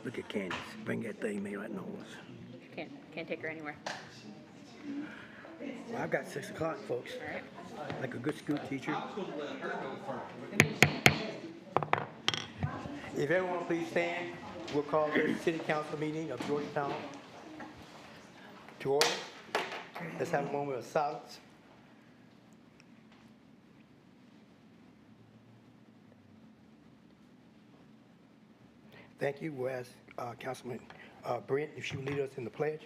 Look at Candace. Bring that thing, make that noise. Can't take her anywhere. Well, I've got 6 o'clock, folks. All right. Like a good school teacher. If everyone please stand, we'll call the city council meeting of Georgetown to order. Let's have a moment of silence. Thank you. We'll ask Councilman Brent if she would lead us in the pledge.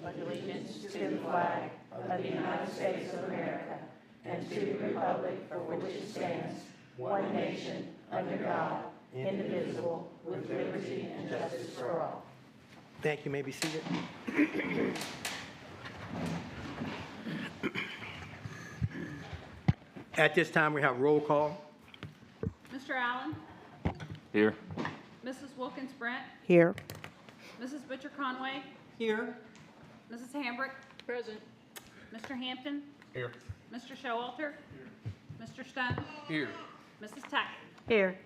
Pledge allegiance to the flag of the United States of America and to the republic for which it stands, one nation, under God, indivisible, with liberty and justice for all. Thank you. May be seated. At this time, we have roll call. Mr. Allen? Here. Mrs. Wilkins Brent? Here. Mrs. Butcher Conway? Here. Mrs. Hambrick? Present. Mr. Hampton? Here. Mr. Showalter? Mr. Stone? Here. Mrs. Tackett? Here.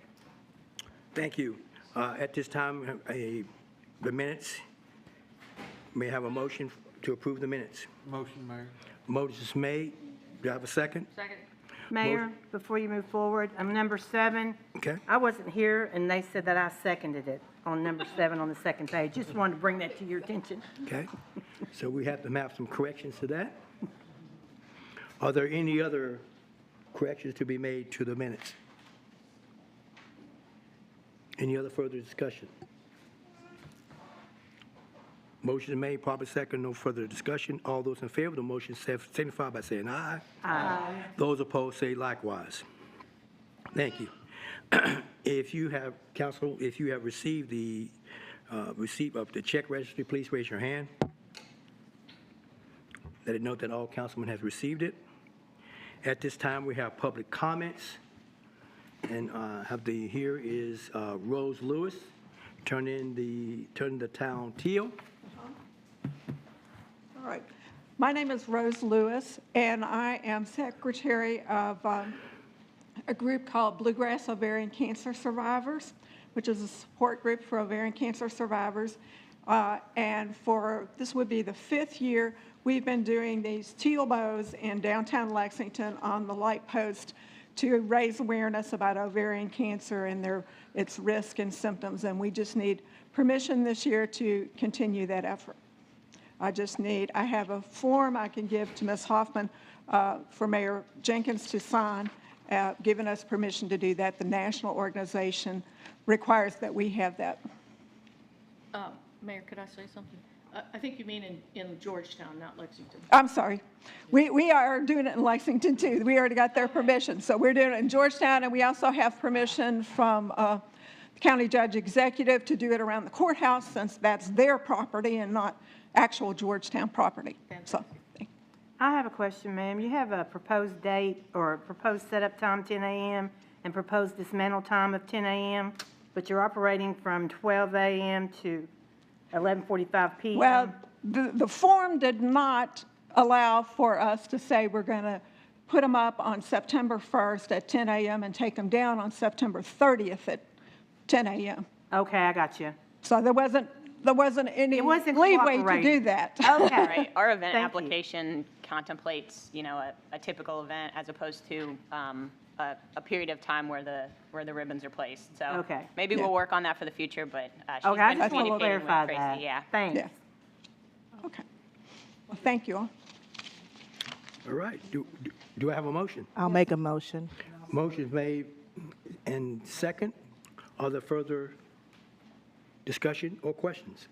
Thank you. At this time, the minutes, may I have a motion to approve the minutes. Motion, Mayor. Motion is made. Do I have a second? Second. Mayor, before you move forward, number 7. Okay. I wasn't here, and they said that I seconded it on number 7 on the second page. Just wanted to bring that to your attention. Okay. So we have to have some corrections to that. Are there any other corrections to be made to the minutes? Any other further discussion? Motion is made, proper second, no further discussion. All those in favor of the motion signify by saying aye. Aye. Those opposed say likewise. Thank you. If you have, council, if you have received the receipt of the check registry, please raise your hand. Let it note that all councilmen have received it. At this time, we have public comments. And here is Rose Lewis, turning the town teal. All right. My name is Rose Lewis, and I am secretary of a group called Bluegrass Ovarian Cancer Survivors, which is a support group for ovarian cancer survivors. And this would be the 5th year we've been doing these teal bows in downtown Lexington on the light post to raise awareness about ovarian cancer and its risk and symptoms. And we just need permission this year to continue that effort. I have a form I can give to Ms. Hoffman for Mayor Jenkins to sign, giving us permission to do that. The national organization requires that we have that. Mayor, could I say something? I think you mean in Georgetown, not Lexington. I'm sorry. We are doing it in Lexington, too. We already got their permission. So we're doing it in Georgetown, and we also have permission from the county judge executive to do it around the courthouse, since that's their property and not actual Georgetown property. So, I have a question, ma'am. You have a proposed date or proposed setup time 10 a.m. and proposed dismantle time of 10 a.m., but you're operating from 12 a.m. to 11:45 p.m. well, the form did not allow for us to say we're going to put them up on September 1st at 10 a.m. and take them down on September 30th at 10 a.m. Okay, I got you. So there wasn't any It wasn't leeway to cooperating. do that. Okay. Right. Our event Thank you. application contemplates, a typical event as opposed to a period of time where the ribbons are placed. So Okay. maybe we'll work on that for the future, but she's Okay, I been just want to communicating clarify with Tracy. that. Yeah. Thanks. Yeah. Okay. Well, thank you all. All right. Do I have a motion? I'll make a motion. Motion is made and second. Are there further discussion or questions?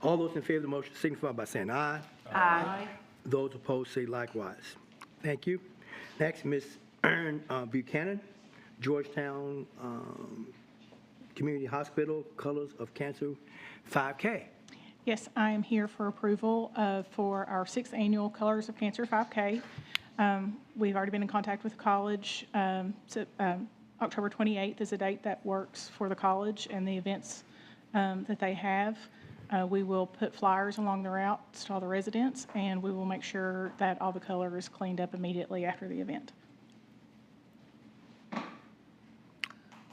All those in favor of the motion signify by saying aye. Aye. Those opposed say likewise. Thank you. Next, Ms. Erin Buchanan, Georgetown Community Hospital Colors of Cancer 5K. Yes, I am here for approval for our 6th annual Colors of Cancer 5K. We've already been in contact with the college. October 28th is a date that works for the college and the events that they have. We will put flyers along the routes to all the residents, and we will make sure that all the color is cleaned up immediately after the event.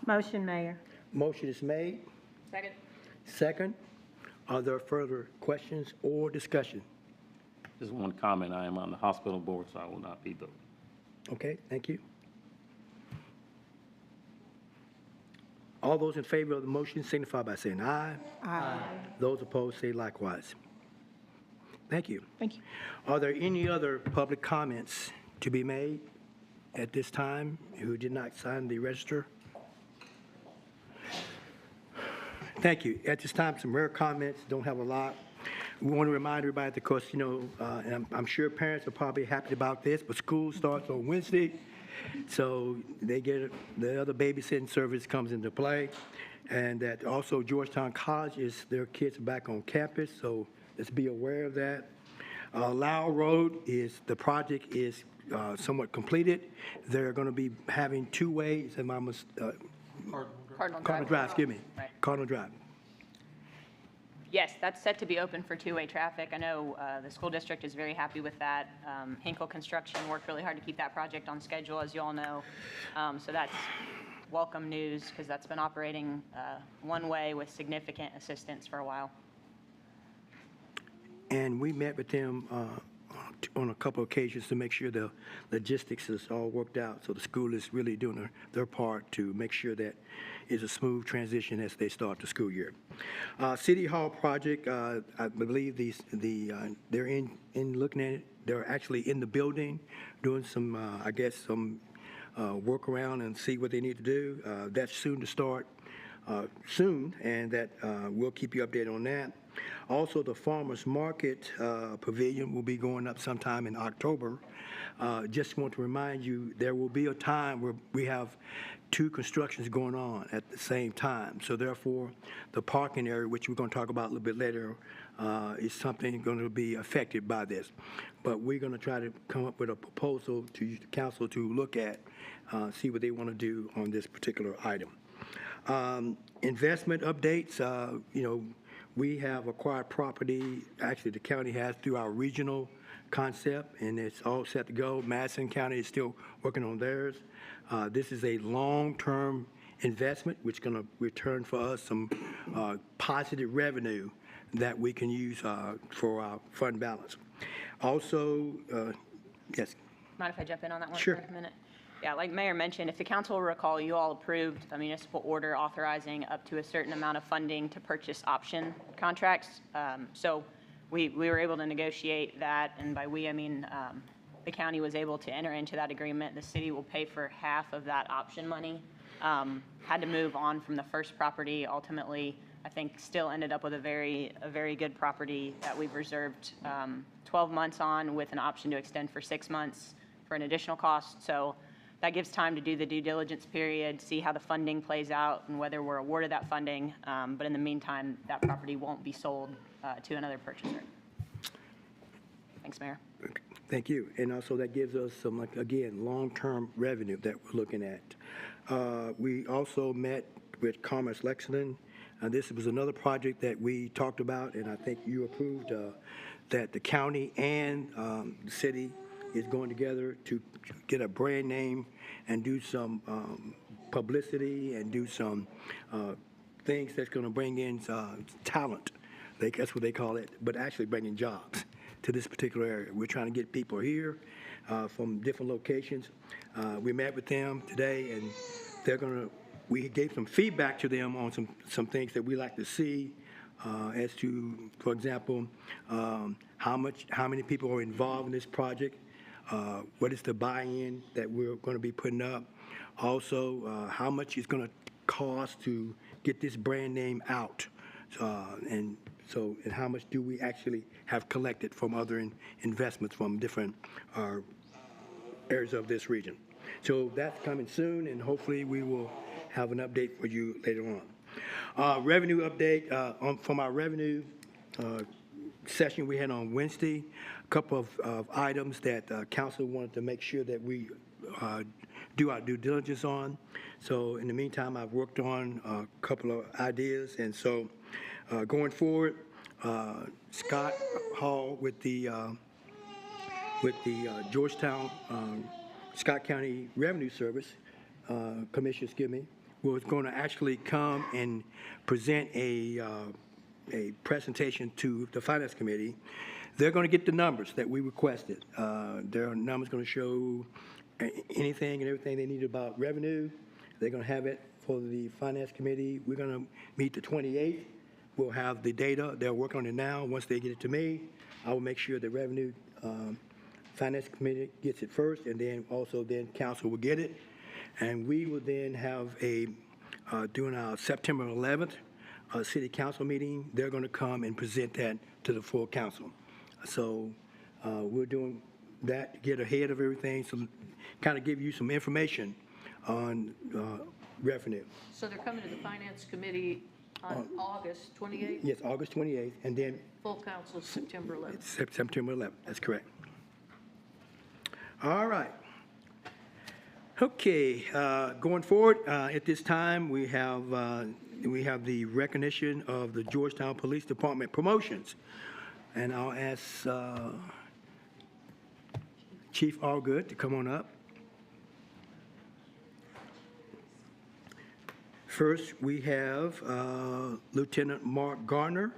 Motion, Mayor. Motion is made. Second. Second. Are there further questions or discussion? Just one comment, I am on the hospital board, so I will not be voting. Okay, thank you. All those in favor of the motion signify by saying aye. Aye. Those opposed say likewise. Thank you. Thank you. Are there any other public comments to be made at this time who did not sign the register? Thank you. At this time, some rare comments, don't have a lot. We want to remind everybody, of course, and I'm sure parents are probably happy about this, but school starts on Wednesday, so they get, the other babysitting service comes into play, and that also Georgetown College their kids are back on campus, so let's be aware of that. Lowell Road the project is somewhat completed. They're going to be having two ways, and Cardinal Drive, excuse me. Right. Cardinal Drive. Yes, that's set to be open for two-way traffic. I know the school district is very happy with that. Hinkle Construction worked really hard to keep that project on schedule, as you all know. So that's welcome news, because that's been operating one way with significant assistance for a while. And we met with them on a couple of occasions to make sure the logistics is all worked out. So the school is really doing their part to make sure that it's a smooth transition as they start the school year. City Hall project, I believe they're in looking at it. They're actually in the building doing some, I guess, some work around and see what they need to do. That's soon to start soon, and that we'll keep you updated on that. Also, the Farmers Market Pavilion will be going up sometime in October. Just want to remind you, there will be a time where we have two constructions going on at the same time. So therefore, the parking area, which we're going to talk about a little bit later, is something going to be affected by this. But we're going to try to come up with a proposal to the council to look at, see what they want to do on this particular item. Investment updates, we have acquired property, actually the county has, through our regional concept, and it's all set to go. Madison County is still working on theirs. This is a long-term investment, which is going to return for us some positive revenue that we can use for our fund balance. Also, yes. Mind if I jump in on that one Sure. for a minute? Yeah, like Mayor mentioned, if the council will recall, you all approved a municipal order authorizing up to a certain amount of funding to purchase option contracts. So we were able to negotiate that, and by we, I mean the county was able to enter into that agreement. The city will pay for half of that option money. Had to move on from the first property. Ultimately, I think still ended up with a very good property that we've reserved 12 months on, with an option to extend for 6 months for an additional cost. So that gives time to do the due diligence period, see how the funding plays out and whether we're awarded that funding. But in the meantime, that property won't be sold to another purchaser. Thanks, Mayor. Thank you. And also that gives us some, again, long-term revenue that we're looking at. We also met with Commerce Lexington. This was another project that we talked about, and I think you approved that the county and the city is going together to get a brand name and do some publicity and do some things that's going to bring in talent. That's what they call it, but actually bringing jobs to this particular area. We're trying to get people here from different locations. We met with them today, and we gave some feedback to them on some things that we like to see as to, for example, how many people are involved in this project. What is the buy-in that we're going to be putting up? Also, how much it's going to cost to get this brand name out, and how much do we actually have collected from other investments from different areas of this region. So that's coming soon, and hopefully we will have an update for you later on. Revenue update from our revenue session we had on Wednesday. A couple of items that council wanted to make sure that we do our due diligence on. So in the meantime, I've worked on a couple of ideas, and so going forward, Scott Hall with the Georgetown Scott County Revenue Service Commission, was going to actually come and present a presentation to the Finance Committee. They're going to get the numbers that we requested. Their numbers going to show anything and everything they need about revenue. They're going to have it for the Finance Committee. We're going to meet the 28th. We'll have the data. They're working on it now. Once they get it to me, I will make sure the Revenue Finance Committee gets it first, and then also then council will get it. And we will then have during our September 11th city council meeting, they're going to come and present that to the full council. So we're doing that to get ahead of everything, so kind of give you some information on revenue. So they're coming to the Finance Committee on August 28th? Yes, August 28th, and then Full council September 11th. September 11th, that's correct. All right. Okay, going forward, at this time, we have the recognition of the Georgetown Police Department promotions. And I'll ask Chief Allgood to come on up. First, we have Lieutenant Mark Garner.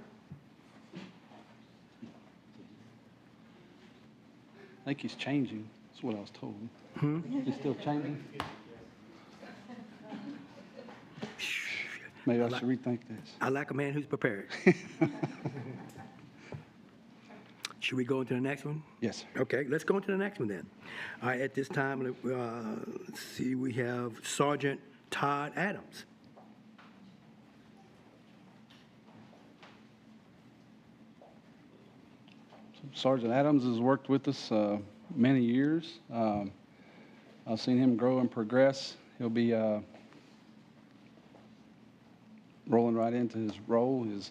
I think he's changing. That's what I was told. He's still changing? Maybe I should rethink this. I like a man who's prepared. Should we go into the next one? Yes, sir. Okay, let's go into the next one then. All right, at this time, let's see, we have Sergeant Todd Adams. Sergeant Adams has worked with us many years. I've seen him grow and progress. He'll be rolling right into his role, his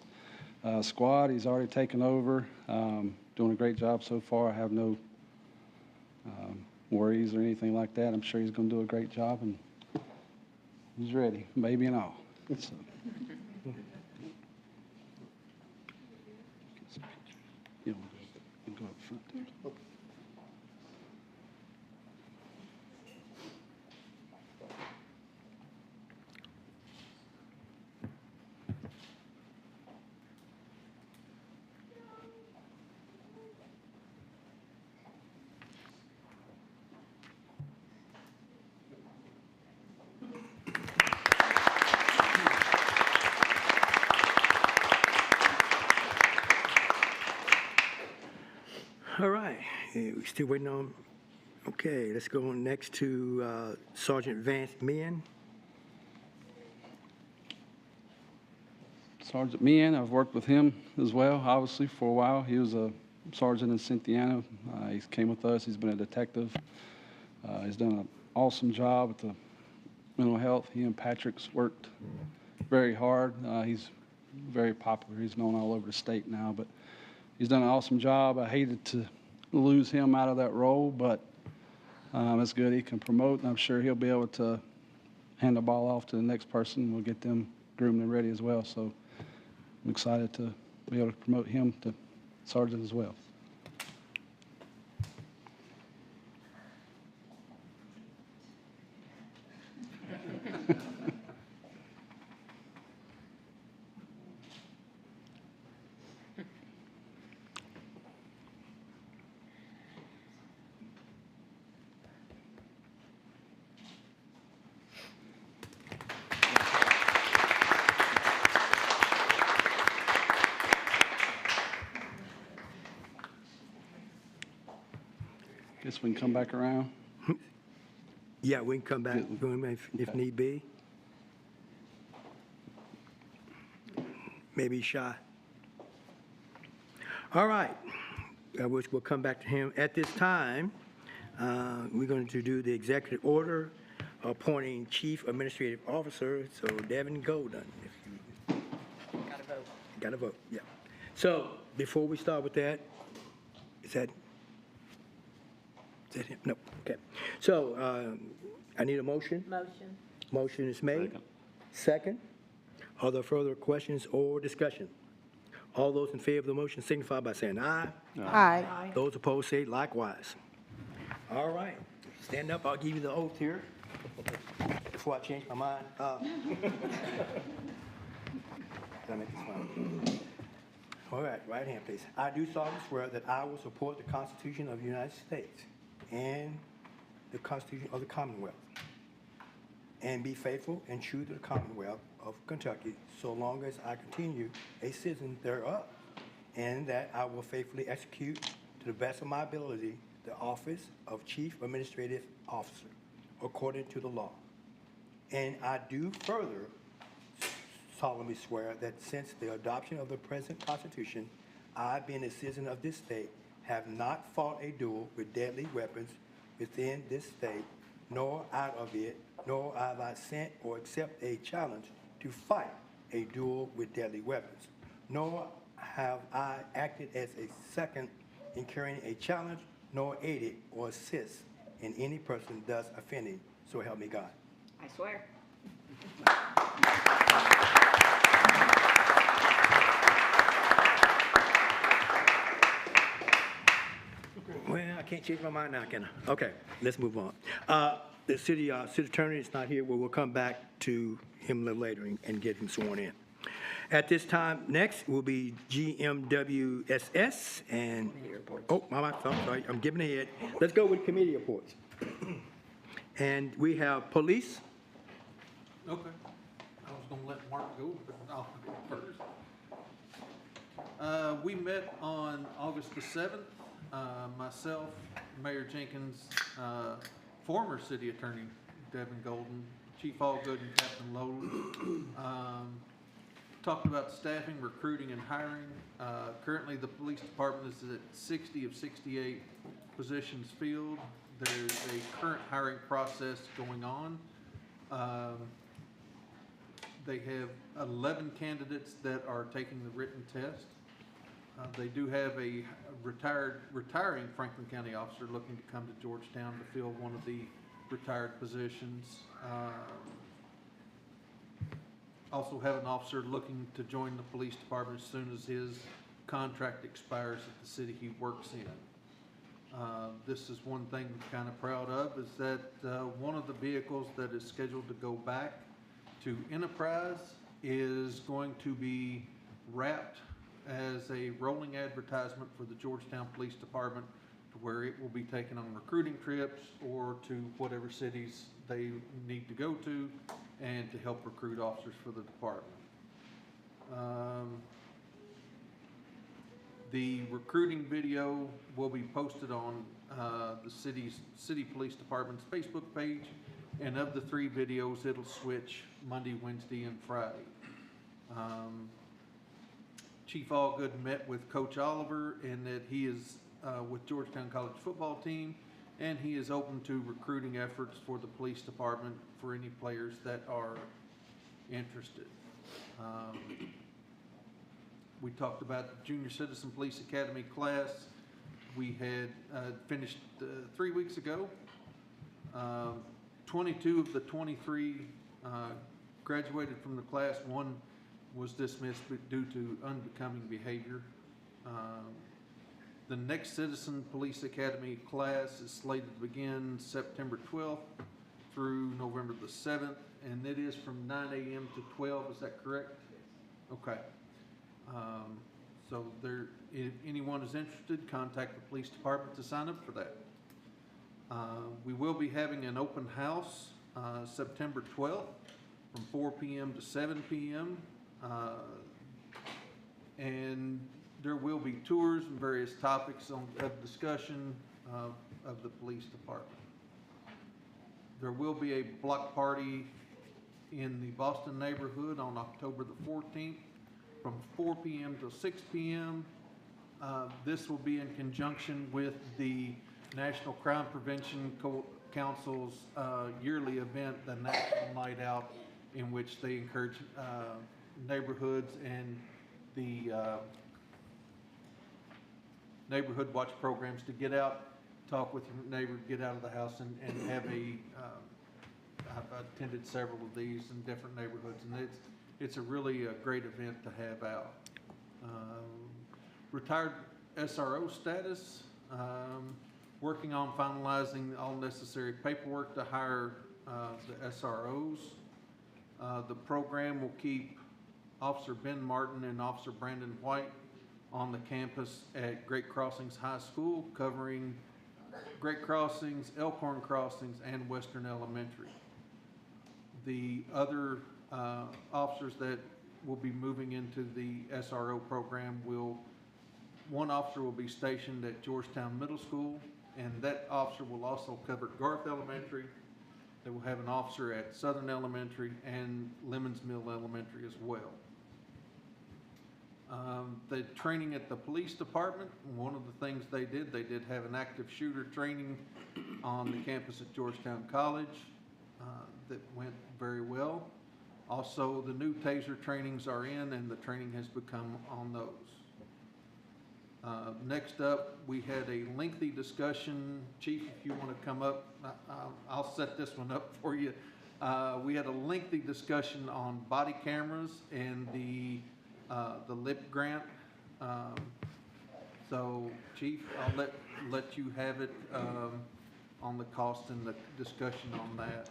squad. He's already taken over, doing a great job so far. I have no worries or anything like that. I'm sure he's going to do a great job, and he's ready, baby and all. So. You want to go up front there? All right, we still waiting on, okay, let's go on next to Sergeant Vance Meehan. Sergeant Meehan, I've worked with him as well, obviously, for a while. He was a sergeant in Cynthiana. He came with us. He's been a detective. He's done an awesome job with the mental health. He and Patrick's worked very hard. He's very popular. He's known all over the state now, but he's done an awesome job. I hated to lose him out of that role, but it's good. He can promote, and I'm sure he'll be able to hand the ball off to the next person. We'll get them groomed and ready as well. So I'm excited to be able to promote him to sergeant as well. Guess we can come back around. Yeah, we can come back if need be. Maybe shy. All right, we'll come back to him. At this time, we're going to do the executive order appointing Chief Administrative Officer, so Devin Golden. Got to vote. Got to vote, yeah. So before we start with that, is that him? No, okay. So I need a motion. Motion. Motion is made. Second. Are there further questions or discussion? All those in favor of the motion signify by saying aye. Aye. Those opposed say likewise. All right, stand up, I'll give you the oath here. before I change my mind, did I make this fun? All right, right hand, please. I do solemnly swear that I will support the Constitution of the United States and the Constitution of the Commonwealth, and be faithful and true to the Commonwealth of Kentucky so long as I continue a citizen thereof, and that I will faithfully execute to the best of my ability the office of Chief Administrative Officer according to the law. And I do further solemnly swear that since the adoption of the present Constitution, I, being a citizen of this state, have not fought a duel with deadly weapons within this state, nor out of it, nor have I sent or accept a challenge to fight a duel with deadly weapons, nor have I acted as a second in carrying a challenge, nor aided or assist in any person thus offending, so help me God. I swear. Well, I can't change my mind now, can I? Okay, let's move on. The city attorney is not here. We'll come back to him a little later and get him sworn in. At this time, next will be GMWSS and, oh, I'm sorry, I'm giving ahead. Let's go with committee reports. And we have police. Okay. I was gonna let Mark go, but I'll go first. We met on August the 7th. Myself, Mayor Jenkins, former city attorney Devin Golden, Chief Allgood and Captain Lowell. Talked about staffing, recruiting, and hiring. Currently, the police department is at 60 of 68 positions filled. There's a current hiring process going on. They have 11 candidates that are taking the written test. They do have a retiring Franklin County officer looking to come to Georgetown to fill one of the retired positions. Also have an officer looking to join the police department as soon as his contract expires at the city he works in. This is one thing I'm kind of proud of, is that one of the vehicles that is scheduled to go back to Enterprise is going to be wrapped as a rolling advertisement for the Georgetown Police Department, to where it will be taken on recruiting trips or to whatever cities they need to go to, and to help recruit officers for the department. The recruiting video will be posted on the city police department's Facebook page, and of the 3 videos, it'll switch Monday, Wednesday, and Friday. Chief Allgood met with Coach Oliver, and that he is with Georgetown College football team, and he is open to recruiting efforts for the police department for any players that are interested. We talked about the Junior Citizen Police Academy class. We had finished 3 weeks ago. 22 of the 23 graduated from the class. 1 was dismissed due to unbecoming behavior. The next Citizen Police Academy class is slated to begin September 12th through November the 7th, and it is from 9 a.m. to 12, is that correct? Okay. So if anyone is interested, contact the police department to sign up for that. We will be having an open house September 12th from 4 p.m. to 7 p.m. And there will be tours and various topics of discussion of the police department. There will be a block party in the Boston neighborhood on October the 14th from 4 p.m. to 6 p.m. This will be in conjunction with the National Crime Prevention Council's yearly event, the National Night Out, in which they encourage neighborhoods and the neighborhood watch programs to get out, talk with your neighbor, get out of the house, and have a, I've attended several of these in different neighborhoods, and it's a really great event to have out. Retired SRO status, working on finalizing all necessary paperwork to hire the SROs. The program will keep Officer Ben Martin and Officer Brandon White on the campus at Great Crossings High School, covering Great Crossings, Elkhorn Crossings, and Western Elementary. The other officers that will be moving into the SRO program one officer will be stationed at Georgetown Middle School, and that officer will also cover Garth Elementary. They will have an officer at Southern Elementary and Lemons Mill Elementary as well. The training at the police department, one of the things they did have an active shooter training on the campus at Georgetown College that went very well. Also, the new taser trainings are in, and the training has become on those. Next up, we had a lengthy discussion. Chief, if you want to come up, I'll set this one up for you. We had a lengthy discussion on body cameras and the LIP grant. So, Chief, I'll let you have it on the cost and the discussion on that.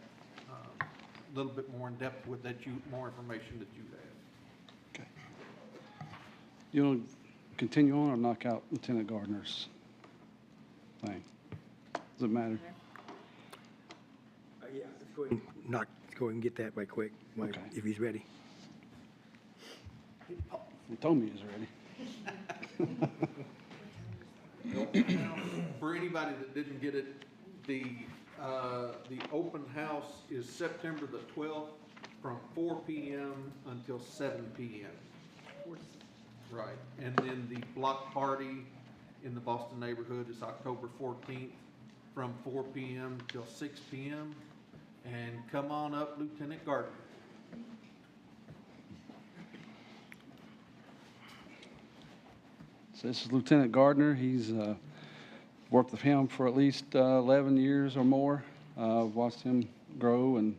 A little bit more in depth with more information that you have. Okay. You want to continue on or knock out Lieutenant Gardner's thing? Does it matter? Yeah, let's go ahead and get that right quick, Mike, Okay. if he's ready. He told me he was ready. For anybody that didn't get it, the open house is September the 12th from 4 p.m. until 7 p.m. Right, and then the block party in the Boston neighborhood is October 14th from 4 p.m. till 6 p.m. And come on up, Lieutenant Gardner. So this is Lieutenant Gardner. He's worked with him for at least 11 years or more. I've watched him grow and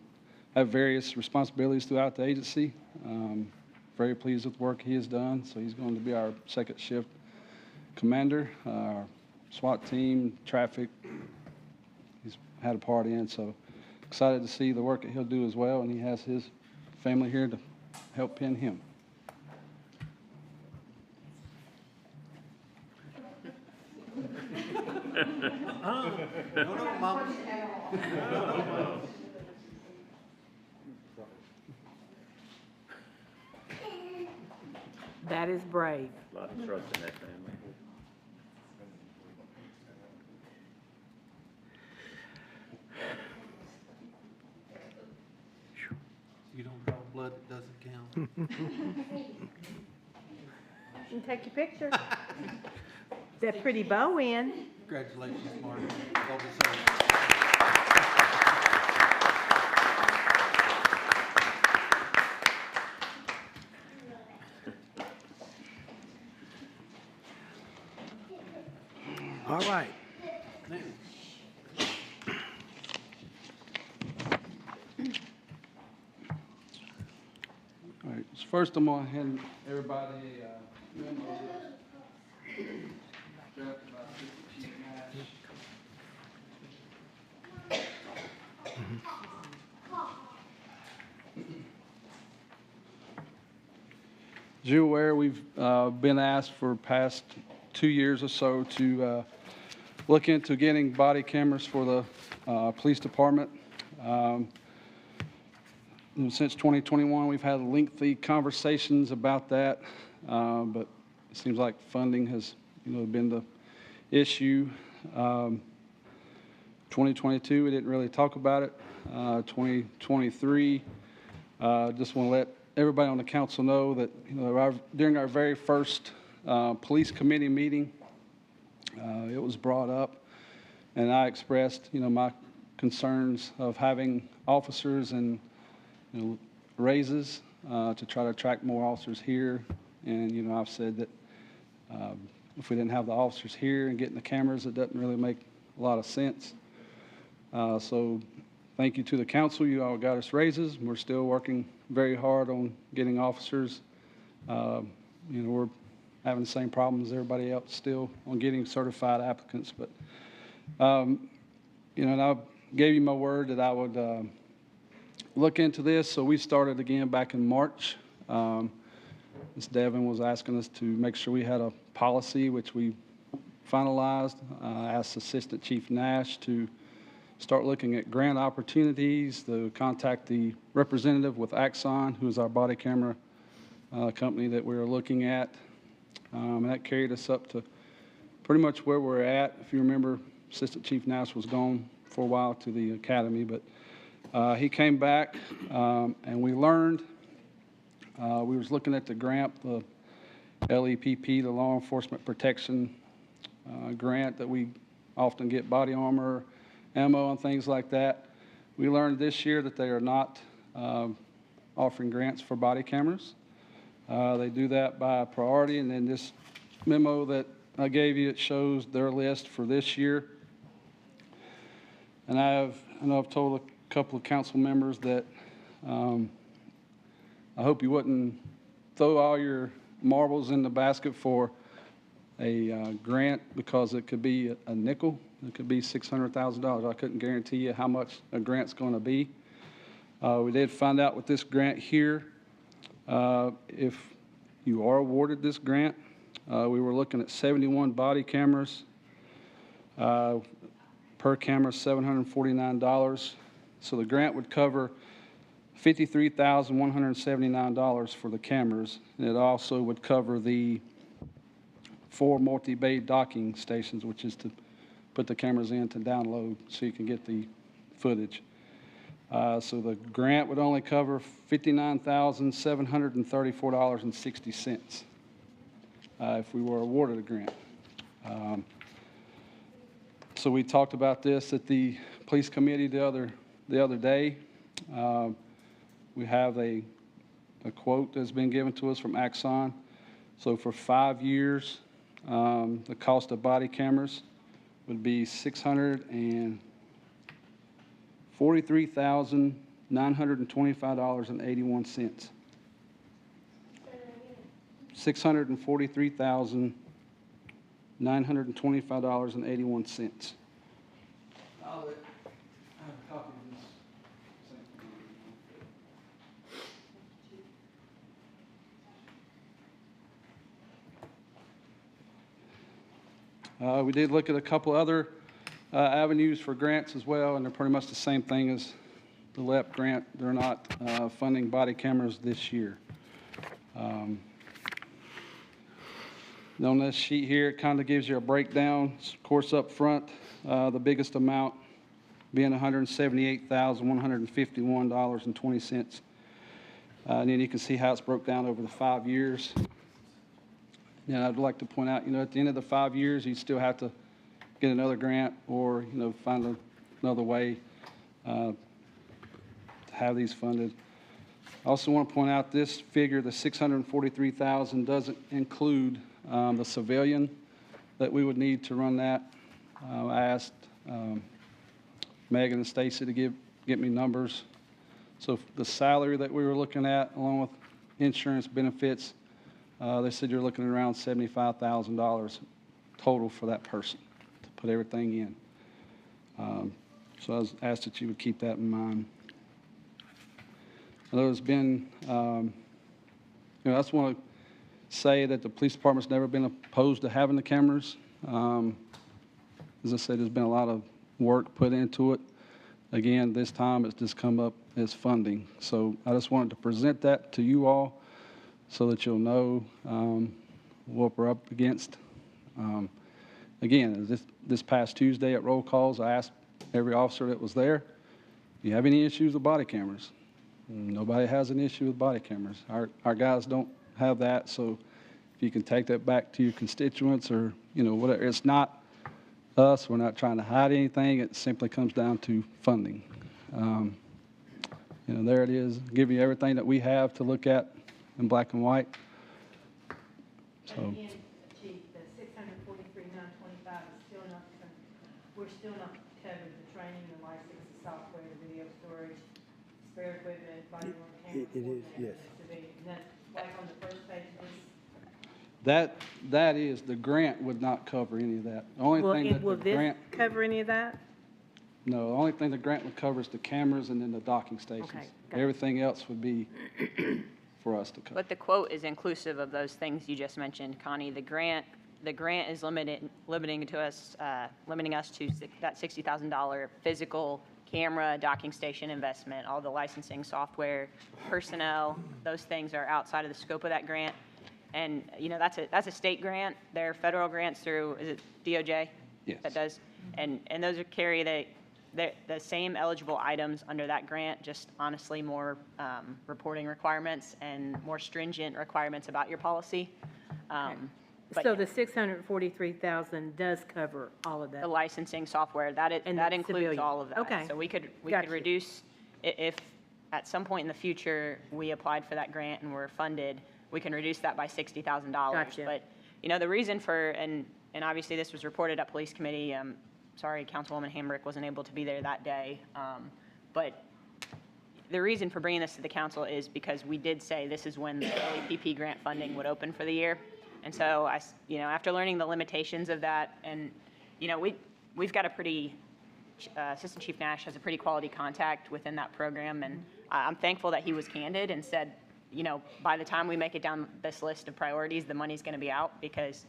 have various responsibilities throughout the agency. Very pleased with the work he has done. So he's going to be our second shift commander, our SWAT team, traffic. He's had a part in, so excited to see the work that he'll do as well, and he has his family here to help pin him. No, Mama. That is brave. A lot of trust in that family. You don't draw blood, it doesn't count. You can take your picture. That pretty bow in. Congratulations, Mark. Well deserved. All right. All right, so first I'm going to hand everybody a memo that's drafted by Chief Nash. As you're aware, we've been asked for past 2 years or so to look into getting body cameras for the police department. Since 2021, we've had lengthy conversations about that, but it seems like funding has, been the issue. 2022, we didn't really talk about it. 2023, just want to let everybody on the council know that, during our very first police committee meeting, it was brought up, and I expressed, my concerns of having officers and raises to try to attract more officers here. And, I've said that if we didn't have the officers here and getting the cameras, it doesn't really make a lot of sense. So thank you to the council. You all got us raises. We're still working very hard on getting officers. We're having the same problems as everybody else still on getting certified applicants. But, and I gave you my word that I would look into this, so we started again back in March. Ms. Devon was asking us to make sure we had a policy, which we finalized. Asked Assistant Chief Nash to start looking at grant opportunities, to contact the representative with Axon, who is our body camera company that we were looking at. And that carried us up to pretty much where we're at. If you remember, Assistant Chief Nash was gone for a while to the academy, but he came back and we learned. We was looking at the grant, the LEPP, the Law Enforcement Protection grant that we often get body armor, ammo, and things like that. We learned this year that they are not offering grants for body cameras. They do that by priority, and then this memo that I gave you, it shows their list for this year. And I know I've told a couple of council members that I hope you wouldn't throw all your marbles in the basket for a grant, because it could be a nickel. It could be $600,000. I couldn't guarantee you how much a grant's going to be. We did find out with this grant here, if you are awarded this grant, we were looking at 71 body cameras. Per camera, $749. So the grant would cover $53,179 for the cameras, and it also would cover the 4 multi-bay docking stations, which is to put the cameras in to download so you can get the footage. So the grant would only cover $59,734.60 if we were awarded a grant. So we talked about this at the police committee the other day. We have a quote that's been given to us from Axon. So for 5 years, the cost of body cameras would be $643,925.81. $643,925.81. I have a copy of this. We did look at a couple other avenues for grants as well, and they're pretty much the same thing as the LEP grant. They're not funding body cameras this year. On this sheet here, it kind of gives you a breakdown. Of course, up front, the biggest amount being $178,151.20. And then you can see how it's broke down over the 5 years. And I'd like to point out, at the end of the 5 years, you still have to get another grant or, find another way to have these funded. I also want to point out this figure, the $643,000, doesn't include the civilian that we would need to run that. I asked Megan and Stacy to get me numbers. So the salary that we were looking at, along with insurance benefits, they said you're looking at around $75,000 total for that person to put everything in. So I was asked that you would keep that in mind. I know there's been, I just want to say that the police department's never been opposed to having the cameras. As I said, there's been a lot of work put into it. Again, this time it's just come up as funding. So I just wanted to present that to you all so that you'll know what we're up against. Again, this past Tuesday at roll calls, I asked every officer that was there, do you have any issues with body cameras? Nobody has an issue with body cameras. Our guys don't have that, so if you can take that back to your constituents or, whatever. It's not us. We're not trying to hide anything. It simply comes down to funding. There it is. Give you everything that we have to look at in black and white. So. Again, Chief, the $643,925 is still not, we're still not covered the training, the license, the software, the video storage, spare equipment, body worn camera. It is, yes. Like on the first page of this. That is, the grant would not cover any of that. The only thing that the Will grant, this cover any of that? No, the only thing the grant would cover is the cameras and then the docking stations. Okay, got it. Everything else would be for us to cover. But the quote is inclusive of those things you just mentioned, Connie. The grant is limiting us to that $60,000 physical camera, docking station investment, all the licensing, software, personnel, those things are outside of the scope of that grant. And, you know, that's a state grant. There are federal grants through, is it DOJ? Yes. That does. And those are carry the same eligible items under that grant, just honestly more reporting requirements and more stringent requirements about your policy. But So the 643,000 does cover all of that? the licensing software, And that the includes civilian. all of that. Okay. So we could Gotcha. reduce, if at some point in the future, we applied for that grant and were funded, we can reduce that by $60,000. Gotcha. But, you know, the reason for, and obviously this was reported at Police Committee, sorry, Councilwoman Hambrick wasn't able to be there that day, but the reason for bringing this to the council is because we did say this is when the LEPP grant funding would open for the year. And so, you know, after learning the limitations of that, and, you know, we've got a pretty, Assistant Chief Nash has a pretty quality contact within that program, and I'm thankful that he was candid and said, you know, by the time we make it down this list of priorities, the money's going to be out because,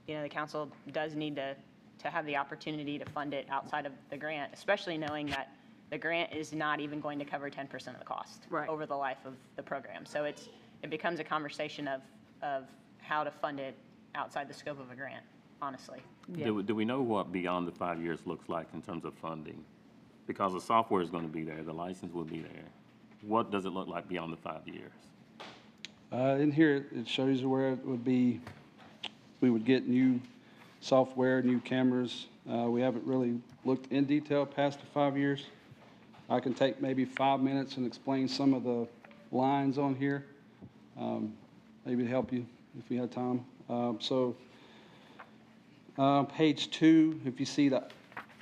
you know, the council does need to have the opportunity to fund it outside of the grant, especially knowing that the grant is not even going to cover 10% of the cost Right. over the life of the program. So it becomes a conversation of how to fund it outside the scope of a grant, honestly. Yeah. Do we know what beyond the 5 years looks like in terms of funding? Because the software is going to be there, the license will be there. What does it look like beyond the 5 years? In here, it shows you where it would be, we would get new software, new cameras. We haven't really looked in detail past the 5 years. I can take maybe 5 minutes and explain some of the lines on here, maybe to help you if we had time. Page 2, if you see the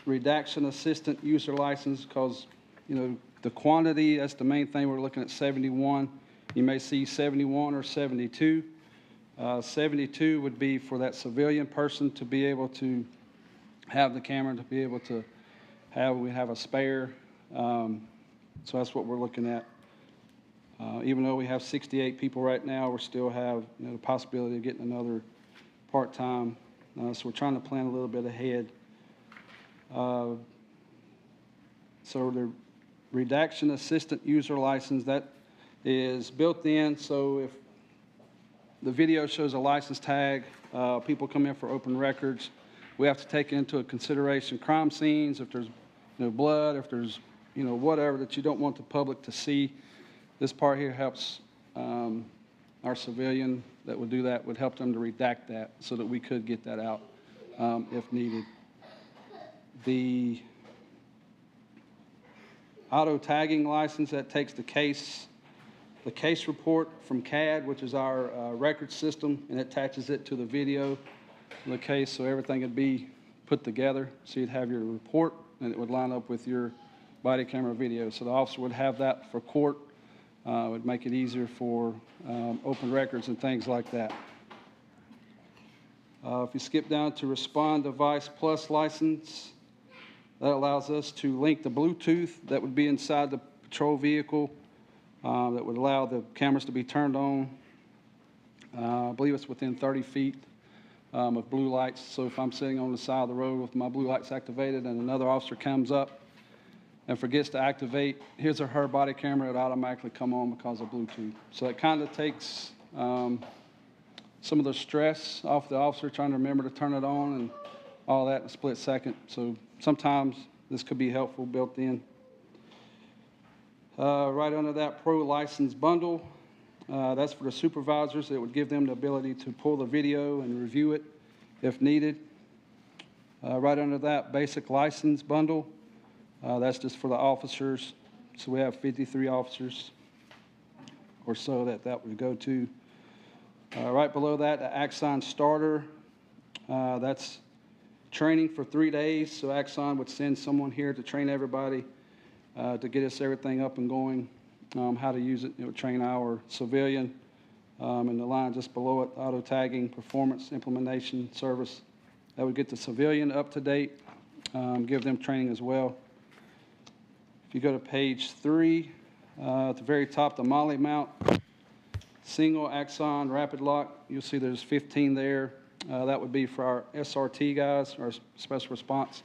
redaction assistant user license, because, you know, the quantity, that's the main thing. We're looking at 71. You may see 71 or 72. 72 would be for that civilian person to be able to have the camera, to be able to we have a spare. So that's what we're looking at. Even though we have 68 people right now, we still have, you know, the possibility of getting another part-time. So we're trying to plan a little bit ahead. So the redaction assistant user license, that is built in, so if the video shows a license tag, people come in for open records, we have to take into consideration crime scenes, if there's, you know, blood, if there's, you know, whatever that you don't want the public to see. This part here helps our civilian that would do that, would help them to redact that so that we could get that out if needed. The auto tagging license, that takes the case report from CAD, which is our record system, and it attaches it to the video of the case, so everything would be put together. So you'd have your report, and it would line up with your body camera video. So the officer would have that for court. It would make it easier for open records and things like that. If you skip down to Respond Device Plus license, that allows us to link the Bluetooth that would be inside the patrol vehicle that would allow the cameras to be turned on. I believe it's within 30 feet of blue lights. So if I'm sitting on the side of the road with my blue lights activated and another officer comes up and forgets to activate his or her body camera, it automatically come on because of Bluetooth. So it kind of takes some of the stress off the officer trying to remember to turn it on and all that in a split second. So sometimes this could be helpful built in. Right under that Pro License Bundle, that's for the supervisors. It would give them the ability to pull the video and review it if needed. Right under that Basic License Bundle, that's just for the officers. So we have 53 officers or so that would go to. Right below that, the Axon Starter, that's training for 3 days. So Axon would send someone here to train everybody to get us everything up and going, how to use it. It would train our civilian. And the line just below it, auto tagging, performance, implementation, service. That would get the civilian up to date give them training as well. If you go to page 3, at the very top, the Molly mount, single axon rapid lock, you'll see there's 15 there. That would be for our SRT guys, our special response.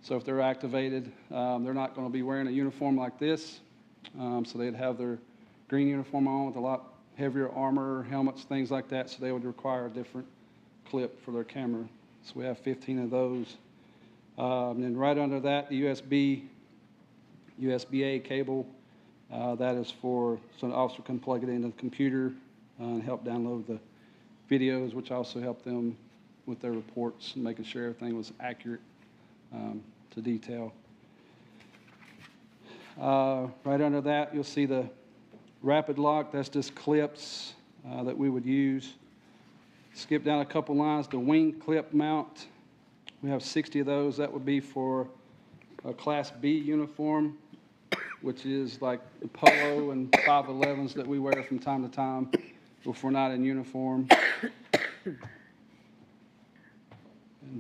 So if they're activated, they're not going to be wearing a uniform like this. So they'd have their green uniform on with a lot heavier armor, helmets, things like that. So they would require a different clip for their camera. So we have 15 of those. And then right under that, the USB-A cable. That is for, so an officer can plug it into the computer and help download the videos, which also help them with their reports and making sure everything was accurate to detail. Right under that, you'll see the rapid lock. That's just clips that we would use. Skip down a couple lines, the wing clip mount. We have 60 of those. That would be for a Class B uniform, which is like the polo and 511s that we wear from time to time if we're not in uniform. And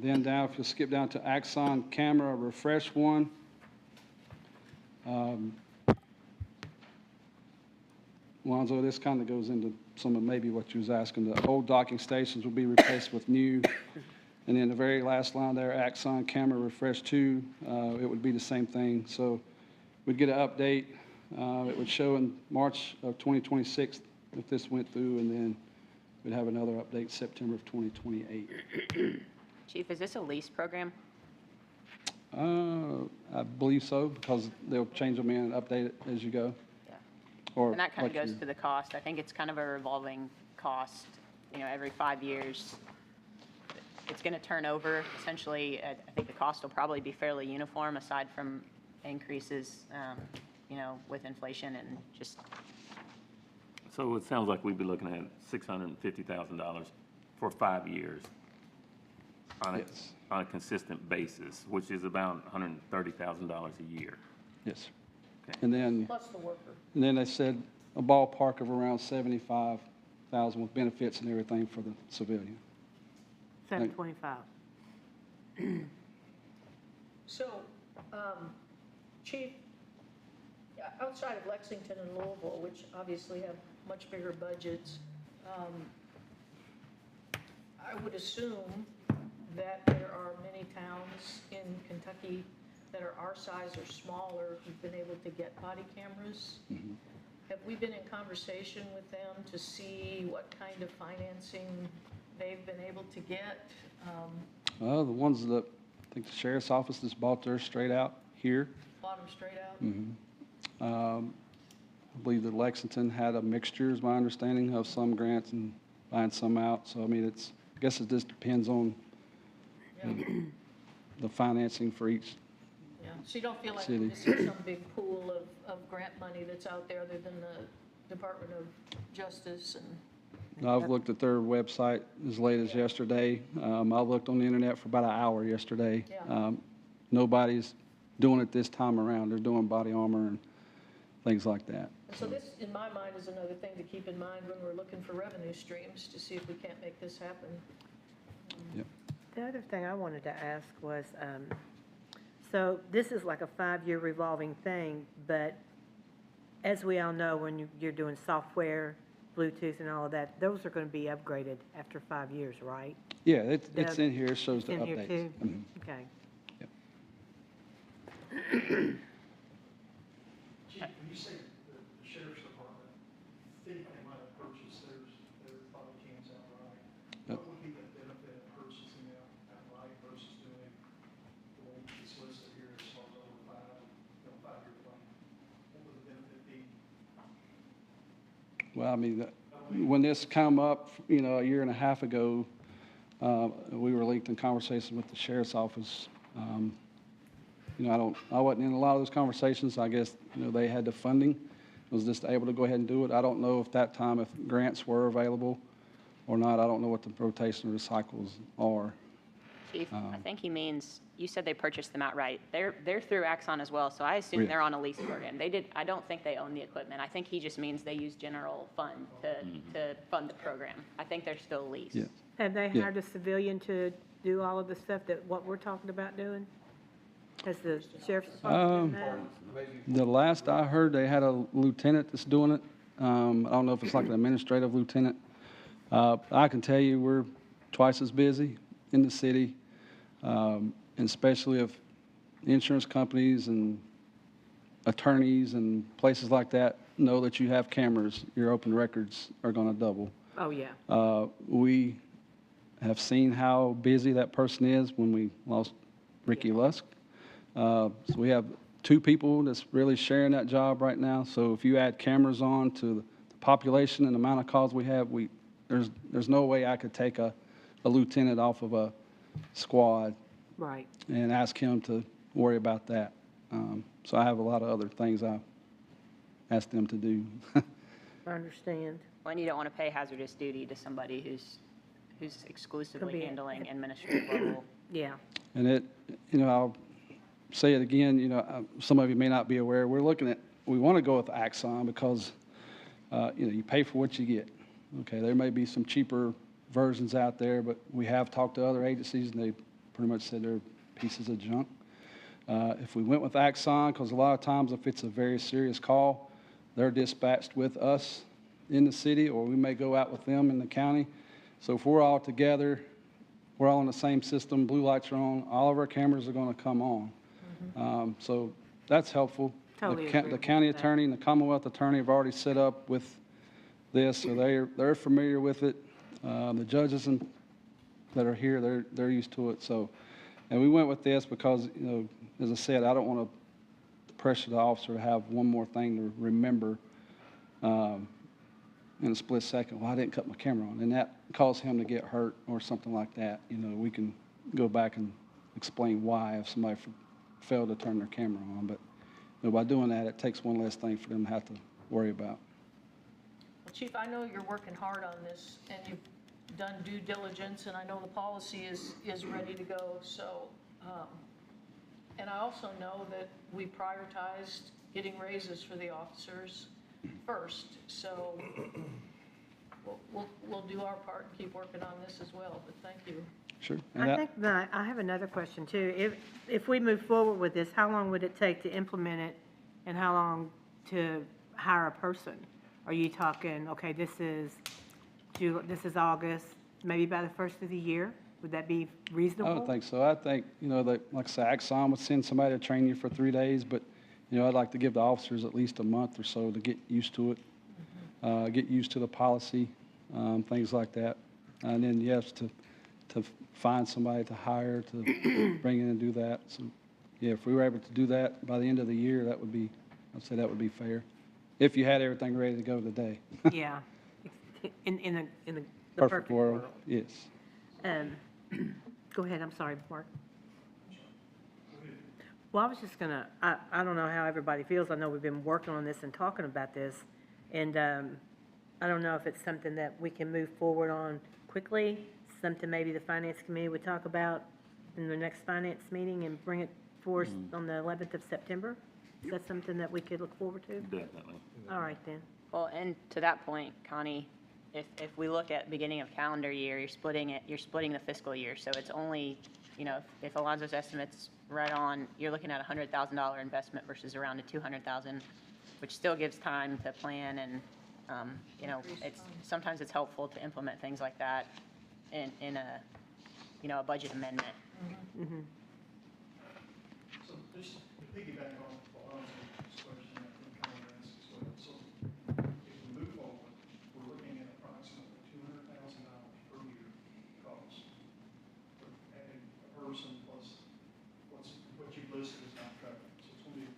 then down, if you skip down to Axon camera refresh one. Lonzo, this kind of goes into some of maybe what you was asking. The old docking stations will be replaced with new. And then the very last line there, Axon camera refresh 2, it would be the same thing. So we'd get an update. It would show in March of 2026 if this went through, and then we'd have another update September of 2028. Chief, is this a lease program? I believe so, because they'll change them in and update it as you go. Yeah. Or And that kind of like goes you- to the cost. I think it's kind of a revolving cost, every 5 years. It's going to turn over. Essentially, I think the cost will probably be fairly uniform aside from increases, with inflation and just, So it sounds like we'd be looking at $650,000 for 5 years on Yes. on a consistent basis, which is about $130,000 a year. Yes. Okay. And then, Plus the worker. and then they said a ballpark of around 75,000 with benefits and everything for the civilian. 725. So, Chief, outside of Lexington and Louisville, which obviously have much bigger budgets, I would assume that there are many towns in Kentucky that are our size or smaller who've been able to get body cameras. Have we been in conversation with them to see what kind of financing they've been able to get? The ones that, I think the sheriff's office just bought theirs straight out here. Bought them straight out? I believe that Lexington had a mixture, is my understanding, of some grants and buying some out. So, I mean, I guess it just depends on the financing for each. Yeah, so you don't feel like City. this is some big pool of grant money that's out there other than the Department of Justice and, I've looked at their website as late as yesterday. I looked on the internet for about an hour yesterday. Yeah. Nobody's doing it this time around. They're doing body armor and things like that. and so this, in my mind, is another thing to keep in mind when we're looking for revenue streams to see if we can't make this happen. The other thing I wanted to ask was, so this is like a 5-year revolving thing, but as we all know, when you're doing software, Bluetooth and all of that, those are going to be upgraded after 5 years, right? Yeah, it's in here. It shows It's the in here updates. too? Mhm. Okay. Chief, when you say the sheriff's department think they might have purchased their body cams outright, Yep. what would be the benefit of purchasing them outright versus doing the way it's listed here as far as over 5-year plan? What would the benefit be? Well, I mean, when this come up, a year and a half ago, we were linked in conversation with the sheriff's office. I wasn't in a lot of those conversations. I guess, they had the funding, was just able to go ahead and do it. I don't know if that time, if grants were available or not. I don't know what the rotation or the cycles are. Chief, I think he means, you said they purchased them outright. They're through Axon as well, so I assume Yes. they're on a lease program. I don't think they own the equipment. I think he just means they use general fund to fund the program. I think they're still leased. Yes. Have they Yeah. hired a civilian to do all of the stuff what we're talking about doing? Has the sheriff's department done that? The last I heard, they had a lieutenant that's doing it. I don't know if it's like an administrative lieutenant. I can tell you, we're twice as busy in the city, and especially if insurance companies and attorneys and places like that know that you have cameras, your open records are going to double. Oh, yeah. We have seen how busy that person is when we lost Ricky Lusk. So we have 2 people that's really sharing that job right now. So if you add cameras on to the population and the amount of calls we have, there's no way I could take a lieutenant off of a squad Right. and ask him to worry about that. So I have a lot of other things I asked them to do. I understand. Well, and you don't want to pay hazardous duty to somebody who's exclusively Could be- handling administrative level. Yeah. And I'll say it again, some of you may not be aware, we want to go with Axon because, you pay for what you get. Okay, there may be some cheaper versions out there, but we have talked to other agencies and they pretty much said they're pieces of junk. If we went with Axon, because a lot of times if it's a very serious call, they're dispatched with us in the city, or we may go out with them in the county. So if we're all together, we're all in the same system, blue lights are on, all of our cameras are going to come on. So that's helpful. Totally The agree county with that. attorney and the Commonwealth attorney have already set up with this, so they're familiar with it. The judges that are here, they're used to it. So, and we went with this because, as I said, I don't want to pressure the officer to have one more thing to remember in a split second. Well, I didn't cut my camera on, and that caused him to get hurt or something like that. We can go back and explain why if somebody failed to turn their camera on. But by doing that, it takes one less thing for them to have to worry about. Well, Chief, I know you're working hard on this, and you've done due diligence, and I know the policy is ready to go, so, and I also know that we prioritized getting raises for the officers first, so we'll do our part and keep working on this as well, but thank you. Sure. I think that, I have another question too. If we move forward with this, how long would it take to implement it and how long to hire a person? Are you talking, okay, this is August, maybe by the first of the year? Would that be reasonable? I don't think so. I think, that, like I say, Axon would send somebody to train you for 3 days, but, I'd like to give the officers at least a month or so to get used to it, get used to the policy, things like that. And then, yes, to find somebody to hire to bring in and do that. So, yeah, if we were able to do that by the end of the year, I'd say that would be fair. If you had everything ready to go today. Yeah, in the Perfect world, yes. Go ahead, I'm sorry, Mark. Well, I was just gonna, I don't know how everybody feels. I know we've been working on this and talking about this. And I don't know if it's something that we can move forward on quickly, something maybe the finance committee would talk about in the next finance meeting and bring it forth on the 11th of September. Is that something that we could look forward to? Definitely. All right, then. Well, and to that point, Connie, if we look at beginning of calendar year, you're splitting the fiscal year. So it's only, if Alonzo's estimate's right on, you're looking at a $100,000 investment versus around a $200,000, which still gives time to plan and, sometimes it's helpful to implement things like that in a budget amendment. So just to piggyback on Alonzo's question, I think Connie asked as well. So if we move forward, we're looking at approximately $200,000 per year cost for adding a person plus what you listed as not traveling. So it's going to be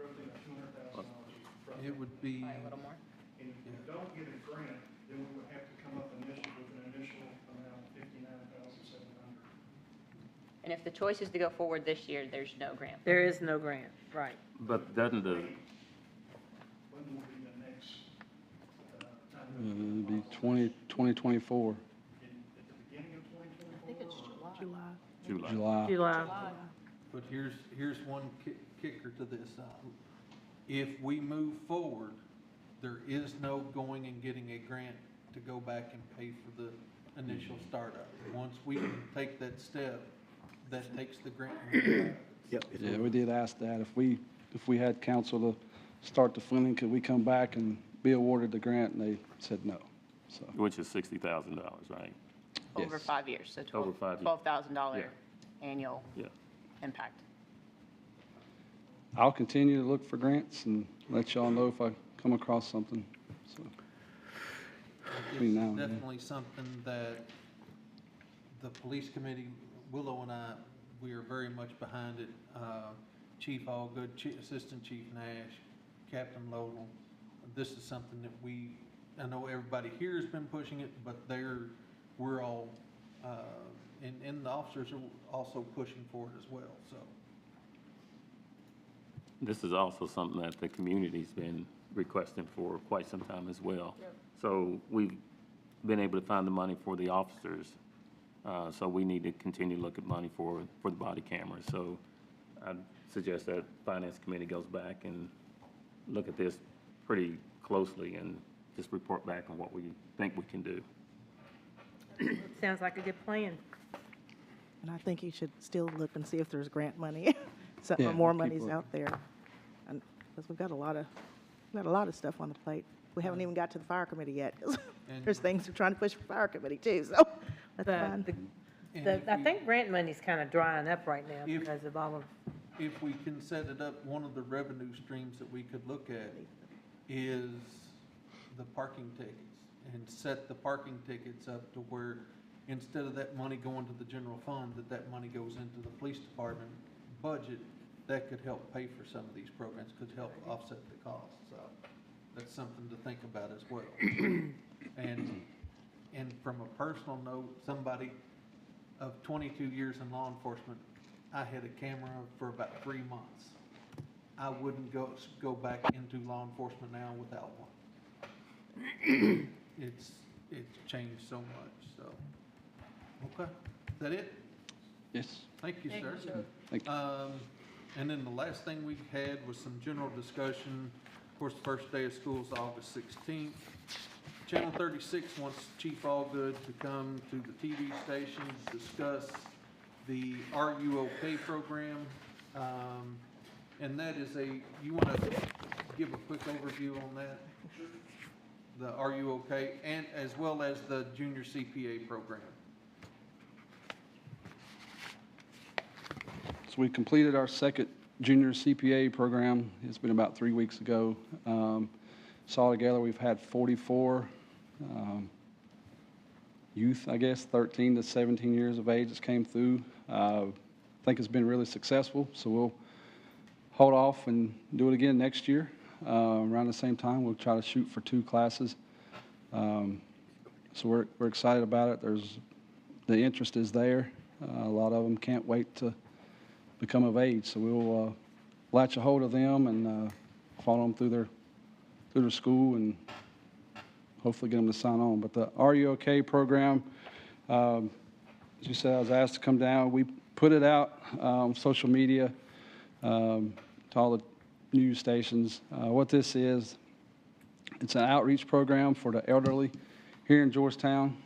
roughly about $200,000. It would be, Probably a little more. And if we don't get a grant, then we would have to come up initially with an initial amount of $59,700. And if the choice is to go forward this year, there's no grant. There is no grant, right. But doesn't the, When will be the next time? It'd be 2024, At the beginning of 2024? I think it's July. July? July. but here's one kicker to this. If we move forward, there is no going and getting a grant to go back and pay for the initial startup. Once we can take that step, that takes the grant money back. Yep. it's Yeah, moving. we did ask that. If we had council to start the funding, could we come back and be awarded the grant? And they said no, so. Which is $60,000, right? Over Yes. 5 years, so Over 5 years. $12,000 Yeah. annual Yeah. impact. I'll continue to look for grants and let y'all know if I come across something, so. Between now It's and then. definitely something that the police committee, Willow and I, we are very much behind it. Chief Allgood, Assistant Chief Nash, Captain Lodell. This is something that I know everybody here has been pushing it, but we're all, and the officers are also pushing for it as well, so. This is also something that the community's been requesting for quite some time as well. So we've been able to find the money for the officers, so we need to continue to look at money for the body cameras. So I'd suggest that Finance Committee goes back and look at this pretty closely and just report back on what we think we can do. Sounds like a good plan. And I think you should still look and see if there's grant money, so, Yeah, or more keep money's looking. out there. And, because we've got a lot of stuff on the plate. We haven't even got to the fire committee yet, 'cause And- there's things we're trying to push for fire committee too, so that's fine. And if I we- think grant money's kind of drying up right now If- because of all of, If we can set it up, one of the revenue streams that we could look at is the parking tickets, and set the parking tickets up to where instead of that money going to the general fund, that money goes into the police department budget. That could help pay for some of these programs, could help offset the cost, so that's something to think about as well. And from a personal note, somebody of 22 years in law enforcement, I had a camera for about 3 months. I wouldn't go back into law enforcement now without one. It's changed so much, so. Okay, is that it? Yes. Thank you, sir. Thank you. And then the last thing we had was some general discussion. Of course, the first day of school is August 16th. Channel 36 wants Chief Allgood to come to the TV station to discuss the Are You OK program. And that is you want to give a quick overview on that? The Are You OK, and as well as the junior CPA program. So we completed our second junior CPA program. It's been about 3 weeks ago. Altogether, we've had 44 youth, I guess, 13 to 17 years of age that came through. I think it's been really successful, so we'll hold off and do it again next year. Around the same time, we'll try to shoot for 2 classes. So we're excited about it. The interest is there. A lot of them can't wait to become of age, so we'll latch a hold of them and follow them through their school and hopefully get them to sign on. But the Are You OK program, as you said, I was asked to come down. We put it out on social media to all the news stations. What this is, it's an outreach program for the elderly here in Georgetown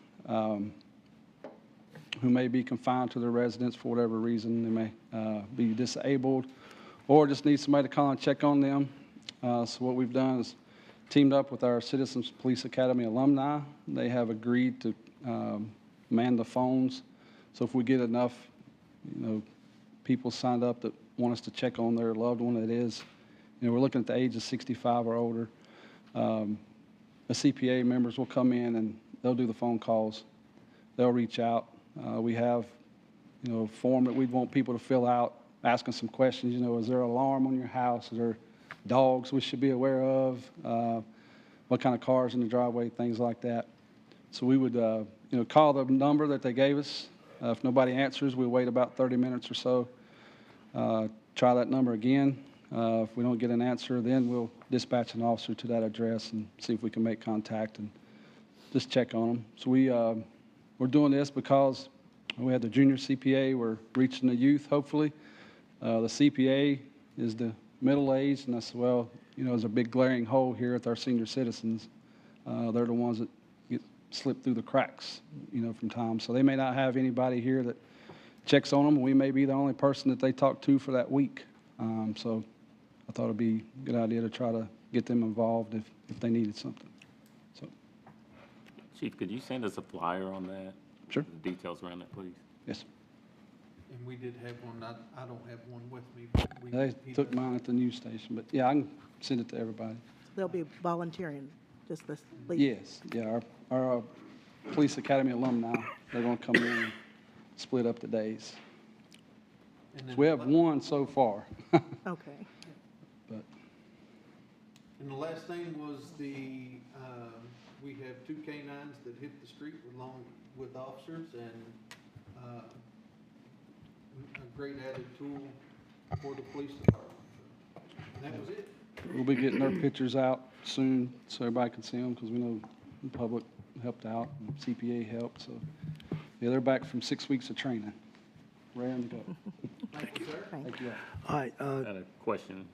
who may be confined to their residence for whatever reason. They may be disabled or just need somebody to call and check on them. So what we've done is teamed up with our Citizens Police Academy alumni. They have agreed to man the phones. So if we get enough, people signed up that want us to check on their loved one that is, we're looking at the age of 65 or older. The CPA members will come in and they'll do the phone calls. They'll reach out. We have, a form that we'd want people to fill out, asking some questions. Is there an alarm on your house? Is there dogs we should be aware of? What kind of cars in the driveway? Things like that. So we would, call the number that they gave us. If nobody answers, we'll wait about 30 minutes or so. Try that number again. If we don't get an answer, then we'll dispatch an officer to that address and see if we can make contact and just check on them. So we're doing this because we have the junior CPA. We're reaching the youth, hopefully. The CPA is the middle age, and that's, there's a big glaring hole here with our senior citizens. They're the ones that get slipped through the cracks, from time. So they may not have anybody here that checks on them. We may be the only person that they talk to for that week. So I thought it'd be a good idea to try to get them involved if they needed something. So, Chief, could you send us a flyer on that? Sure. The details around that, please. yes. And we did have one, I don't have one with me, but we. They he took does. mine at the news station, but yeah, I can send it to everybody. They'll be volunteering, just this. Yes, yeah, our Police Academy alumni, they're gonna come in and split up the days. And So then we have the- one so far, Okay. but And the last thing was we have 2 canines that hit the street along with officers and a great added tool for the police department. And that was it. we'll be getting their pictures out soon so everybody can see them, because we know the public helped out and CPA helped, so. Yeah, they're back from 6 weeks of training, raring to go. Thank you, sir. Thank you. All right, I had a question.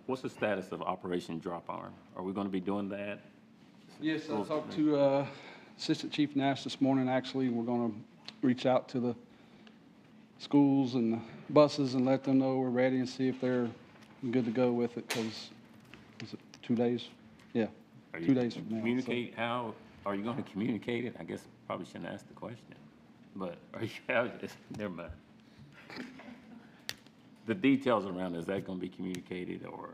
What's the status of Operation Drop Arm? Are we going to be doing that? Yes, I talked to Assistant Chief Nash this morning. Actually, we're going to reach out to the schools and the buses and let them know we're ready and see if they're good to go with it, because, is it 2 days? Yeah, Are 2 days from now. so- Communicate, how, are you going to communicate it? I guess probably shouldn't ask the question, but are you, never mind. The details around, is that going to be communicated or?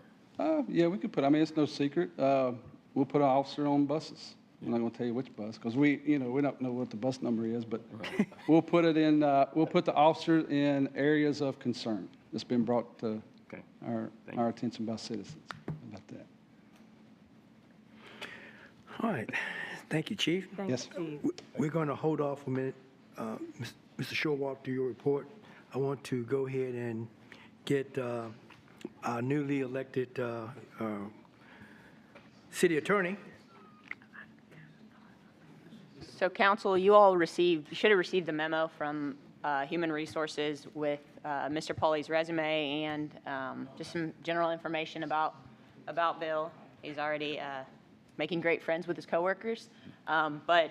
Yeah, we could put, I mean, it's no secret. We'll put an officer on buses. I'm not gonna tell you which bus, because we don't know what the bus number is, but we'll put it in, we'll put the officer in areas of concern that's been brought to Okay. Thank you. our attention by citizens about that. all right. Thank you, Chief. Yes. We're going to hold off a minute. Mr. Showalter, to your report. I want to go ahead and get our newly elected city attorney. So council, you should have received the memo from Human Resources with Mr. Pauly's resume and just some general information about Bill. He's already making great friends with his coworkers. But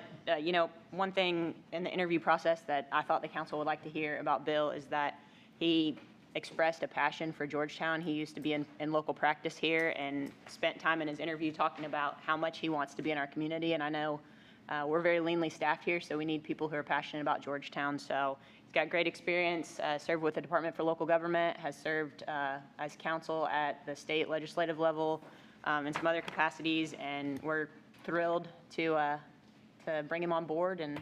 one thing in the interview process that I thought the council would like to hear about Bill is that he expressed a passion for Georgetown. He used to be in local practice here and spent time in his interview talking about how much he wants to be in our community. And I know we're very leanly staffed here, so we need people who are passionate about Georgetown. So he's got great experience, served with the Department for Local Government, has served as counsel at the state legislative level in some other capacities, and we're thrilled to bring him on board, and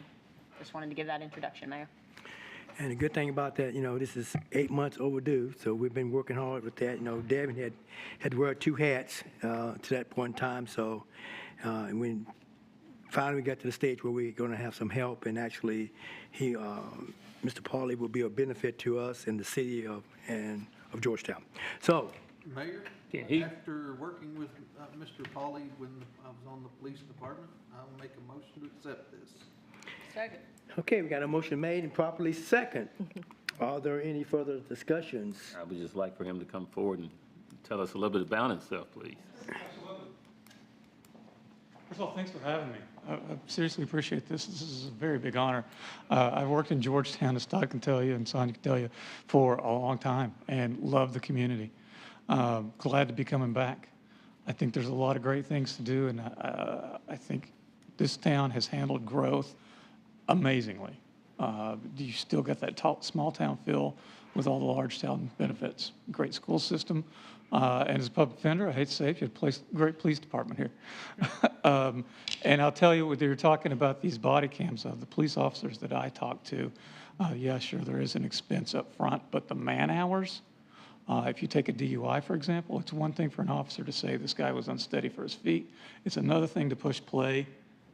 just wanted to give that introduction, Mayor. And the good thing about that, this is 8 months overdue, so we've been working hard with that. Devin had to wear 2 hats to that point in time, so and when finally we got to the stage where we're going to have some help, and actually Mr. Pauly will be a benefit to us in the city of Georgetown. So, Mayor, Can he- after working with Mr. Pauly when I was on the police department, I'll make a motion to accept this. Second. okay, we got a motion made and properly second. Are there any further discussions? I would just like for him to come forward and tell us a little bit about himself, please. Absolutely. First of all, thanks for having me. I seriously appreciate this. This is a very big honor. I've worked in Georgetown, as Todd can tell you, and Sonia can tell you, for a long time, and love the community. Glad to be coming back. I think there's a lot of great things to do, and I think this town has handled growth amazingly. You still got that small town feel with all the large town benefits. Great school system, and as a public defender, I hate to say it, you have a great police department here. And I'll tell you, when you're talking about these body cams, the police officers that I talk to, yeah, sure, there is an expense up front, but the man hours, if you take a DUI, for example, it's one thing for an officer to say this guy was unsteady for his feet. It's another thing to push play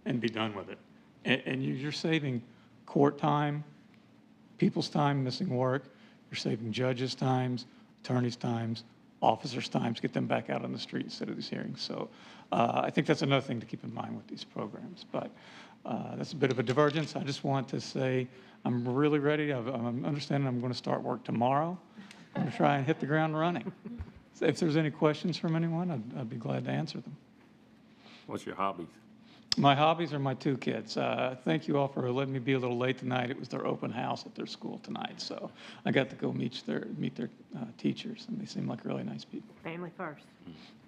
and be done with it. And you're saving court time, people's time missing work. You're saving judges' times, attorneys' times, officers' times, get them back out on the street instead of these hearings. So I think that's another thing to keep in mind with these programs. But that's a bit of a divergence. I just want to say I'm really ready. I'm understanding I'm going to start work tomorrow. I'm going to try and hit the ground running. So if there's any questions from anyone, I'd be glad to answer them. What's your hobbies? My hobbies are my two kids. Thank you all for letting me be a little late tonight. It was their open house at their school tonight, so I got to go meet their teachers, and they seem like really nice people. Family first.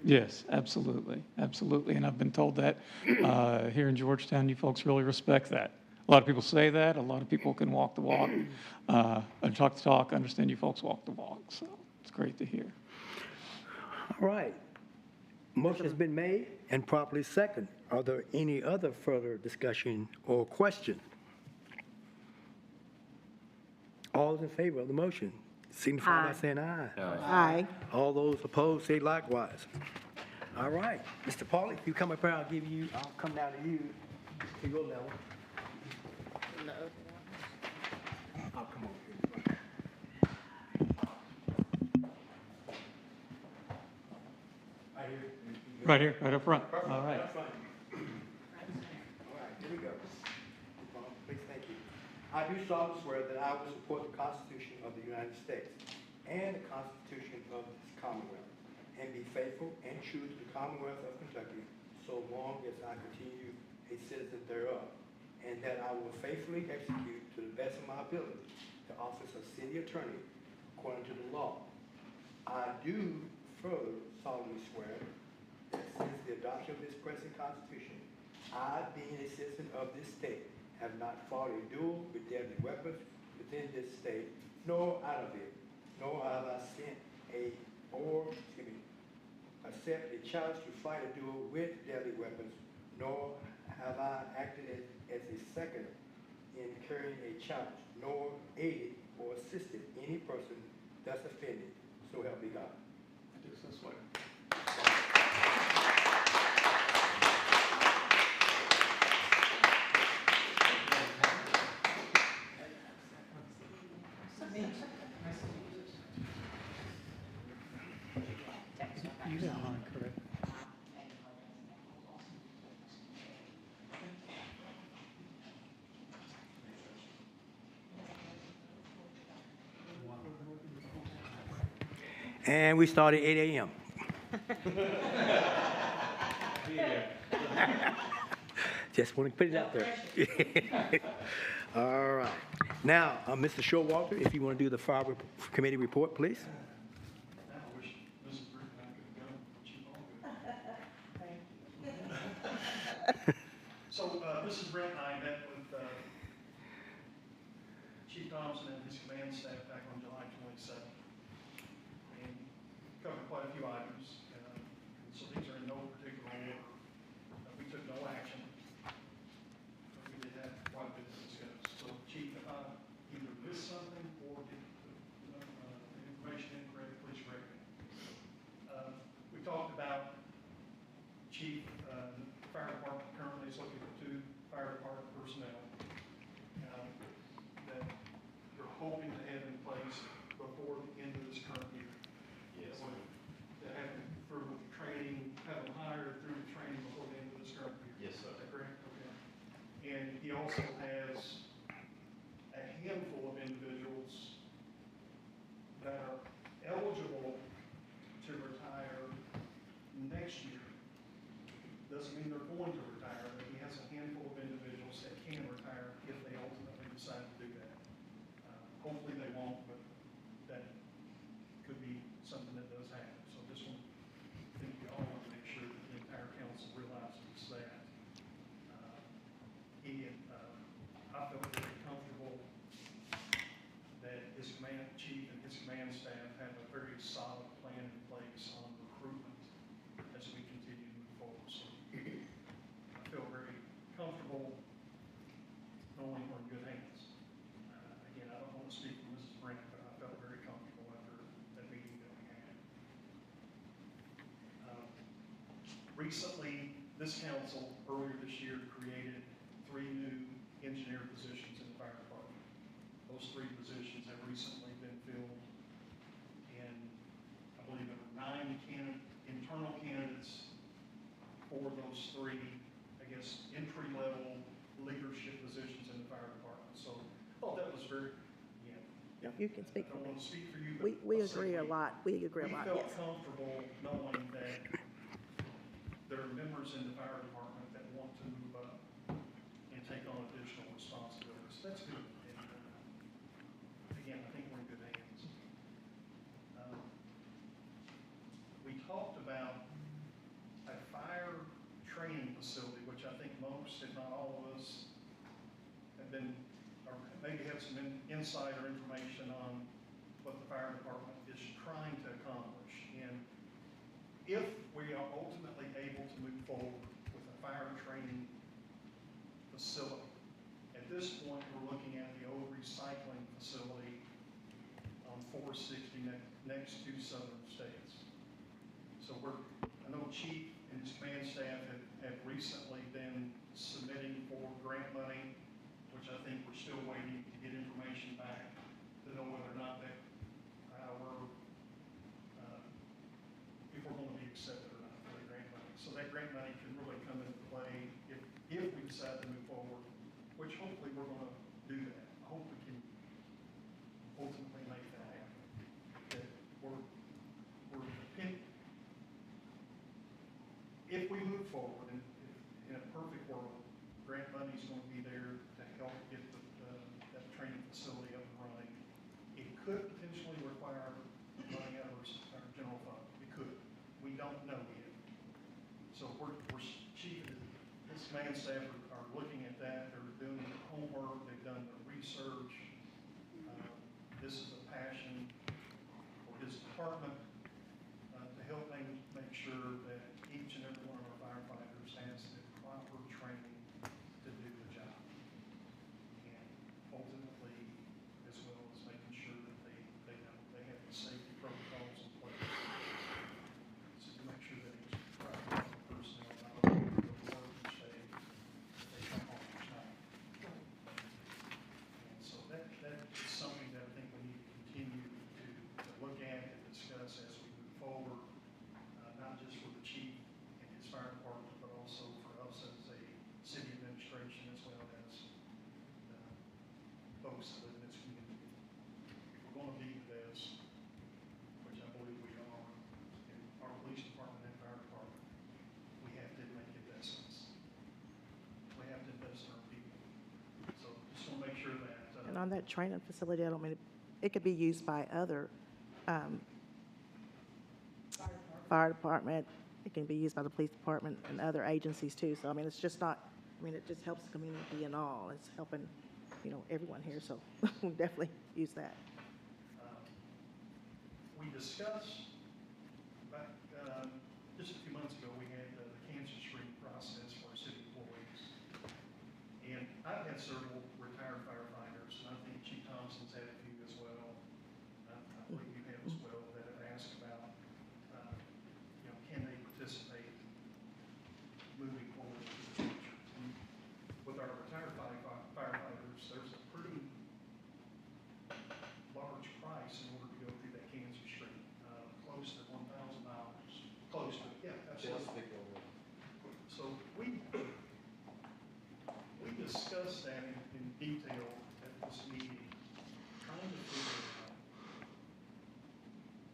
Yes, absolutely, absolutely. And I've been told that here in Georgetown, you folks really respect that. A lot of people say that. A lot of people can walk the walk, and talk the talk. Understand you folks walk the walk, so it's great to hear. All right. Motion has been made and properly second. Are there any other further discussion or question? All those in favor of the motion signify by Aye. saying aye. Aye. All those opposed say likewise. All right, Mr. Pauly, if you come up here, I'll come down to you, to your level. I'll come over here. Right here. Right here, right up front. All right. Up front. All right, here we go. Please, thank you. I do solemnly swear that I will support the Constitution of the United States and the Constitution of this Commonwealth, and be faithful and true to the Commonwealth of Kentucky so long as I continue a citizen thereof, and that I will faithfully execute to the best of my ability the office of City Attorney according to the law. I do further solemnly swear that since the adoption of this present Constitution, I, being a citizen of this state, have not fought a duel with deadly weapons within this state, nor out of it, nor have I sent accept a challenge to fight a duel with deadly weapons, nor have I acted as a second in carrying a challenge, nor aided or assisted any person thus offended. So help me God. I do so swear. And we start at 8 a.m. Just want to put it out there. All right. Now, Mr. Showalter, if you want to do the fire committee report, please. I wish Mrs. Britt and I could go, but you all good. So, Mrs. Brett and I met with Chief Thompson and his command staff back on July 27th. And covered quite a few items. So these are in no particular order. We took no action. We did have quite a bit to discuss. So, Chief, if I either missed something or get the information incorrect, please correct me. We talked about Chief, the fire department currently is looking for 2 fire department personnel that you're hoping to have in place before the end of this current year. Yes. To have them through training, have them hired through the training before the end of this current year. Yes, sir. Is that correct? Okay. And he also has a handful of individuals that are eligible to retire next year. Doesn't mean they're going to retire, but he has a handful of individuals that can retire if they ultimately decide to do that. Hopefully they won't, but that could be something that does happen. So just want to think we all want to make sure that the entire council realizes that. I felt very comfortable that his command chief and his command staff have a very solid plan in place on recruitment as we continue to move forward. So I feel very comfortable knowing we're in good hands. Again, I don't want to speak for Mrs. Brent, but I felt very comfortable after that meeting that we had. Recently, this council, earlier this year, created 3 new engineer positions in the fire department. Those 3 positions have recently been filled, and I believe there were 9 internal candidates for those 3, I guess, entry-level leadership positions in the fire department. So, that was very, You can speak I for don't me. want to speak for you, but We I'll say agree a lot. We agree a lot, We yes. felt comfortable knowing that there are members in the fire department that want to move up take on additional responsibilities. So that's good. And again, I think we're in good hands. We talked about a fire training facility, which I think most, if not all of us, have been, or maybe have some insider information on what the fire department is trying to accomplish. And if we are ultimately able to move forward with a fire training facility, at this point, we're looking at the old recycling facility on 460 next to Southern States. So I know Chief and his command staff have recently been submitting for grant money, which I think we're still waiting to get information back to know whether or not that if we're going to be accepted or not for the grant money. So that grant money can really come into play if we decide to move forward, which hopefully we're going to do that. I hope we can ultimately make that happen. That if we move forward, and in a perfect world, grant money is going to be there to help get that training facility up and running. It could potentially require money out of our general fund. It could. We don't know yet. So Chief and his command staff are looking at that. They're doing the homework. They've done the research. This is a passion for his department to help make sure that each and every one of our firefighters has the proper training to do the job. And ultimately, as well as making sure that they have the safety protocols in place. So to make sure that each firefighter personnel not only go to work each day, but they come home each night. And so that is something that I think we need to continue to look at and discuss as we move forward, not just for the chief and his fire department, but also for us as a city administration, as well as folks that live in this community. If we're going to be this, which I believe we are, in our police department and fire department, we have to make investments. We have to invest in our people. So just want to make sure that. And on that training facility, I don't mean, it could be used by other fire department, it can be used by the police department and other agencies too. So, I mean, it's just not, I mean, it just helps the community and all. It's helping, everyone here, so we'll definitely use that. We discussed, back just a few months ago, we had the cancer screening process for our city employees. And I've had several retired firefighters, and I think Chief Thompson's had a few as well. I believe you have as well, that have asked about, can they participate moving forward to the future? And with our retired firefighters, there's a pretty large price in order to go through that cancer screening, close to $1,000. Close to, yeah, absolutely. So we discussed that in detail at this meeting, trying to figure out,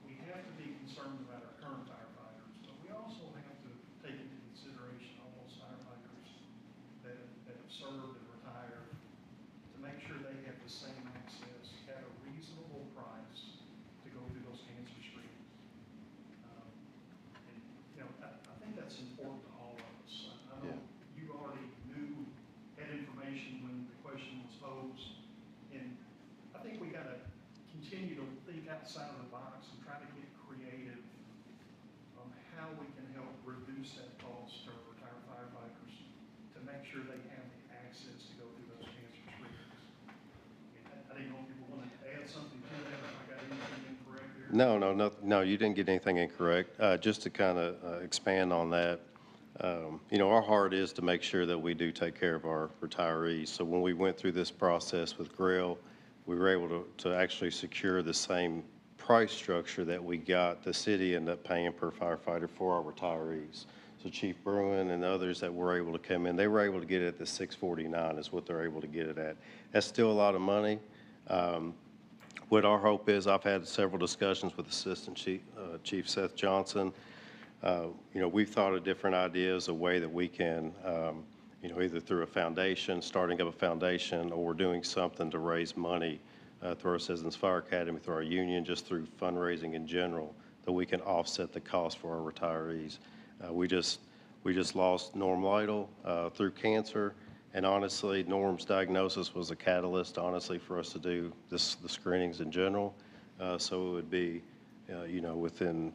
we have to be concerned about our current firefighters, but we also have to take into consideration all those firefighters that have served and retired to make sure they have the same access at a reasonable price to go through those cancer screenings. I think that's important to all of us. I know you already had information when the question was posed, and I think we got to continue to think outside of the box and try to get creative on how we can help reduce that cost to our retired firefighters to make sure they have the access to go through those cancer screenings. I didn't know if you wanted to add something to that, if I got anything incorrect there. No, you didn't get anything incorrect. Just to kind of expand on that, our heart is to make sure that we do take care of our retirees. So when we went through this process with Grail, we were able to actually secure the same price structure that we got. The city ended up paying per firefighter for our retirees. So Chief Bruin and others that were able to come in, they were able to get it at the $649 is what they're able to get it at. That's still a lot of money. What our hope is, I've had several discussions with Assistant Chief Seth Johnson. We've thought of different ideas, a way that we can either through a foundation, starting up a foundation, or doing something to raise money through our Citizens Fire Academy, through our union, just through fundraising in general, that we can offset the cost for our retirees. We just lost Norm Lytle through cancer, and honestly, Norm's diagnosis was a catalyst, honestly, for us to do the screenings in general. So it would be,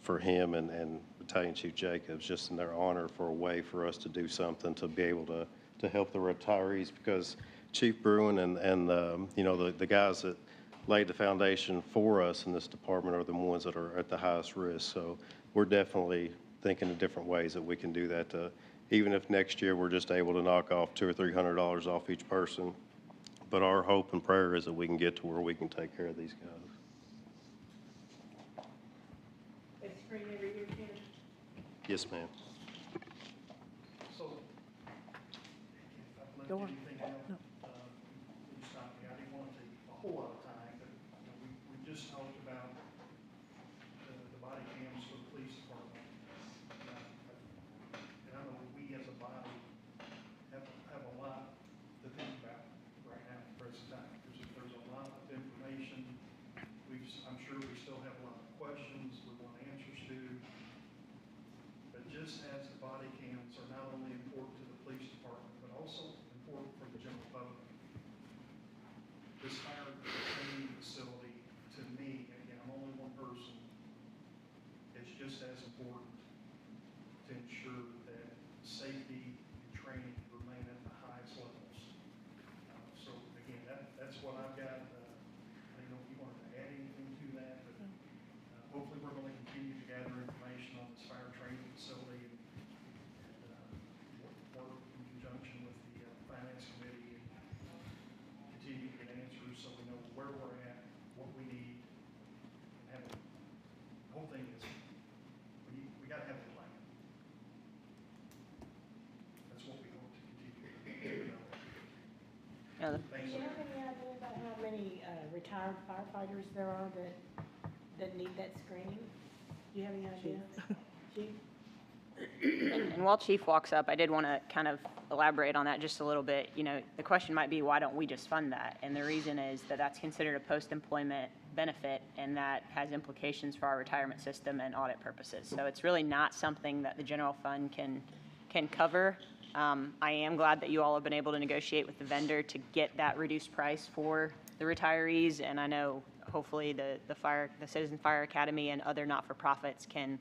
for him and Battalion Chief Jacobs, just in their honor, for a way for us to do something to be able to help the retirees, because Chief Bruin and the guys that laid the foundation for us in this department are the ones that are at the highest risk. So we're definitely thinking of different ways that we can do that, even if next year we're just able to knock off $200 or $300 off each person. But our hope and prayer is that we can get to where we can take care of these guys. They screen every year, Ken? Yes, ma'am. So, if I've left anything out, please stop me. I didn't want to take a whole lot of time, but we just talked about the body cams for the police department. And I know we as a body have a lot to think about right now at the present time. There's a lot of information. I'm sure we still have a lot of questions we want answers to. But just as the body cams are not only important to the police department, but also important for the general public, this fire training facility, to me, again, I'm only one person, it's just as important to ensure that safety and training remain at the highest levels. So again, that's what I've got. I don't know if you wanted to add anything to that, but hopefully we're going to continue to gather information on this fire training facility and work in conjunction with the finance committee and continue to get answers so we know where we're at, what we need, and have the whole thing is we got to have a plan. That's what we hope to continue to do. Thanks. Do you have any idea about how many retired firefighters there are that need that screening? Do you have any idea? Chief? And while Chief walks up, I did want to kind of elaborate on that just a little bit. The question might be, why don't we just fund that? And the reason is that that's considered a post-employment benefit, and that has implications for our retirement system and audit purposes. So it's really not something that the general fund can cover. I am glad that you all have been able to negotiate with the vendor to get that reduced price for the retirees, and I know hopefully the Citizen Fire Academy and other not-for-profits can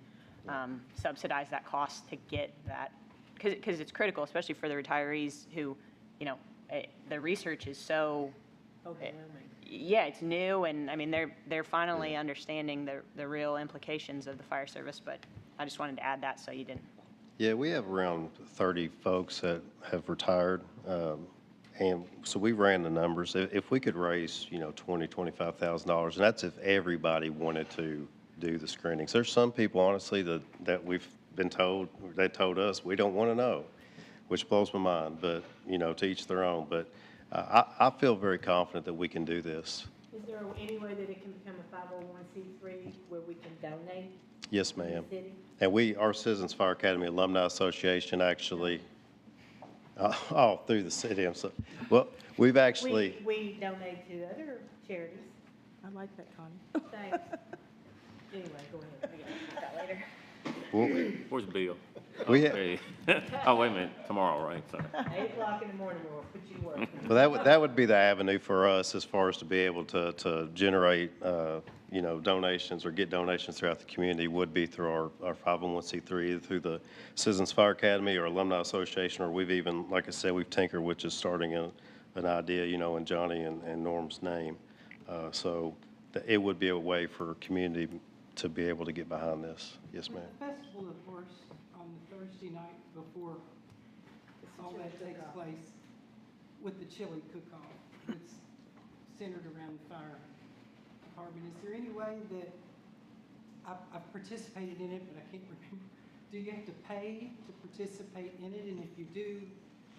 subsidize that cost to get that, because it's critical, especially for the retirees who, the research is so Overwhelming. Yeah, it's new, and I mean they're finally understanding the real implications of the fire service. But I just wanted to add that so you didn't. Yeah, we have around 30 folks that have retired, and so we ran the numbers. If we could raise, $20,000, $25,000, and that's if everybody wanted to do the screenings. There's some people, honestly, that we've been told, they told us, we don't want to know, which blows my mind, but, to each their own. But I feel very confident that we can do this. Is there any way that it can become a 501c3 where we can donate? Yes, ma'am. To the city? And our Citizens Fire Academy Alumni Association actually, through the city, well, we've actually. We donate to other charities. I like that, Connie. Thanks. Anyway, go ahead. We can talk about later. Well, Where's Bill? We have- Okay. Oh, wait a minute, tomorrow, right? Sorry. 8 o'clock in the morning, we'll put you to work. Well, that would be the avenue for us as far as to be able to generate, donations or get donations throughout the community would be through our 501c3, either through the Citizens Fire Academy or Alumni Association, or we've even, like I said, we've tinkered with just starting an idea, in Johnny and Norm's name. So it would be a way for community to be able to get behind this. Yes, ma'am. The Festival of Horse on the Thursday night before all that takes place with the chili cook-off, it's centered around the fire department. Is there any way that, I've participated in it, but I can't remember, do you have to pay to participate in it? And if you do,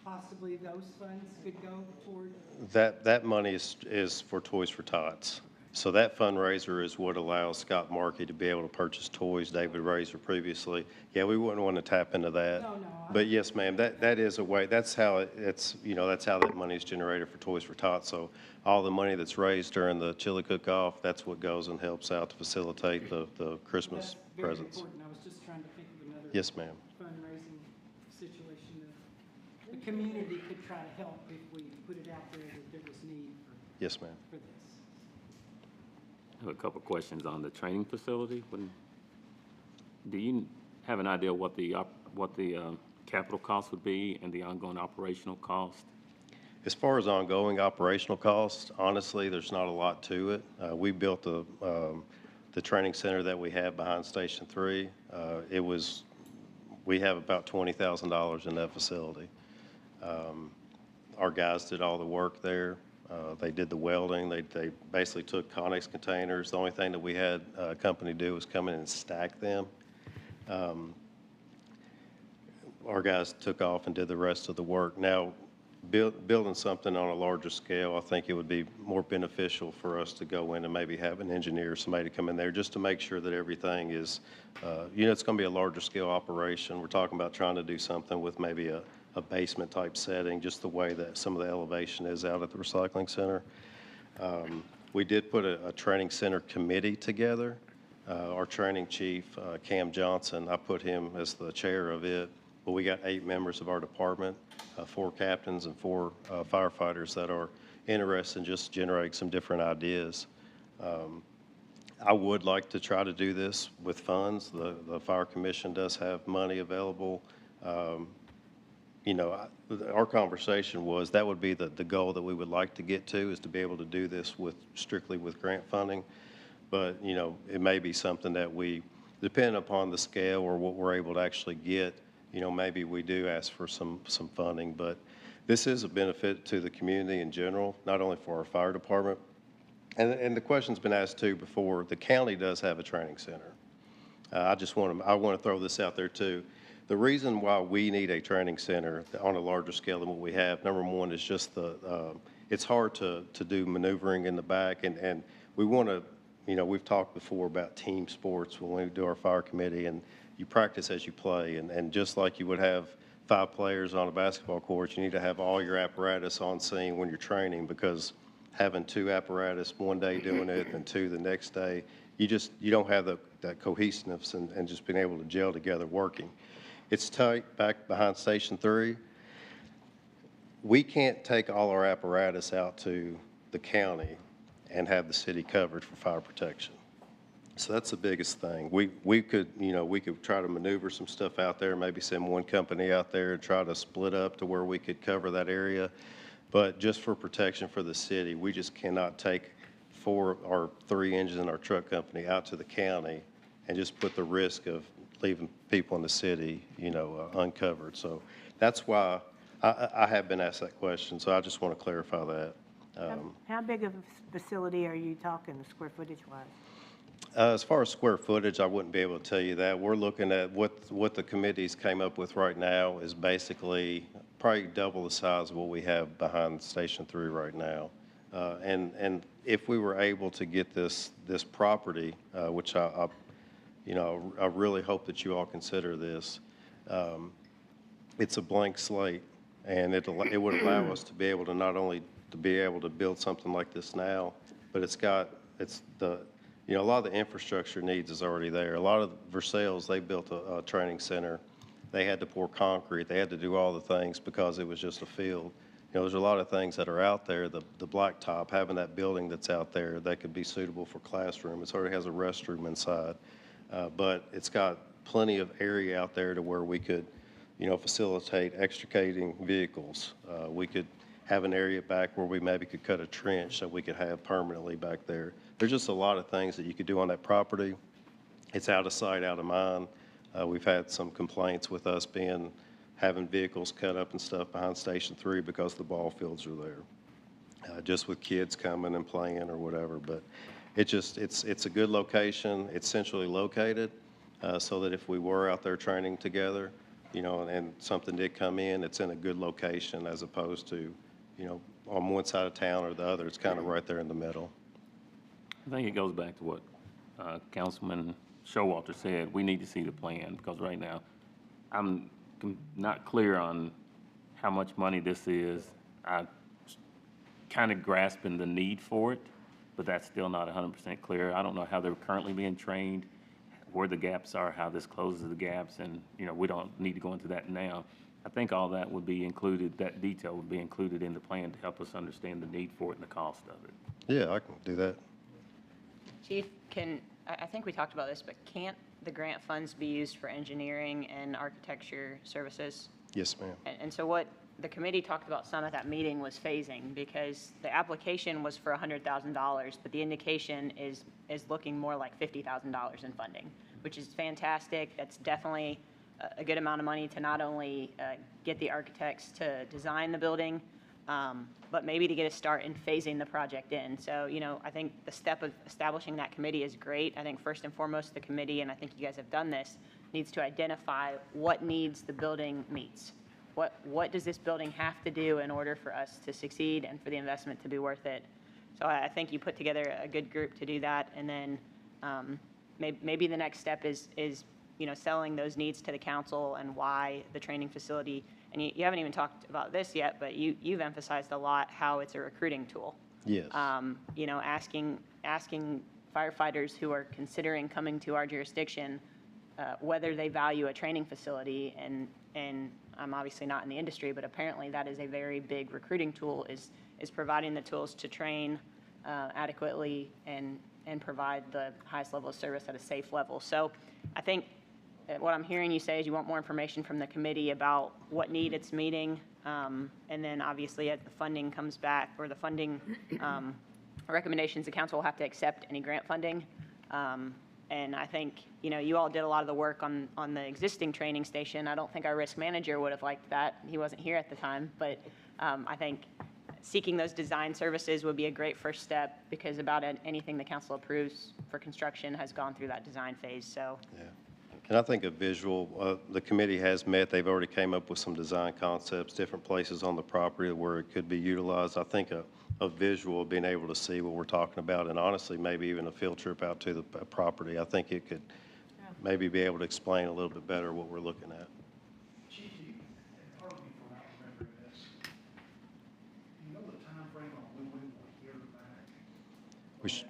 possibly those funds could go toward? That money is for Toys for Tots. So that fundraiser is what allows Scott Markey to be able to purchase toys, David Razor previously. Yeah, we wouldn't want to tap into that. No. But yes, ma'am, that is a way, that's how it's, that's how that money is generated for Toys for Tots. So all the money that's raised during the chili cook-off, that's what goes and helps out to facilitate the Christmas That's very presents. important. I was just trying to think of another. Yes, ma'am. Fundraising situation that the community could try to help if we put it out there that there was need Yes, ma'am. for this. I have a couple of questions on the training facility. Do you have an idea what the capital cost would be and the ongoing operational cost? As far as ongoing operational costs, honestly, there's not a lot to it. We built the training center that we have behind Station 3. We have about $20,000 in that facility. Our guys did all the work there. They did the welding. They basically took Connex containers. The only thing that we had a company do was come in and stack them. Our guys took off and did the rest of the work. Now, building something on a larger scale, I think it would be more beneficial for us to go in and maybe have an engineer, somebody to come in there just to make sure that everything is, it's going to be a larger scale operation. We're talking about trying to do something with maybe a basement type setting, just the way that some of the elevation is out at the recycling center. We did put a training center committee together. Our training chief, Cam Johnson, I put him as the chair of it. But we got 8 members of our department, 4 captains and 4 firefighters that are interested in just generating some different ideas. I would like to try to do this with funds. The Fire Commission does have money available. Our conversation was that would be the goal that we would like to get to, is to be able to do this strictly with grant funding. But, it may be something that we, depending upon the scale or what we're able to actually get, maybe we do ask for some funding. But this is a benefit to the community in general, not only for our fire department. And the question's been asked too before. The county does have a training center. I want to throw this out there too. The reason why we need a training center on a larger scale than what we have, number one, is just it's hard to do maneuvering in the back, and we want to, we've talked before about team sports when we do our fire committee, and you practice as you play, and just like you would have 5 players on a basketball court, you need to have all your apparatus on scene when you're training, because having 2 apparatus one day doing it and 2 the next day, you don't have that cohesiveness and just being able to gel together working. It's tight back behind Station 3. We can't take all our apparatus out to the county and have the city covered for fire protection. So that's the biggest thing. We could try to maneuver some stuff out there, maybe send one company out there and try to split up to where we could cover that area. But just for protection for the city, we just cannot take 4 or 3 engines in our truck company out to the county and just put the risk of leaving people in the city, uncovered. So that's why I have been asked that question. So I just want to clarify that. How big of a facility are you talking, square footage-wise? As far as square footage, I wouldn't be able to tell you that. We're looking at what the committees came up with right now is basically probably double the size of what we have behind Station 3 right now. And if we were able to get this property, which I really hope that you all consider this, it's a blank slate, and it would allow us to be able to not only to be able to build something like this now, but a lot of the infrastructure needs is already there. A lot of Versailles, they built a training center. They had to pour concrete. They had to do all the things because it was just a field. There's a lot of things that are out there. The blacktop, having that building that's out there that could be suitable for classroom. It already has a restroom inside, but it's got plenty of area out there to where we could, facilitate extricating vehicles. We could have an area back where we maybe could cut a trench that we could have permanently back there. There's just a lot of things that you could do on that property. It's out of sight, out of mind. We've had some complaints with us having vehicles cut up and stuff behind Station 3 because the ball fields are there, just with kids coming and playing or whatever. But it's a good location. It's centrally located, so that if we were out there training together, and something did come in, it's in a good location as opposed to, on one side of town or the other. It's kind of right there in the middle. I think it goes back to what Councilman Showalter said. We need to see the plan, because right now, I'm not clear on how much money this is. I'm kind of grasping the need for it, but that's still not 100% clear. I don't know how they're currently being trained, where the gaps are, how this closes the gaps, and, you know, we don't need to go into that now. I think all that would be included, that detail would be included in the plan to help us understand the need for it and the cost of it. Yeah, I can do that. Chief, I think we talked about this, but can't the grant funds be used for engineering and architecture services? Yes, ma'am. And so what the committee talked about some at that meeting was phasing, because the application was for $100,000, but the indication is looking more like $50,000 in funding, which is fantastic. That's definitely a good amount of money to not only get the architects to design the building, but maybe to get a start in phasing the project in. So, you know, I think the step of establishing that committee is great. I think first and foremost, the committee, and I think you guys have done this, needs to identify what needs the building meets. What does this building have to do in order for us to succeed and for the investment to be worth it? So I think you put together a good group to do that, and then maybe the next step is you know, selling those needs to the council and why the training facility. And you haven't even talked about this yet, but you've emphasized a lot how it's a recruiting tool. Yes. You know, asking firefighters who are considering coming to our jurisdiction whether they value a training facility, and I'm obviously not in the industry, but apparently that is a very big recruiting tool, is providing the tools to train adequately and provide the highest level of service at a safe level. So I think what I'm hearing you say is you want more information from the committee about what need it's meeting, and then obviously as the funding comes back, or the funding recommendations, the council will have to accept any grant funding. And I think, you know, you all did a lot of the work on the existing training station. I don't think our risk manager would have liked that. He wasn't here at the time, but I think seeking those design services would be a great first step, because about anything the council approves for construction has gone through that design phase, so. Yeah. And I think a visual, the committee has met. They've already came up with some design concepts, different places on the property where it could be utilized. I think a visual, being able to see what we're talking about, and honestly, maybe even a field trip out to the property, I think it could maybe be able to explain a little bit better what we're looking at. Chief, and pardon me for not remembering this. You know the time frame on when we will hear back on that grant?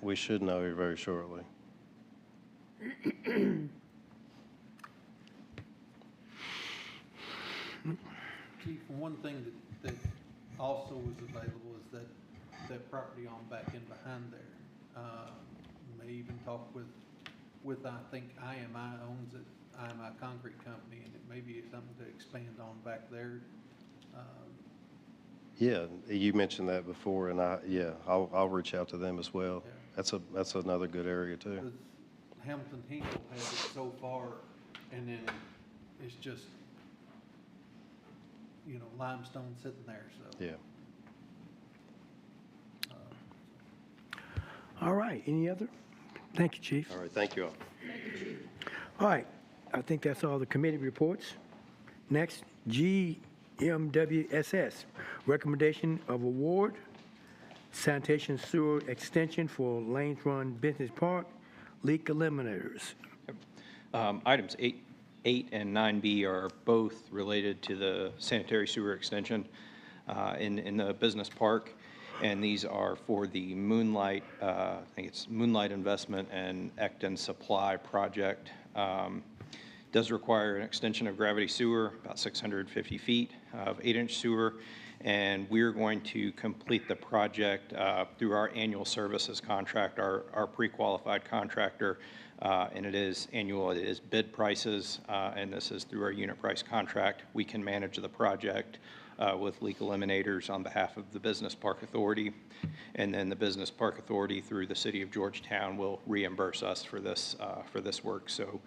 We should know here very shortly. Chief, one thing that also was available is that property on back in behind there. May even talk with I think IMI owns it, IMI Concrete Company, and it may be something to expand on back there. Yeah, you mentioned that before, and I'll reach out to them as well. Yeah. That's another good area too. 'Cause Hamilton Hinkle has it so far, and then it's just, you know, limestone sitting there, so. Yeah. All right, any other? Thank you, Chief. All right, thank you all. All right, I think that's all the committee reports. Next, GMWSS, recommendation of award, sanitation sewer extension for Lanes Run Business Park, leak eliminators. Items 8 and 9B are both related to the sanitary sewer extension in the business park, and these are for the Moonlight, I think it's Moonlight Investment and Ecton Supply project. Does require an extension of gravity sewer, about 650 feet of 8-inch sewer, and we're going to complete the project through our annual services contract, our pre-qualified contractor, and it is annual, it is bid prices, and this is through our unit price contract. We can manage the project with leak eliminators on behalf of the Business Park Authority, and then the Business Park Authority through the City of Georgetown will reimburse us for this work. So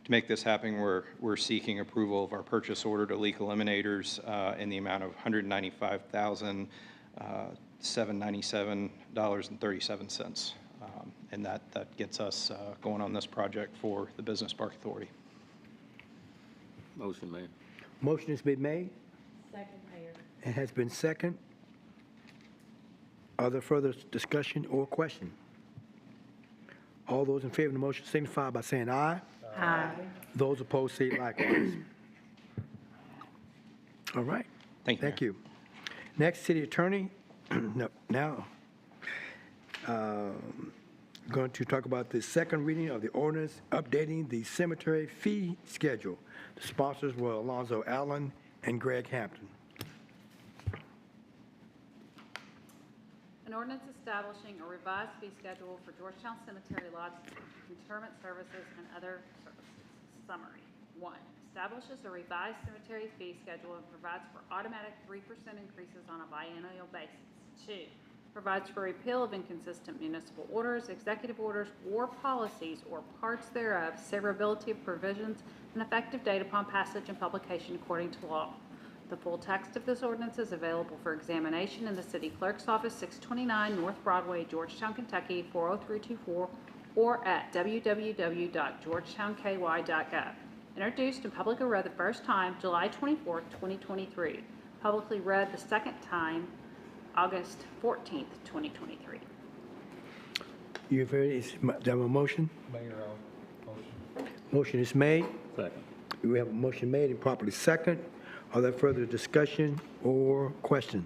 to make this happen, we're seeking approval of our purchase order to leak eliminators in the amount of $195,797.37. And that gets us going on this project for the Business Park Authority. Motion, Mayor. Motion has been made Second, Mayor. and has been second. Are there further discussion or question? All those in favor of the motion signify by saying aye. Aye. Those opposed say likewise. All right. Thank you, Thank you. Next, city attorney. Now, going to talk about the second reading of the ordinance updating the cemetery fee schedule. The sponsors were Alonzo Allen and Greg Hampton. An ordinance establishing a revised fee schedule for Georgetown Cemetery lots, interment services, and other services. Summary. 1. Establishes a revised cemetery fee schedule and provides for automatic 3% increases on a biennial basis. 2. Provides for repeal of inconsistent municipal orders, executive orders, or policies, or parts thereof, severability of provisions, and effective date upon passage and publication according to law. The full text of this ordinance is available for examination in the City Clerk's Office, 629 North Broadway, Georgetown, Kentucky, 40324, or at www.georgetownky.gov. Introduced and publicly read the first time, July 24, 2023. Publicly read the second time, August 14th, 2023. You've heard, is there a motion? Mayor, motion. Motion is made. Second. We have a motion made and properly second. Are there further discussion or question?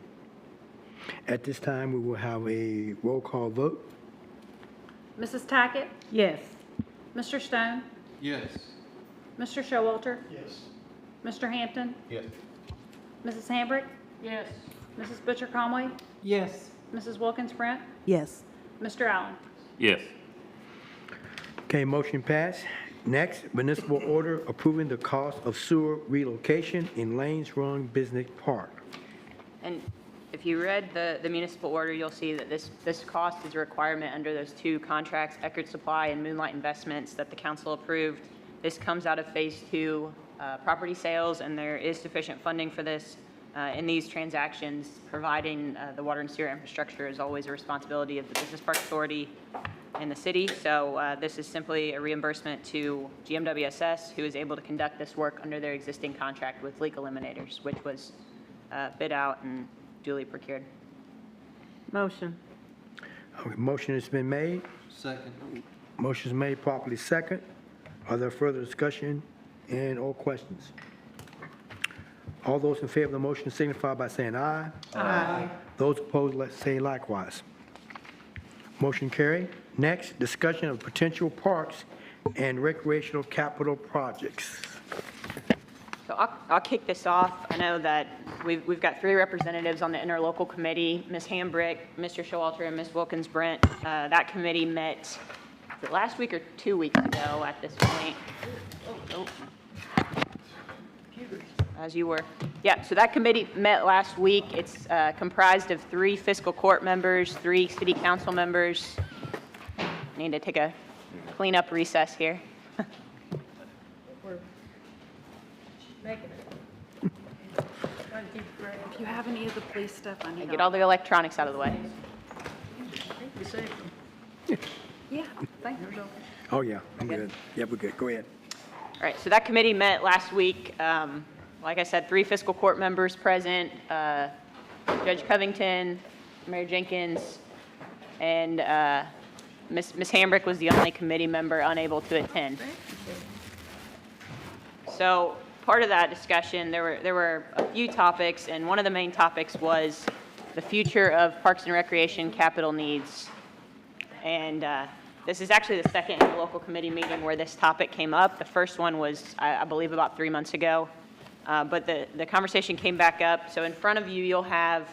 At this time, we will have a roll call vote. Mrs. Tackett? Yes. Mr. Stone? Yes. Mr. Showalter? Yes. Mr. Hampton? Yes. Mrs. Hambrick? Yes. Mrs. Butcher Conway? Yes. Mrs. Wilkins Brent? Yes. Mr. Allen? Yes. Okay, motion passed. Next, municipal order approving the cost of sewer relocation in Lanes Run Business Park. And if you read the municipal order, you'll see that this cost is a requirement under those two contracts, Eckerd Supply and Moonlight Investments, that the council approved. This comes out of Phase 2 property sales, and there is sufficient funding for this. In these transactions, providing the water and sewer infrastructure is always a responsibility of the Business Park Authority and the city. So this is simply a reimbursement to GMWSS, who is able to conduct this work under their existing contract with Leak Eliminators, which was bid out and duly procured. Motion. Okay, motion has been made. Second. Motion is made properly second. Are there further discussion and or questions? All those in favor of the motion signify by saying aye. Aye. Those opposed, let's say likewise. Motion carried. Next, discussion of potential parks and recreational capital projects. So I'll kick this off. I know that we've got 3 representatives on the interlocal committee, Ms. Hambrick, Mr. Showalter, and Ms. Wilkins Brent. That committee met last week or 2 weeks ago at this point. Oh. As you were. Yeah, so that committee met last week. It's comprised of 3 fiscal court members, 3 city council members. Need to take a cleanup recess here. We're making it. If you have any of the police stuff, I need Get all the electronics out of the way. You saved them. Yeah, thank you. Oh, yeah, I'm good. Yeah, we're good. Go ahead. All right, so that committee met last week. Like I said, 3 fiscal court members present, Judge Covington, Mayor Jenkins, and Ms. Hambrick was the only committee member unable to attend. So part of that discussion, there were a few topics, and one of the main topics was the future of Parks and Recreation capital needs. And this is actually the second local committee meeting where this topic came up. The first one was, I believe, about 3 months ago. But the conversation came back up. So in front of you, you'll have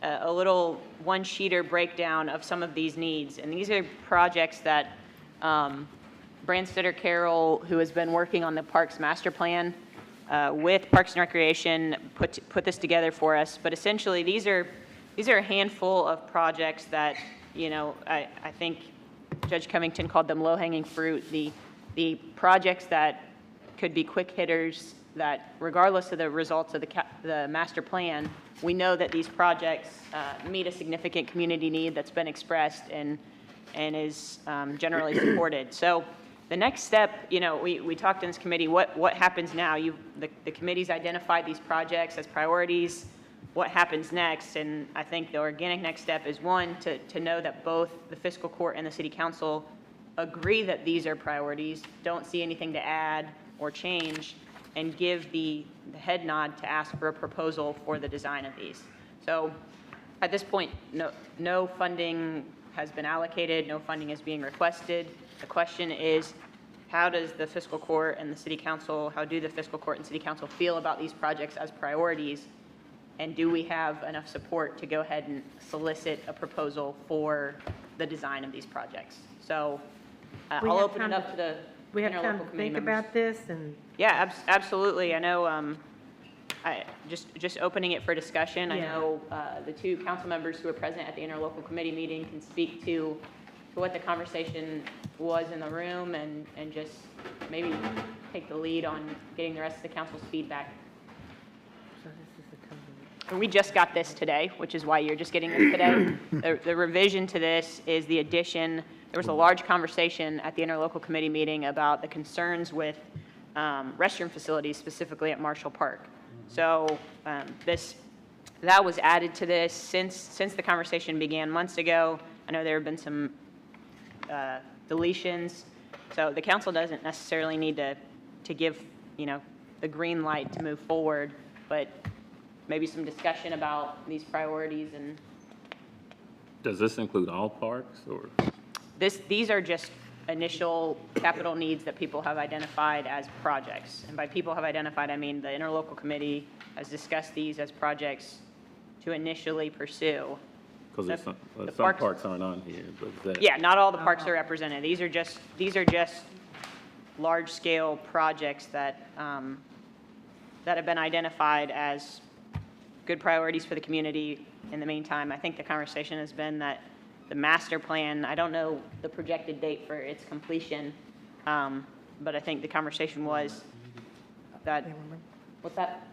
a little one-sheeter breakdown of some of these needs. And these are projects that Branstetter Carroll, who has been working on the Parks Master Plan with Parks and Recreation, put this together for us. But essentially, these are a handful of projects that, you know, I think Judge Covington called them low-hanging fruit. The projects that could be quick hitters, that regardless of the results of the master plan, we know that these projects meet a significant community need that's been expressed and is generally supported. So the next step, you know, we talked in this committee, what happens now? The committee's identified these projects as priorities. What happens next? And I think the organic next step is, one, to know that both the fiscal court and the city council agree that these are priorities, don't see anything to add or change, and give the head nod to ask for a proposal for the design of these. So at this point, no funding has been allocated, no funding is being requested. The question is, how does the fiscal court and the city council, how do the fiscal court and city council feel about these projects as priorities? And do we have enough support to go ahead and solicit a proposal for the design of these projects? So We I'll have open it time up to the We have time interlocal to committee think members. about this, and Yeah, absolutely. I know, just opening it for discussion, I Yeah. know the two council members who were present at the interlocal committee meeting can speak to what the conversation was in the room and just maybe take the lead on getting the rest of the council's feedback. And we just got this today, which is why you're just getting this today. The revision to this is the addition. There was a large conversation at the interlocal committee meeting about the concerns with restroom facilities, specifically at Marshall Park. So that was added to this since the conversation began months ago. I know there have been some deletions. So the council doesn't necessarily need to give, the green light to move forward, but maybe some discussion about these priorities. And Does this include all parks, or? these are just initial capital needs that people have identified as projects. And by people have identified, I mean the interlocal committee has discussed these as projects to initially pursue. Because some parks- parks aren't on here, but is that? Yeah, not all the parks are represented. These are just large-scale projects that have been identified as good priorities for the community. In the meantime, I think the conversation has been that the master plan, I don't know the projected date for its completion, but I think the conversation was that, what's that?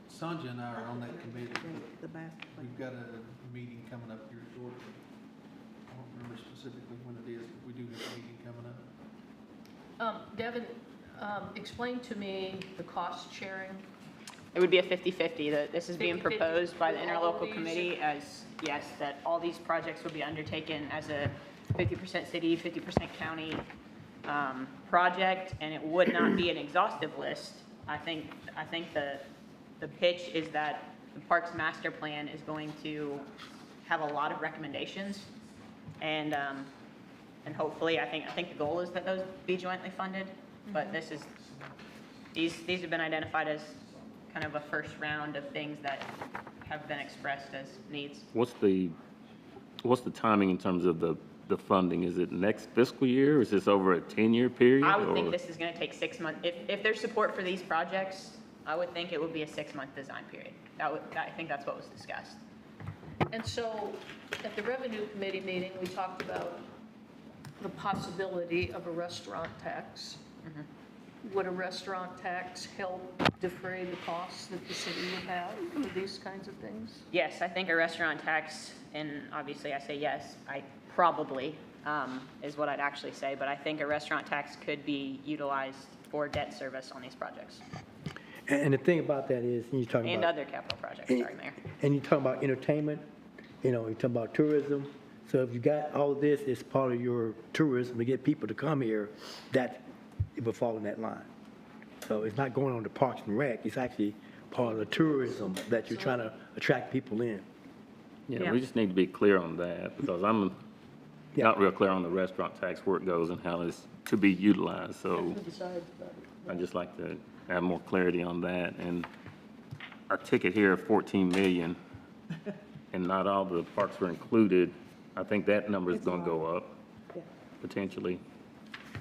Sandra and I are on that committee. We've got a meeting coming up here shortly. I don't remember specifically when it is, but we do have a meeting coming up. Devin, explain to me the cost sharing. It would be a 50/50. This is being 50/50 proposed by the for all of interlocal these? committee as, yes, that all these projects would be undertaken as a 50% city, 50% county project, and it would not be an exhaustive list. I think the pitch is that the Parks Master Plan is going to have a lot of recommendations, and hopefully, I think the goal is that those be jointly funded, but these have been identified as kind of a first round of things that have been expressed as needs. What's the timing in terms of the funding? Is it next fiscal year, or is this over a 10-year period? I would or- think this is going to take 6 months. If there's support for these projects, I would think it would be a 6-month design period. I think that's what was discussed. And so, at the revenue committee meeting, we talked about the possibility of a restaurant tax. Would a restaurant tax help defray the costs that the city would have for these kinds of things? Yes, I think a restaurant tax, and obviously I say yes, I probably is what I'd actually say, but I think a restaurant tax could be utilized for debt service on these projects And the thing about that is, you're talking and about. other capital projects, sorry, Mayor. And you're talking about entertainment, you're talking about tourism. So if you got all this, it's part of your tourism to get people to come here, that it would fall in that line. So it's not going on to Parks and Rec, it's actually part of the tourism that you're trying to attract people in. Yeah, Yeah. we just need to be clear on that, because I'm Yeah. not real clear on the restaurant tax, where it goes and how it's to be utilized, so I'd just like to have more clarity on that. And our ticket here of 14 million, and not all the parks were included, I think that number is gonna go up, potentially.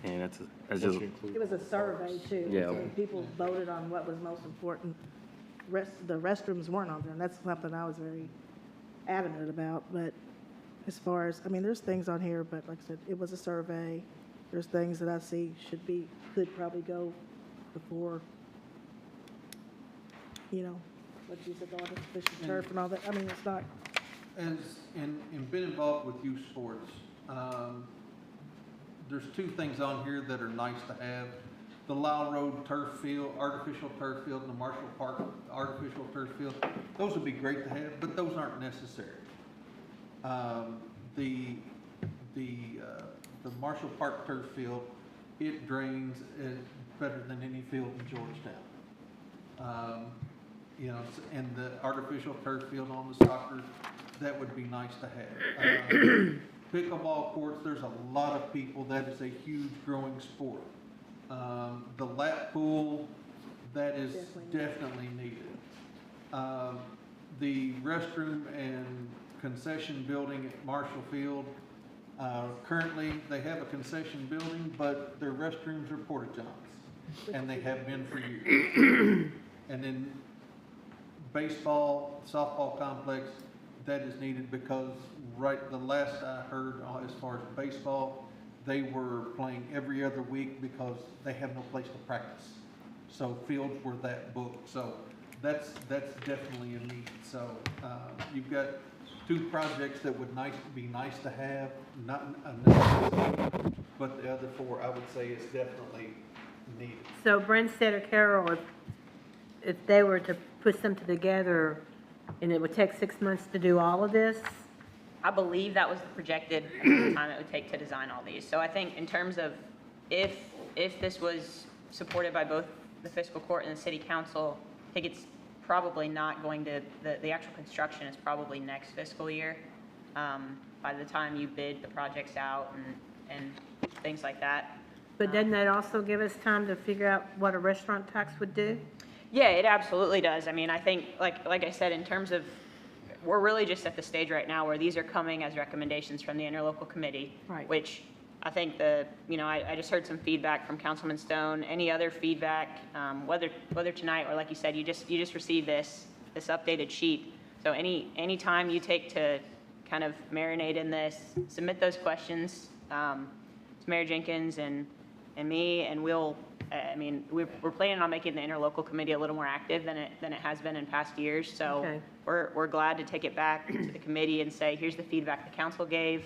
And it's just, It was a survey too. Yeah. So people voted on what was most important. The restrooms weren't on there, and that's something I was very adamant about. But as far as, there's things on here, but like I said, it was a survey. There's things that I see could probably go before, what you said, the artificial turf and all that. It's not. And been involved with youth sports, there's two things on here that are nice to have. The Lyle Road turf field, artificial turf field, and the Marshall Park artificial turf field. Those would be great to have, but those aren't necessary. The the Marshall Park turf field, it drains better than any field in Georgetown. You know, and the artificial turf field on the soccer, that would be nice to have. Pickleball courts, there's a lot of people, that is a huge growing sport. The lap pool, that is definitely needed. The restroom and concession building at Marshall Field, currently they have a concession building, but their restrooms are porta johns, and they have been for years. And then baseball, softball complex, that is needed because the last I heard as far as baseball, they were playing every other week because they have no place to practice. So fields were that booked. So that's definitely a need. So you've got two projects that would be nice to have, not a necessity, but the other four I would say is definitely needed. So Brentstead or Carroll, if they were to put something together, and it would take 6 months to do all of this? I believe that was the projected amount of time it would take to design all these. So I think in terms of if this was supported by both the fiscal court and the city council, I think it's probably not going to, the actual construction is probably next fiscal year. By the time you bid the projects out and things like that. But doesn't that also give us time to figure out what a restaurant tax would do? Yeah, it absolutely does. I mean, I think, like I said, in terms of, we're really just at the stage right now where these are coming as recommendations from the interlocal committee. Right. Which I think I just heard some feedback from Councilman Stone. Any other feedback, whether tonight or like you said, you just received this updated sheet. So any time you take to kind of marinate in this, submit those questions to Mayor Jenkins and me, and we're planning on making the interlocal committee a little more active than it has been in past years. So Okay. we're glad to take it back to the committee and say, here's the feedback the council gave,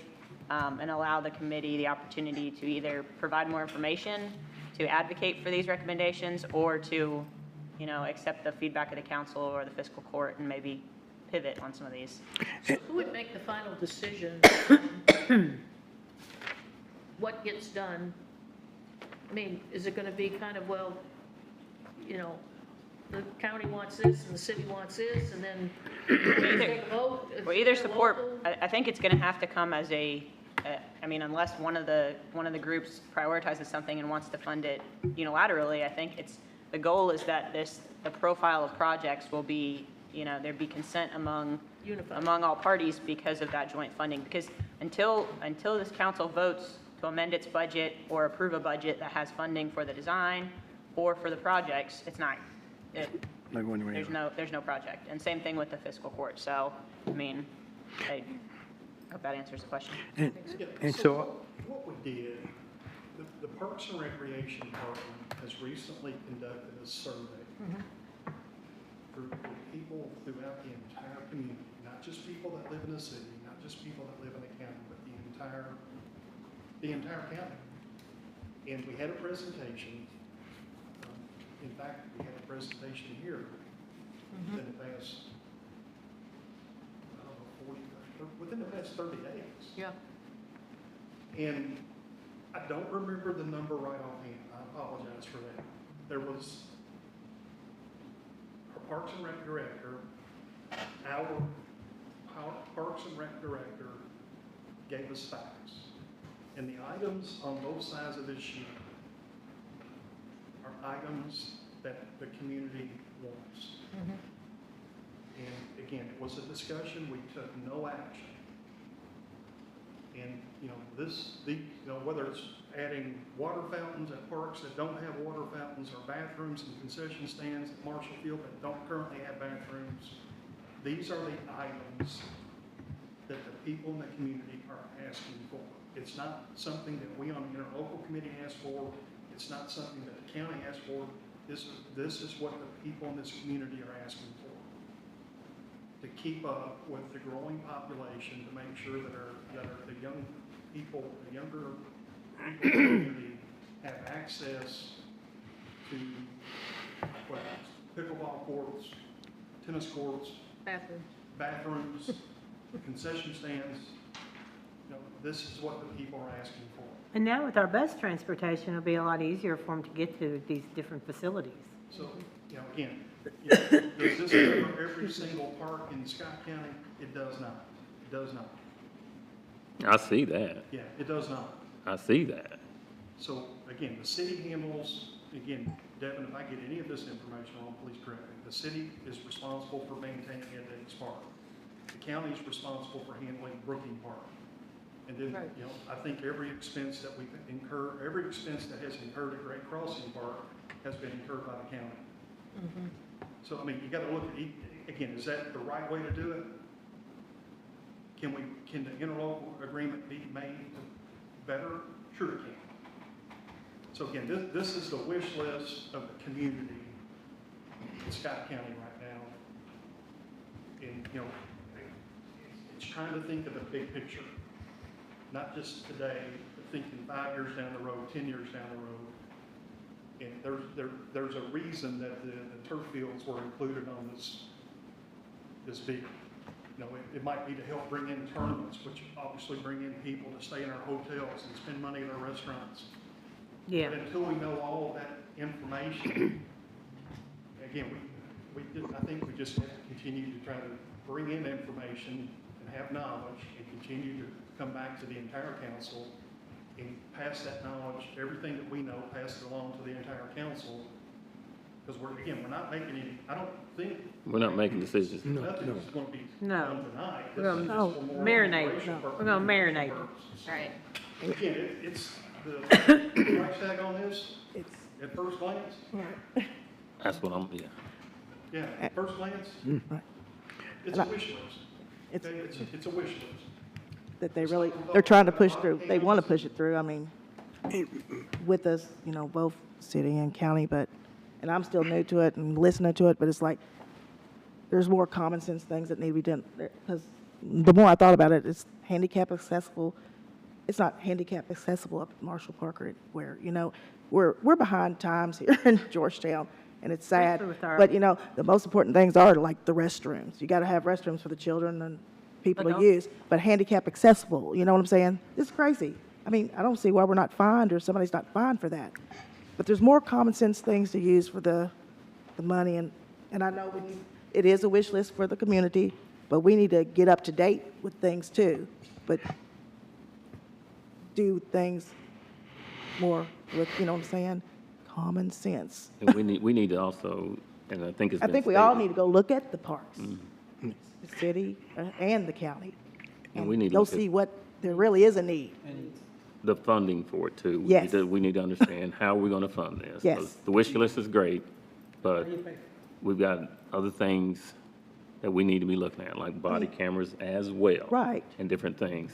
and allow the committee the opportunity to either provide more information, to advocate for these recommendations, or to, accept the feedback of the council or the fiscal court and maybe pivot on some of these. So who would make the final decision? What gets done? I mean, is it going to be kind of, well, the county wants this and the city wants this, and then we take a vote? Or either support, I think it's going to have to come as unless one of the groups prioritizes something and wants to fund it unilaterally, I think the goal is that the profile of projects will be, there'd be consent among all parties because of that joint funding. Because until this council votes to amend its budget or approve a budget that has funding for the design or for the projects, it's not. There's no project. And same thing with the fiscal court. So, I hope that answers the question. And so What we did, the Parks and Recreation Department has recently conducted a survey for people throughout the entire community, not just people that live in the city, not just people that live in the county, but the entire county. And we had a presentation. In fact, we had a presentation here in the past, within the past 30 days. Yeah. And I don't remember the number right offhand. I apologize for that. There was our Parks and Rec director, our Parks and Rec director gave us facts. And the items on both sides of this sheet are items that the community wants. And again, it was a discussion. We took no action. And, whether it's adding water fountains at parks that don't have water fountains, or bathrooms and concession stands at Marshall Field that don't currently have bathrooms, these are the items that the people in the community are asking for. It's not something that we on the interlocal committee asked for. It's not something that the county asked for. This is what the people in this community are asking for. To keep up with the growing population, to make sure that the young people, the younger people in the community have access to pickleball courts, tennis courts, Bathroom. bathrooms, concession stands, You know, this is what the people are asking for. And now with our bus transportation, it'll be a lot easier for them to get to these different facilities. So, you know, again, you know, does this cover every single park in Scott County? It does not. It does not. I see that. Yeah, it does not. I see that. So, again, the city handles, again, Devin, if I get any of this information wrong, please correct me. The city is responsible for maintaining Eddings Park. The county is responsible for handling Brooking Park. And then, Right. you know, I think every expense that we incur, every expense that has incurred at Great Crossing Park has been incurred by the county. So, I mean, you gotta look at, again, is that the right way to do it? Can the interlocal agreement be made better? Sure it can. So again, this is the wish list of the community in Scott County right now. And, you know, it's trying to think of the big picture, not just today, but thinking 5 years down the road, 10 years down the road. And there's a reason that the turf fields were included on this big. You know, it might be to help bring in tournaments, which obviously bring in people to stay in our hotels and spend money at our restaurants. Yeah. But until we know all of that information, again, I think we just have to continue to try to bring in information and have knowledge and continue to come back to the entire council and pass that knowledge, everything that we know, pass it along to the entire council. Because we're not making any, I don't think. We're not making decisions. Nothing's going to be No. done tonight. We're This is gonna just for more marinate. information No, purposes. we're gonna marinate. Purposes. Right. Again, it's the price tag on this, at first glance, That's what I'm, yeah. yeah, at first glance, it's a wish list. Okay, it's a wish list. That they really, they're trying to push through, they want to push it through, I mean, with us, you know, both city and county, but, and I'm still new to it and listening to it, but it's like, there's more common sense things that need to be done, because the more I thought about it, it's handicap accessible, it's not handicap accessible up at Marshall Park or where, you know, we're behind times here in Georgetown, and it's sad, Especially with our- but, you know, the most important things are like the restrooms, you got to have restrooms for the children and people to Adults. use, but handicap accessible, you know what I'm saying? It's crazy. I mean, I don't see why we're not fined or somebody's not fined for that. But there's more common sense things to use for the money, and I know it is a wish list for the community, but we need to get up to date with things too. But do things more with, you know what I'm saying, common sense. And we need to also, and I think it's I been think we all stated, need to go look at the parks, the city and the county. And we need to go look at- see what, there really is a need. the funding for it too. Yes. We need to understand how we're gonna fund this. Yes. 'Cause the wish list is great, but we've got other things that we need to be looking at, like body cameras as well. Right. And different things,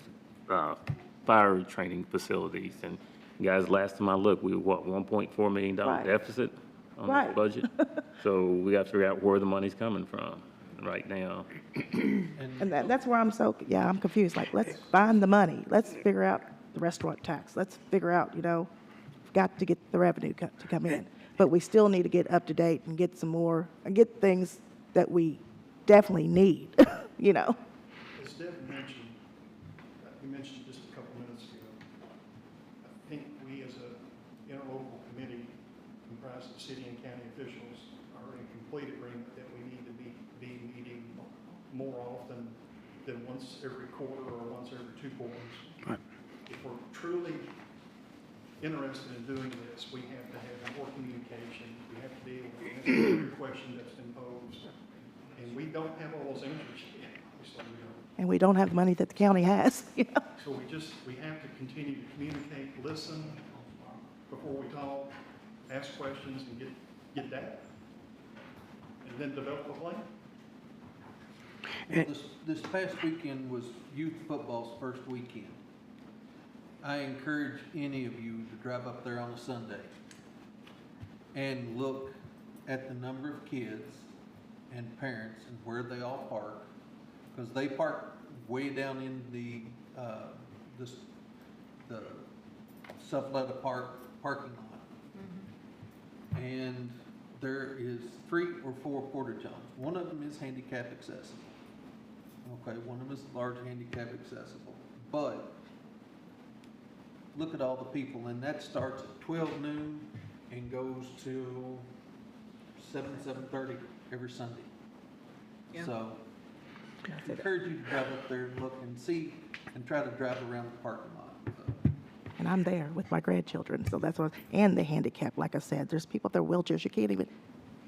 fire training facilities. And guys, last time I looked, we were what, $1.4 million Right. deficit on the Right. budget? So we got to figure out where the money's coming from right now. And that's where I'm I'm confused. Like, let's find the money. Let's figure out the restaurant tax. Let's figure out, you know, we've got to get the revenue to come in. But we still need to get up to date and get some more, and get things that we definitely need, you know. As Devin mentioned, you mentioned just a couple minutes ago, I think we as a interlocal committee comprised of city and county officials are in complete agreement that we need to be meeting more often than once every quarter or once every 2 quarters. Right. If we're truly interested in doing this, we have to have more communication. We have to be able to answer every question that's been posed. And we don't have all those answers yet, obviously we don't. And we don't have money that the county has, you know. So we have to continue to communicate, listen before we talk, ask questions and get data. And then develop a plan. This past weekend was youth football's first weekend. I encourage any of you to drive up there on a Sunday and look at the number of kids and parents and where they all park, because they park way down in the Suffletta Park parking lot. And there is 3 or 4 porta johns. One of them is handicap accessible. Okay, one of them is large handicap accessible. But look at all the people, and that starts at 12 noon and goes to 7:30 every Sunday. So, encourage you to drive up there and look and see, and try to drive around the parking lot. So. And I'm there with my grandchildren, so that's what, and the handicap, like I said, there's people with their wheelchairs, you can't even,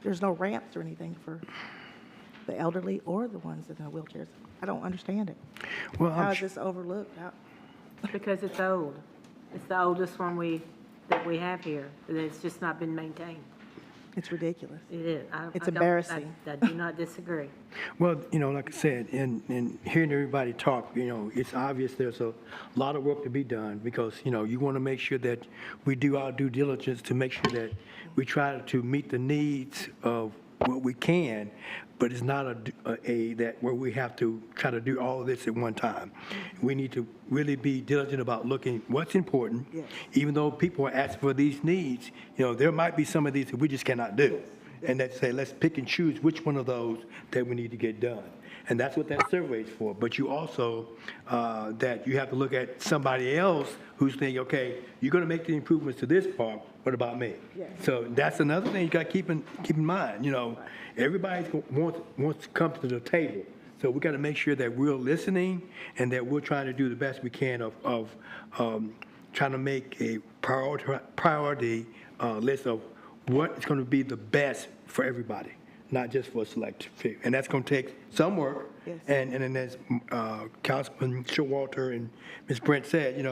there's no ramps or anything for the elderly or the ones in the wheelchairs. I don't understand it. Well, How is this overlooked? Because it's old. It's the oldest one that we have here, and it's just not been maintained. It's ridiculous. It is. It's I don't- embarrassing. I do not disagree. Well, like I said, in hearing everybody talk, it's obvious there's a lot of work to be done because, you want to make sure that we do our due diligence to make sure that we try to meet the needs of what we can, but it's not that where we have to try to do all of this at one time. We need to really be diligent about looking what's important. Yes. Even though people are asking for these needs, there might be some of these that we just cannot do. And let's say, let's pick and choose which one of those that we need to get done. And that's what that survey is for. But you also, that you have to look at somebody else who's thinking, okay, you're going to make the improvements to this part, what about me? Yes. So that's another thing you got to keep in mind. Everybody wants to come to the table. So we got to make sure that we're listening and that we're trying to do the best we can of trying to make a priority list of what is going to be the best for everybody, not just for a select few. And that's going to take some work. Yes. And then as Councilman Showalter and Ms. Brent said,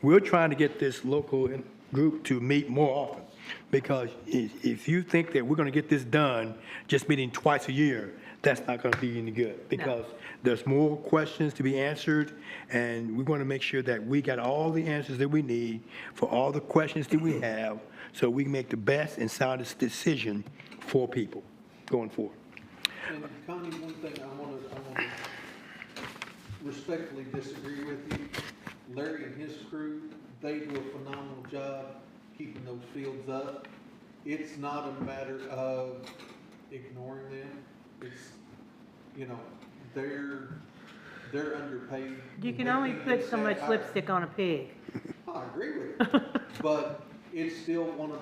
we're trying to get this local group to meet more often. Because if you think that we're going to get this done just meeting twice a year, that's not going to be any good. Because there's more questions to be answered, and we want to make sure that we got all the answers that we need for all the questions that we have, so we can make the best and soundest decision for people going forward. And Connie, one thing I want to respectfully disagree with you. Larry and his crew, they do a phenomenal job keeping those fields up. It's not a matter of ignoring them. It's, they're underpaid. You can only put so much lipstick on a pig. I agree with you. But it's still one of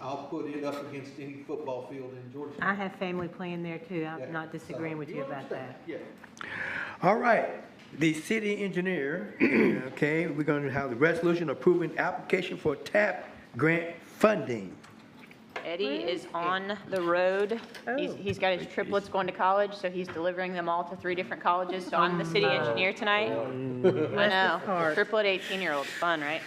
I'll put it up against any football field in Georgetown. I have family playing there too. I'm Yeah. not disagreeing with you about understand. that. Yeah. All right, the city engineer, okay, we're going to have the resolution approving application for TAP grant funding. Eddie is on the road. Oh. He's got his triplets going to college, so he's delivering them all to 3 different colleges. So I'm the city engineer tonight. I know, hard. triplet 18-year-old, fun, right?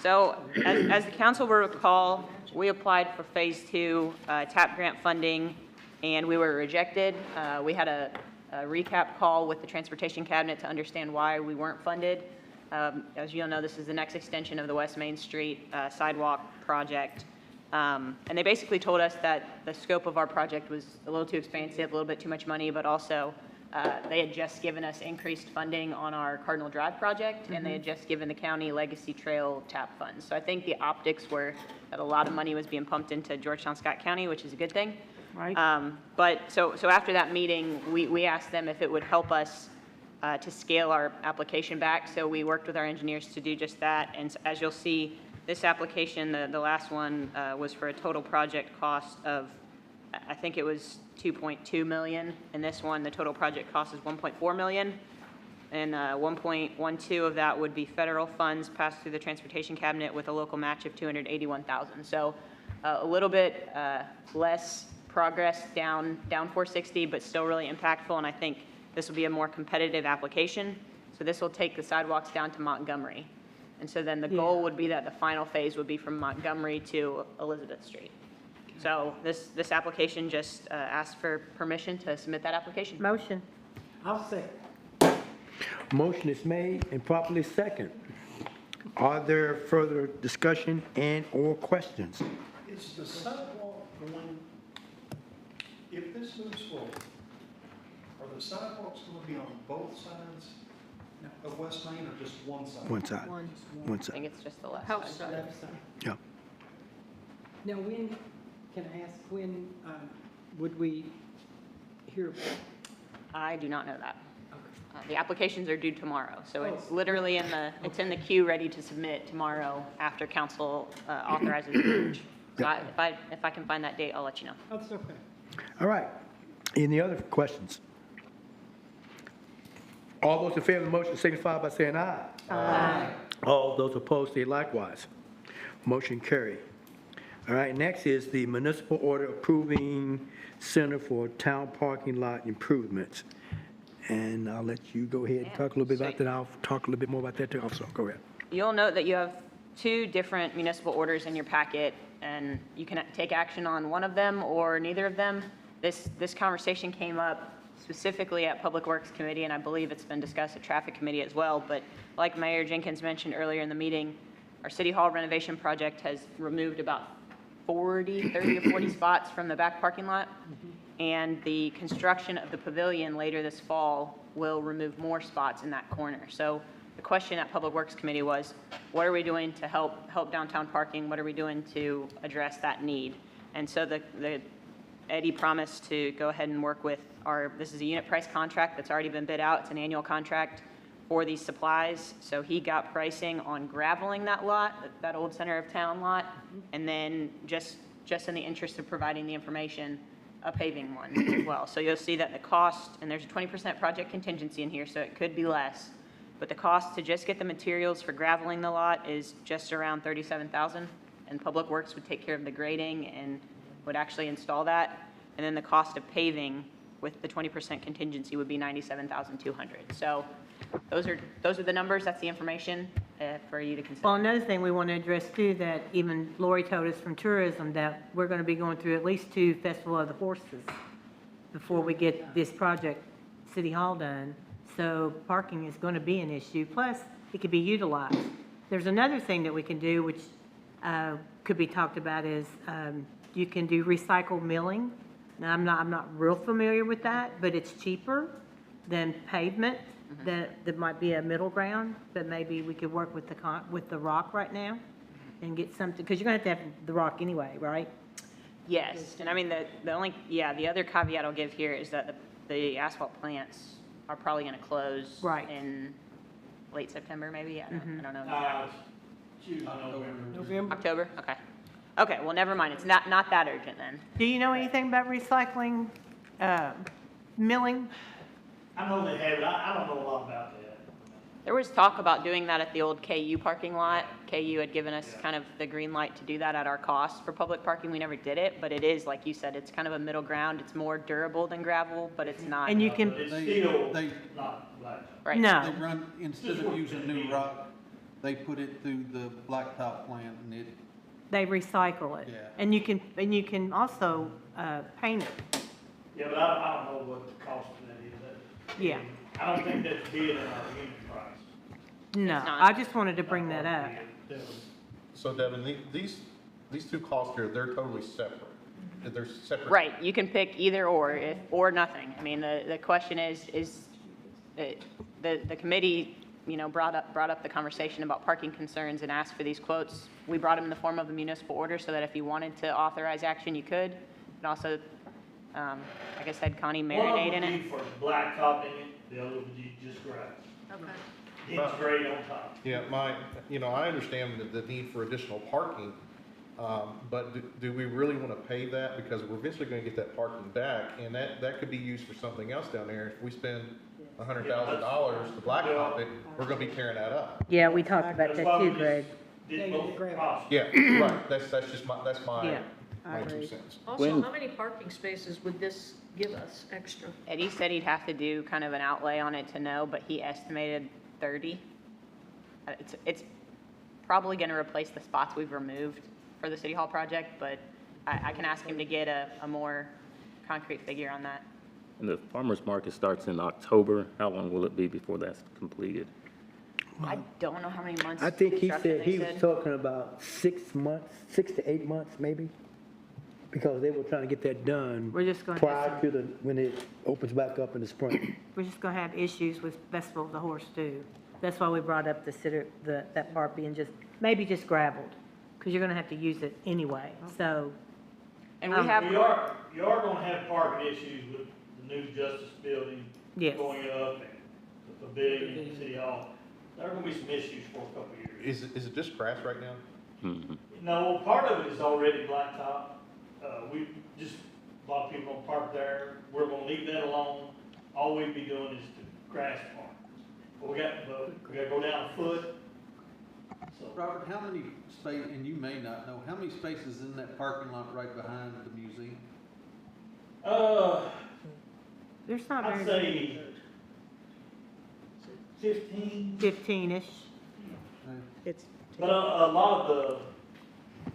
So as the council will recall, we applied for Phase 2 TAP grant funding, and we were rejected. We had a recap call with the Transportation Cabinet to understand why we weren't funded. As you all know, this is the next extension of the West Main Street sidewalk project. And they basically told us that the scope of our project was a little too expansive, a little bit too much money, but also they had just given us increased funding on our Cardinal Drive project, and they had just given the county Legacy Trail TAP funds. So I think the optics were that a lot of money was being pumped into Georgetown, Scott County, which is a good thing. Right. But so after that meeting, we asked them if it would help us to scale our application back. So we worked with our engineers to do just that. And as you'll see, this application, the last one, was for a total project cost of, I think it was 2.2 million. And this one, the total project cost is 1.4 million. And 1.12 of that would be federal funds passed through the Transportation Cabinet with a local match of 281,000. So a little bit less progress down 460, but still really impactful. And I think this will be a more competitive application. So this will take the sidewalks down to Montgomery. And so then the goal would be that the final phase would be from Montgomery to Elizabeth Street. So this application just asked for permission to submit that application. Motion. I'll second. Motion is made and properly second. Are there further discussion and/or questions? Is the sidewalk going, if this moves forward, are the sidewalks going to be on both sides of West Main or just one side? One side. One I side. think it's just the left House side. side. Yeah. Now, when, can I ask, when would we hear? I do not know that. The applications are due tomorrow, so it's literally it's in the queue, ready to submit tomorrow after council authorizes the merge. So if I can find that date, I'll let you know. That's okay. All right. Any other questions? All those in favor of the motion signify by saying aye. Aye. All those opposed say likewise. Motion carried. All right, next is the municipal order approving Center for Town Parking Lot Improvements. And I'll let you go ahead and talk a little bit about that. I'll talk a little bit more about that too. Also, go ahead. You'll note that you have two different municipal orders in your packet, and you can take action on one of them or neither of them. This conversation came up specifically at Public Works Committee, and I believe it's been discussed at Traffic Committee as well. But like Mayor Jenkins mentioned earlier in the meeting, our City Hall renovation project has removed about 30 or 40 spots from the back parking lot. And the construction of the pavilion later this fall will remove more spots in that corner. So the question at Public Works Committee was, what are we doing to help downtown parking? What are we doing to address that need? And so Eddie promised to go ahead and work with this is a unit price contract that's already been bid out. It's an annual contract for these supplies. So he got pricing on graveling that lot, that old center of town lot, and then just in the interest of providing the information, a paving one as well. So you'll see that the cost, and there's a 20% project contingency in here, so it could be less, but the cost to just get the materials for graveling the lot is just around $37,000, and Public Works would take care of the grading and would actually install that. And then the cost of paving with the 20% contingency would be $97,200. So those are the numbers. That's the information for you to consider. Well, another thing we want to address too, that even Lori told us from tourism, that we're going to be going through at least 2 Festival of the Horses before we get this project, City Hall, done. So parking is going to be an issue. Plus, it could be utilized. There's another thing that we can do, which could be talked about, is you can do recycled milling. Now, I'm not real familiar with that, but it's cheaper than pavement. That might be a middle ground, but maybe we could work with the rock right now and get something, because you're going to have the rock anyway, right? Yes, and I mean, the other caveat I'll give here is that the asphalt plants are probably going to close in late September, maybe? I don't know. November. October? Okay. Okay, well, never mind. It's not that urgent then. Do you know anything about recycling, milling? I know they have it. I don't know a lot about that. There was talk about doing that at the old KU parking lot. KU had given us kind of the green light to do that at our cost for public parking. We never did it, but it is, like you said, it's kind of a middle ground. It's more durable than gravel, but it's not. And you can, It's still not black. Right. no. They run, instead of using new rock, they put it through the blacktop plant and They recycle it. Yeah. And you can also paint it. Yeah, but I don't know what the cost of that is. Yeah. I don't think that's bid in our unit price. No, It's not. I just wanted to bring that up. So Devin, these two costs here, they're totally separate. They're separate. Right, you can pick either or nothing. I mean, the question is the committee, brought up the conversation about parking concerns and asked for these quotes. We brought them in the form of a municipal order so that if you wanted to authorize action, you could. And also, like I said, Connie marinate in it. One would be for blacktopping it, the other would be just gravel. Okay. It's grade on top. Yeah, I understand the need for additional parking, but do we really want to pay that? Because we're eventually going to get that parking back, and that could be used for something else down there. If we spend $100,000 to blacktop it, we're going to be tearing that up. Yeah, we talked about That's that why we too, just Greg. did both costs. Yeah, right. That's my Yeah, my I 2 agree. cents. Also, how many parking spaces would this give us extra? Eddie said he'd have to do kind of an outlay on it to know, but he estimated 30. It's probably going to replace the spots we've removed for the City Hall project, but I can ask him to get a more concrete figure on that. And the farmer's market starts in October. How long will it be before that's completed? I don't know how many months. I think he construction said they he was talking about 6 months, 6 to 8 months maybe, because they were trying to get that done We're just going to have prior to when it opens back up in the spring. We're just going to have issues with Festival of the Horse too. That's why we brought up that part being maybe just gravelled, because you're going to have to use it anyway, so. And we have. You are going to have parking issues with the new Justice Building Yes. going up and the pavilion, City Hall. There are gonna be some issues for a couple of years. Is it just grass right now? No, part of it is already blacktop. We just, a lot of people don't park there. We're gonna leave that alone. All we'd be doing is the grass part. But we gotta go down a foot. So, Robert, how many spaces, and you may not know, how many spaces in that parking lot right behind the museum? There's not I'd very say 15. 15-ish. It's, But a lot of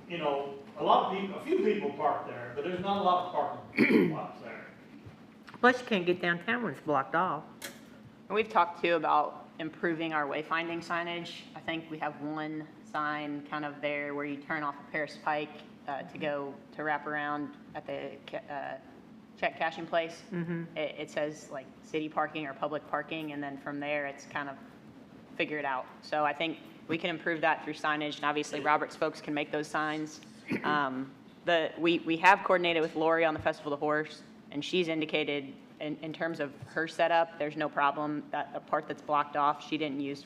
the, a lot of people, a few people park there, but there's not a lot of parking lots there. Plus, you can't get downtown when it's blocked off. And we've talked too about improving our wayfinding signage. I think we have one sign kind of there where you turn off of Paris Pike to wrap around at the check cashing place. It says like city parking or public parking, and then from there it's kind of figure it out. So I think we can improve that through signage, and obviously Robert's folks can make those signs. We have coordinated with Lori on the Festival of the Horse, and she's indicated in terms of her setup, there's no problem. That a part that's blocked off, she didn't use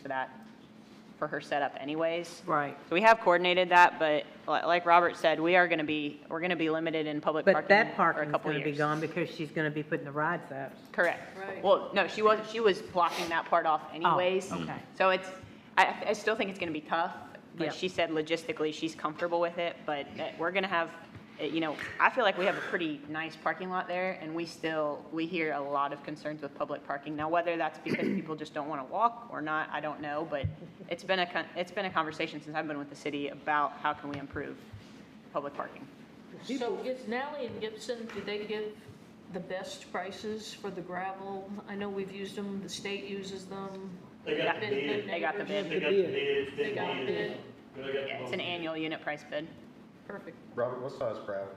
for her setup anyways. Right. So we have coordinated that, but like Robert said, we're going to be limited in public But parking that for a parking's couple going to be years. gone because she's going to be putting the rides up. Correct. Right. Well, no, she was blocking that part off anyways. okay. So I still think it's going to be tough, but Yeah. she said logistically she's comfortable with it, but we're going to have, I feel like we have a pretty nice parking lot there, and we hear a lot of concerns with public parking. Now, whether that's because people just don't want to walk or not, I don't know, but it's been a conversation since I've been with the city about how can we improve public parking. so is Nally and Gibson, do they give the best prices for the gravel? I know we've used them, the state uses them. They got the Been good bid. They got the neighbors. bid. They got the bids. They got the bid. Yeah, it's an annual unit price bid. Perfect. Robert, what size gravel?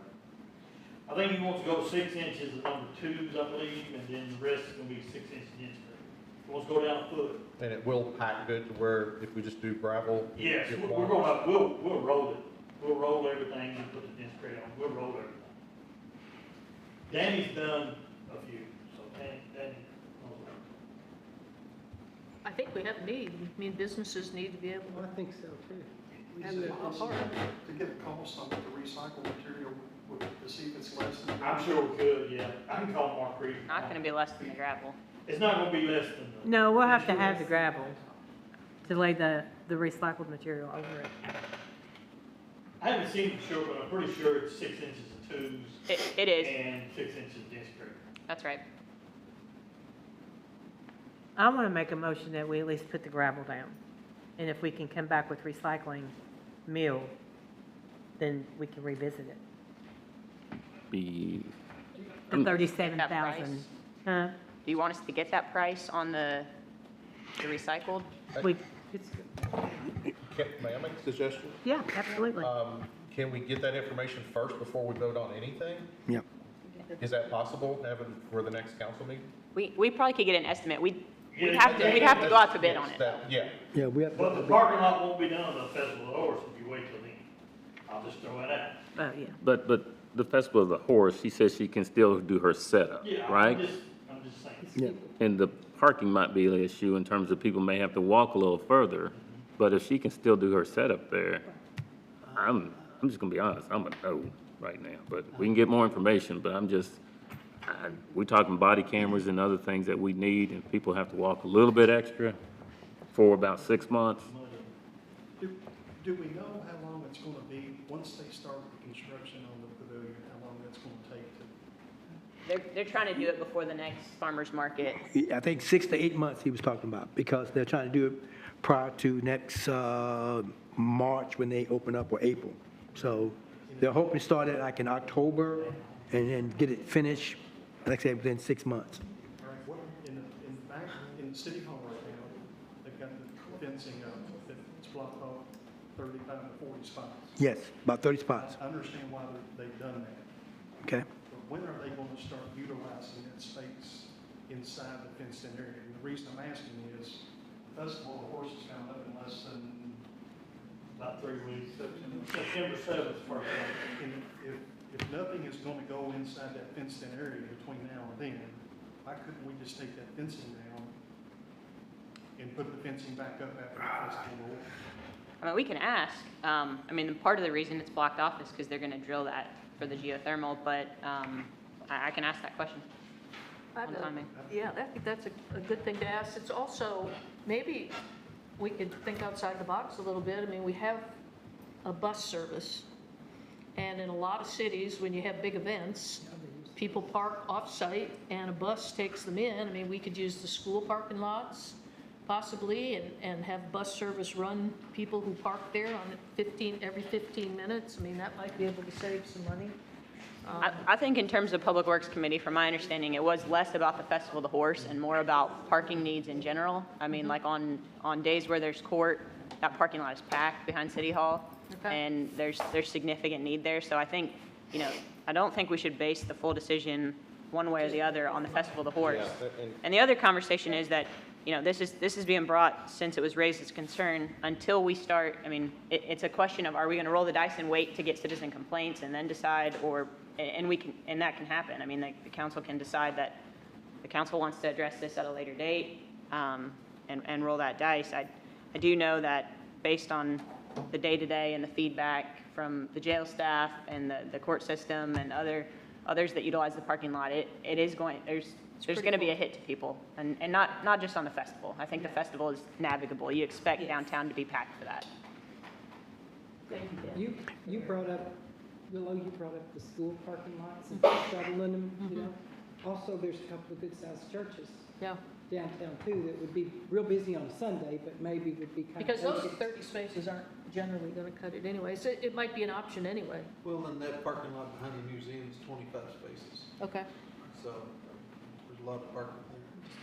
I think he wants to go 6 inches of number 2s, I believe, and then the rest is gonna be 6 inches inch. He wants to go down a foot. And it will pack good to where if we just do gravel? Yes, it we're won't? gonna, we'll roll it. We'll roll everything and put the dense grade on. We'll roll everything. Danny's done a few, so Danny knows what. I think we have a need. I mean, businesses need to be able I think so too. And Is it how possible hard? to get a cost on the recycled material, to see if it's less than? I'm sure we could, yeah. I can call Mark Reed. Not going to be less than the gravel. It's not gonna be less than the. No, we'll have to have the gravel to lay the recycled material over it. I haven't seen it for sure, but I'm pretty sure it's 6 inches of 2s. It is. And 6 inches dense grade. That's right. I want to make a motion that we at least put the gravel down. And if we can come back with recycling mill, then we can revisit it. Be, The 37,000. Huh? Do you want us to get that price on the recycled? We, May I make a suggestion? yeah, absolutely. Can we get that information first before we vote on anything? Yep. Is that possible, having for the next council meeting? We probably could get an estimate. We'd have to go out to bid on it. Yeah. Yeah, we have. But the parking lot won't be done at the Festival of the Horse if you wait till then. I'll just throw it out. Oh, yeah. but the Festival of the Horse, she says she can still do her setup, Yeah, right? I'm just saying. Yeah. And the parking might be an issue in terms of people may have to walk a little further, but if she can still do her setup there, I'm just gonna be honest, I'm a no right now, but we can get more information, but we're talking body cameras and other things that we need, and people have to walk a little bit extra for about 6 months. Do we know how long it's gonna be, once they start the construction on the pavilion, how long that's gonna take to? They're trying to do it before the next farmer's market. I think 6 to 8 months he was talking about, because they're trying to do it prior to next March when they open up, or April. So they're hoping to start it like in October and then get it finished, like I said, within 6 months. All right, what, in the back, in the city hall right now, they've got the fencing up, it's blocked off 35 to 40 spots. Yes, about 30 spots. I understand why they've done that, Okay. but when are they gonna start utilizing that space inside the fenced-in area? And the reason I'm asking is, the Festival of the Horse is coming up in less than, About 3 weeks. September 7th, first one. and if nothing is gonna go inside that fenced-in area between now and then, why couldn't we just take that fencing down and put the fencing back up after the festival rolls? I mean, we can ask. I mean, part of the reason it's blocked off is because they're going to drill that for the geothermal, but I can ask that question. On timing. Yeah, I think that's a good thing to ask. It's also, maybe we could think outside the box a little bit. I mean, we have a bus service, and in a lot of cities, when you have big events, people park off-site and a bus takes them in. I mean, we could use the school parking lots possibly and have bus service run people who park there on every 15 minutes. I mean, that might be able to save some money. I think in terms of Public Works Committee, from my understanding, it was less about the Festival of the Horse and more about parking needs in general. I mean, like on days where there's court, that parking lot is packed behind City Hall, and there's significant need there. So I think, I don't think we should base the full decision one way or the other on the Festival of the Horse. Yeah, And the other conversation is that, this is being brought since it was raised as a concern until we start. I mean, it's a question of, are we going to roll the dice and wait to get citizen complaints and then decide, and that can happen. I mean, the council can decide that the council wants to address this at a later date, and roll that dice. I do know that based on the day-to-day and the feedback from the jail staff and the court system and others that utilize the parking lot, there's going to be a hit to people, and not just on the festival. I think the festival is navigable. You expect downtown to be packed for that. Thank you, Dan. You brought up, Willow, you brought up the school parking lots and shuttling them, Also, there's a couple of good-sized churches. Yeah. Downtown too, that would be real busy on a Sunday, but maybe would be kind of. Because those 30 spaces aren't generally going to cut it anyway, so it might be an option anyway. Well, and that parking lot behind the museum is 25 spaces, Okay. so there's a lot of parking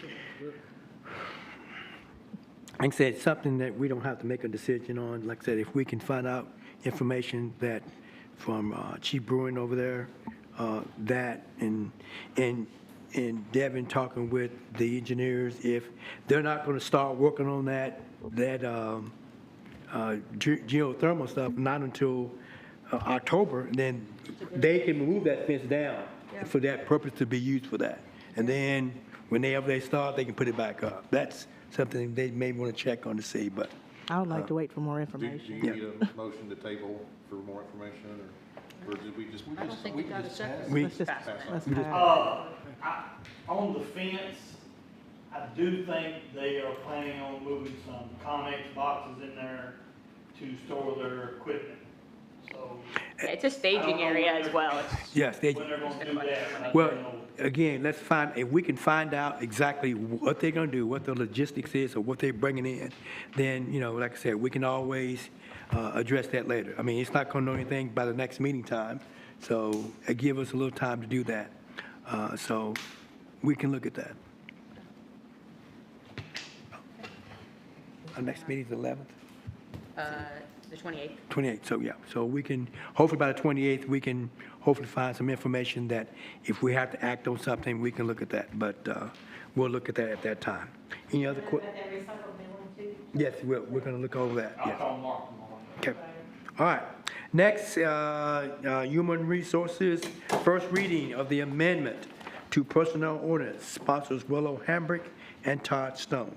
there. Like I said, it's something that we don't have to make a decision on. Like I said, if we can find out information that from Chief Bruin over there, that and Devin talking with the engineers, if they're not going to start working on that geothermal stuff not until October, then they can move that fence down for that purpose to be used for that. And then whenever they start, they can put it back up. That's something they may want to check on to see, but. I would like to wait for more Do information. you need a motion to table for more information, or did we just? I don't think we got a second. We- Let's We just- pass. On the fence, I do think they are planning on moving some Connex boxes in there to store their equipment. So It's a staging area as well. Yes, they, when they're going to do that. well, again, let's find, if we can find out exactly what they're going to do, what the logistics is, or what they're bringing in, then, like I said, we can always address that later. I mean, it's not going to know anything by the next meeting time, so give us a little time to do that. So we can look at that. Our next meeting's the 11th? The 28th. 28th, so yeah. So we can, hopefully by the 28th, we can hopefully find some information that if we have to act on something, we can look at that. But we'll look at that at that time. Any other questions? Yes, we're going to look over that. I'll Yes. call Mark tomorrow. Okay. All right. Next, Human Resources, first reading of the amendment to Personnel Ordinance, sponsors Willow Hambrick and Todd Stone.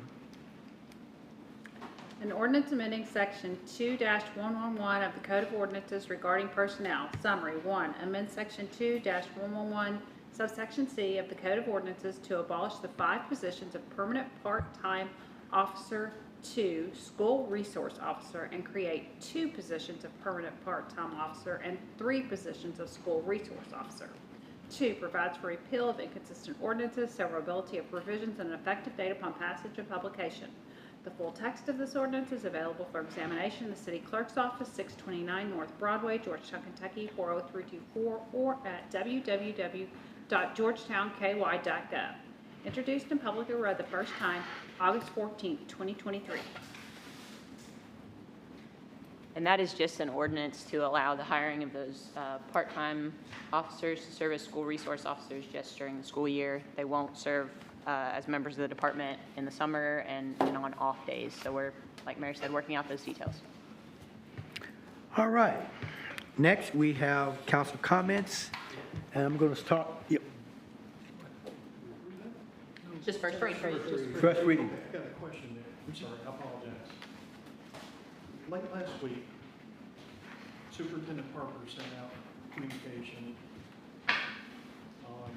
An ordinance amending section 2-111 of the Code of Ordinances regarding personnel. Summary. 1, amend section 2-111 subsection C of the Code of Ordinances to abolish the 5 positions of permanent part-time officer 2, school resource officer, and create 2 positions of permanent part-time officer and 3 positions of school resource officer. 2, provides for repeal of inconsistent ordinances, severability of provisions, and an effective date upon passage and publication. The full text of this ordinance is available for examination in the City Clerk's Office, 629 North Broadway, Georgetown, Kentucky, 40324, or at www.georgetownky.gov. Introduced and publicly read the first time, August 14, 2023. And that is just an ordinance to allow the hiring of those part-time officers to serve as school resource officers just during the school year. They won't serve as members of the department in the summer and on off days. So we're, like Mary said, working out those details. All right. Next, we have council comments, and I'm going to start, Just first reading. first reading. I've got a question there. I'm sorry, I apologize. Late last week, Superintendent Parker sent out communication on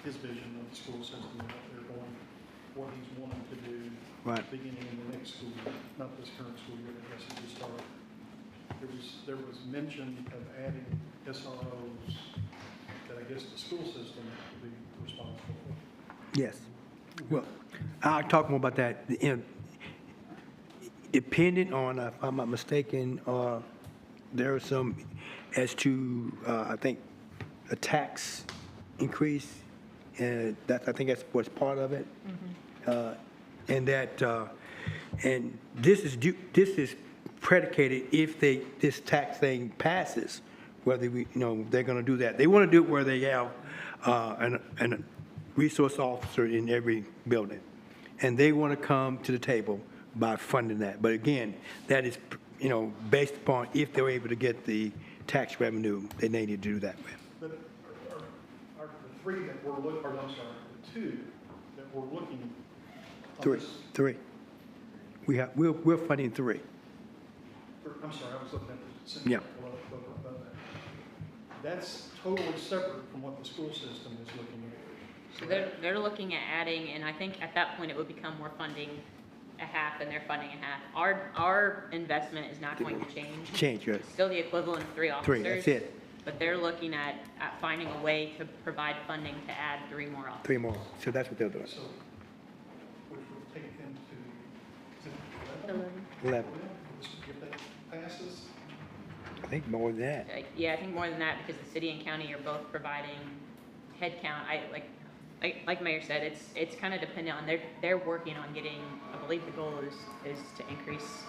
his vision of the school system, what they're going, what he's wanting to do. Right. Beginning in the next school year, not this current school year, I guess it just started. There was mention of adding SROs that I guess the school system would be responsible for. Yes. Well, I'll talk more about that. Depending on, if I'm not mistaken, there are some as to, I think, a tax increase, and that, I think that's what's part of it. And that, and this is predicated if this tax thing passes, whether they're gonna do that. They wanna do it where they have, a resource officer in every building. And they wanna come to the table by funding that. But again, that is, based upon if they're able to get the tax revenue that they need to do that with. But are the three that we're looking, or I'm sorry, the two that we're looking. on this- Three. We're funding three. I'm sorry, I was looking at the same. Yeah. That's totally separate from what the school system is looking at. So they're looking at adding, and I think at that point it would become more funding a half, and they're funding a half. Our investment is not going to change. Change, right. It's still the equivalent of 3 officers. Three, that's it. But they're looking at finding a way to provide funding to add 3 more officers. 3 more. So that's what they're doing. So, which will take them to, is it 11. If that passes, I think more than that. Yeah, I think more than that, because the city and county are both providing headcount. Like Mayor said, it's kind of dependent on, they're working on getting, I believe the goal is to increase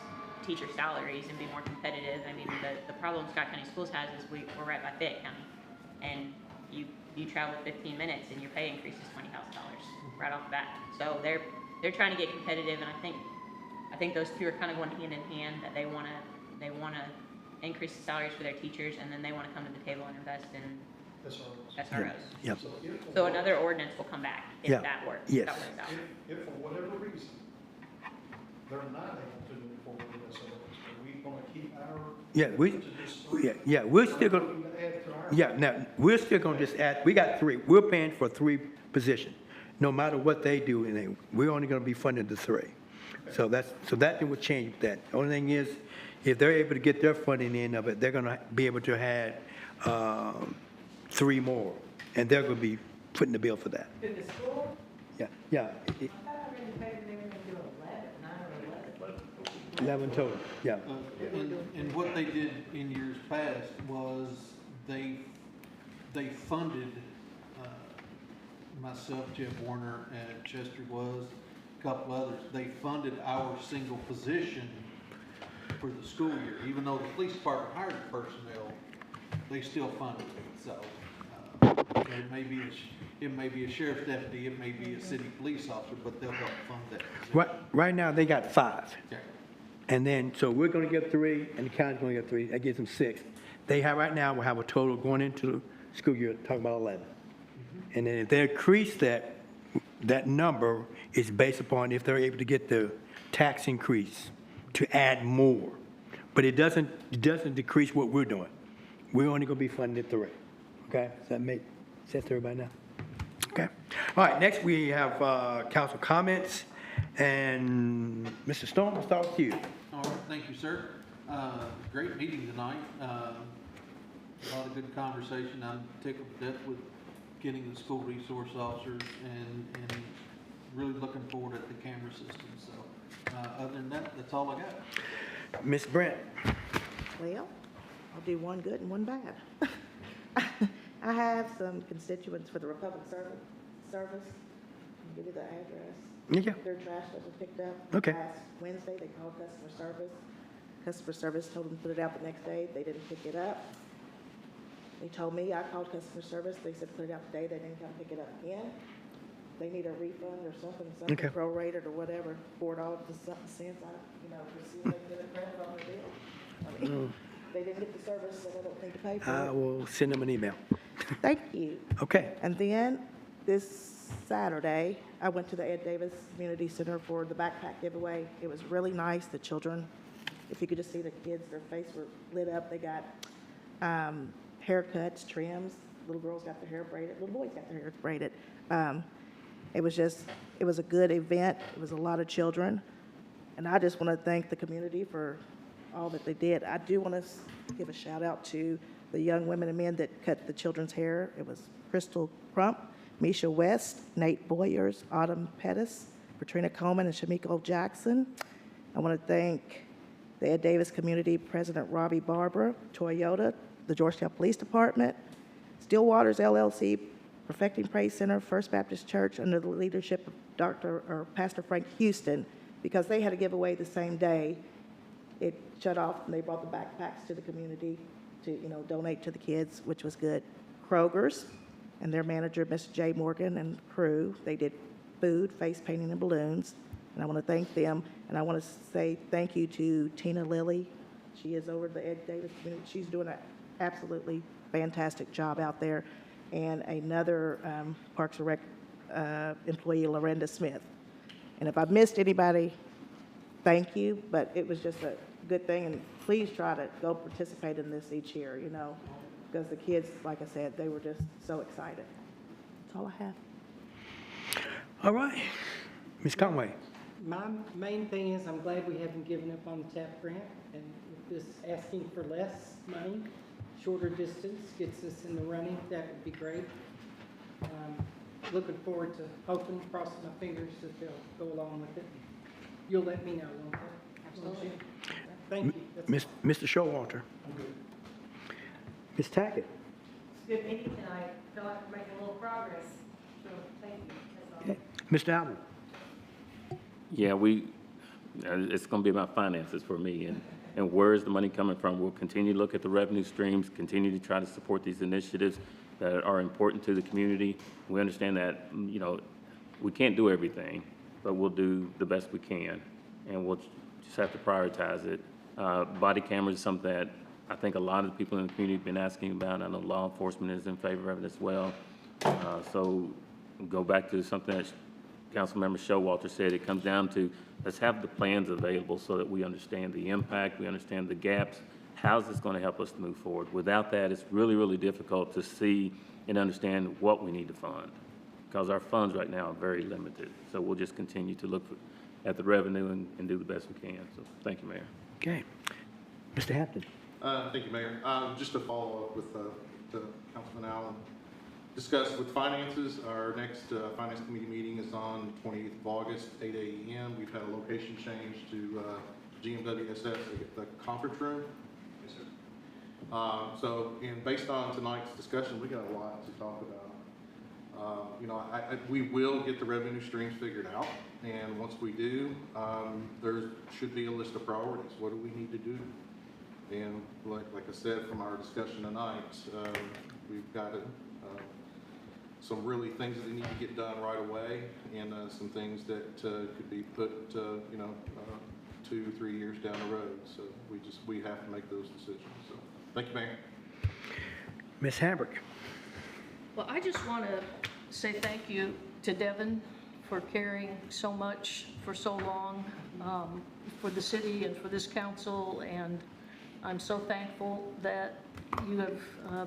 teacher salaries and be more competitive. I mean, the problem Scott County Schools has is we're right by Fayette County. And you travel 15 minutes and your pay increases $20,000 right off the bat. So they're trying to get competitive, and I think those two are kind of going hand in hand, that they want to increase the salaries for their teachers, and then they want to come to the table and invest in SROs. Yep. So another ordinance will come back if Yeah. that works. Yes. That works out. if for whatever reason, they're not able to move forward with SROs, are we going to keep our? Yeah, we're still going Looking to add to our. yeah, now, we're still going to just add, we got 3. We're paying for 3 positions. No matter what they do, and we're only going to be funding the 3. So that thing would change that. The only thing is, if they're able to get their funding in of it, they're going to be able to add 3 more, and they're going to be footing the bill for that. In the school? Yeah. I thought I read the paper, they were gonna do 11, 9 or 11. 11 total, yeah. And what they did in years past was they funded, myself, Jeff Warner, and Chester was, a couple others, they funded our single position for the school year. Even though the police department hired the personnel, they still funded it. So it may be a sheriff's deputy, it may be a city police officer, but they'll help fund that position. Right now, they got 5. Okay. And then, so we're going to get 3, and the county's going to get 3. That gives them 6. They have, right now, will have a total going into the school year, talking about 11. And then if they increase that number is based upon if they're able to get the tax increase to add more. But it doesn't decrease what we're doing. We're only going to be funding at 3. Okay? Does that make sense to everybody now? Okay. All right, next we have council comments. And Mr. Storm, I'll start with you. All right, thank you, sir. Great meeting tonight. A lot of good conversation. I'm tickled to death with getting the school resource officers and really looking forward at the camera system. So other than that, that's all I got. Ms. Brent. Well, I'll do one good and one bad. I have some constituents for the Republic Service. I'll give you the address. Yeah. Their trash that was picked up. Okay. Last Wednesday, they called customer service. Customer service told them to put it out the next day. They didn't pick it up. They told me, I called customer service. They said put it out today. They didn't come pick it up again. They need a refund or something Okay. prorated or whatever, $4 and something cents. To see if they can get a credit on their bill. I mean, they didn't get the service, so they don't need to pay for it. I will send them an email. Thank you. Okay. And then this Saturday, I went to the Ed Davis Community Center for the backpack giveaway. It was really nice. The children, if you could just see the kids, their face were lit up. They got haircuts, trims. Little girls got their hair braided. Little boys got their hair braided. It was a good event. It was a lot of children. And I just want to thank the community for all that they did. I do want to give a shout out to the young women and men that cut the children's hair. It was Crystal Crump, Misha West, Nate Boyers, Autumn Pettis, Katrina Coleman, and Shamiko Jackson. I want to thank the Ed Davis Community President Robbie Barber, Toyota, the Georgetown Police Department, Stillwaters LLC, Perfecting Praise Center, First Baptist Church, under the leadership of Pastor Frank Houston, because they had a giveaway the same day. It shut off, and they brought the backpacks to the community to, donate to the kids, which was good. Kroger's and their manager, Miss J. Morgan, and crew, they did food, face painting, and balloons, and I want to thank them. And I want to say thank you to Tina Lilly. She is over the Ed Davis community. She's doing an absolutely fantastic job out there. And another Parks and Rec employee, Lorenda Smith. And if I've missed anybody, thank you, but it was just a good thing, and please try to go participate in this each year, because the kids, like I said, they were just so excited. That's all I have. All right. Ms. Conway. My main thing is I'm glad we haven't given up on the TAP grant, and with this asking for less money, shorter distance gets us in the running, that would be great. Looking forward to hoping, crossing my fingers that they'll go along with it. You'll let me know, won't you? Absolutely. Thank you. Mr. Showalter. Ms. Tackett. It's a good meeting tonight. Feel like we're making a little progress. So, thank you. That's all. Okay. Mr. Allen. Yeah, it's going to be about finances for me, and where is the money coming from? We'll continue to look at the revenue streams, continue to try to support these initiatives that are important to the community. We understand that, we can't do everything, but we'll do the best we can, and we'll just have to prioritize it. Body cameras is something that I think a lot of the people in the community have been asking about. I know law enforcement is in favor of it as well. So go back to something that Councilmember Showalter said. It comes down to, let's have the plans available so that we understand the impact, we understand the gaps. How's this going to help us to move forward? Without that, it's really, really difficult to see and understand what we need to fund, because our funds right now are very limited. So we'll just continue to look at the revenue and do the best we can. So thank you, Mayor. Okay. Mr. Hampton. Thank you, Mayor. Just to follow up with Councilman Allen, discussed with finances, our next Finance Committee meeting is on 28th of August, 8 a.m. We've had a location change to GMWSS, the conference room. Yes, sir. So, and based on tonight's discussion, we got a lot to talk about. We will get the revenue streams figured out, and once we do, there should be a list of priorities. What do we need to do? And like I said from our discussion tonight, we've got some really things that need to get done right away, and some things that could be put, 2-3 years down the road. So we have to make those decisions. So thank you, Mayor. Ms. Hambrick. Well, I just want to say thank you to Devin for caring so much for so long for the city and for this council, and I'm so thankful that you have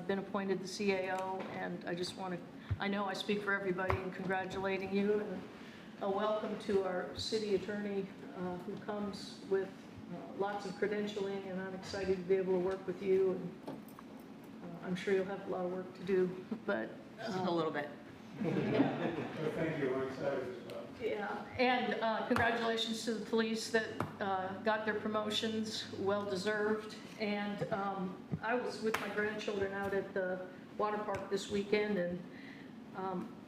been appointed the CAO, and I just want to, I know I speak for everybody in congratulating you, and a welcome to our city attorney who comes with lots of credentialing, and I'm excited to be able to work with you, and I'm sure you'll have a lot of work to do, but. A little bit. Thank you, we're excited as well. Yeah, and congratulations to the police that got their promotions, well-deserved. And I was with my grandchildren out at the water park this weekend, and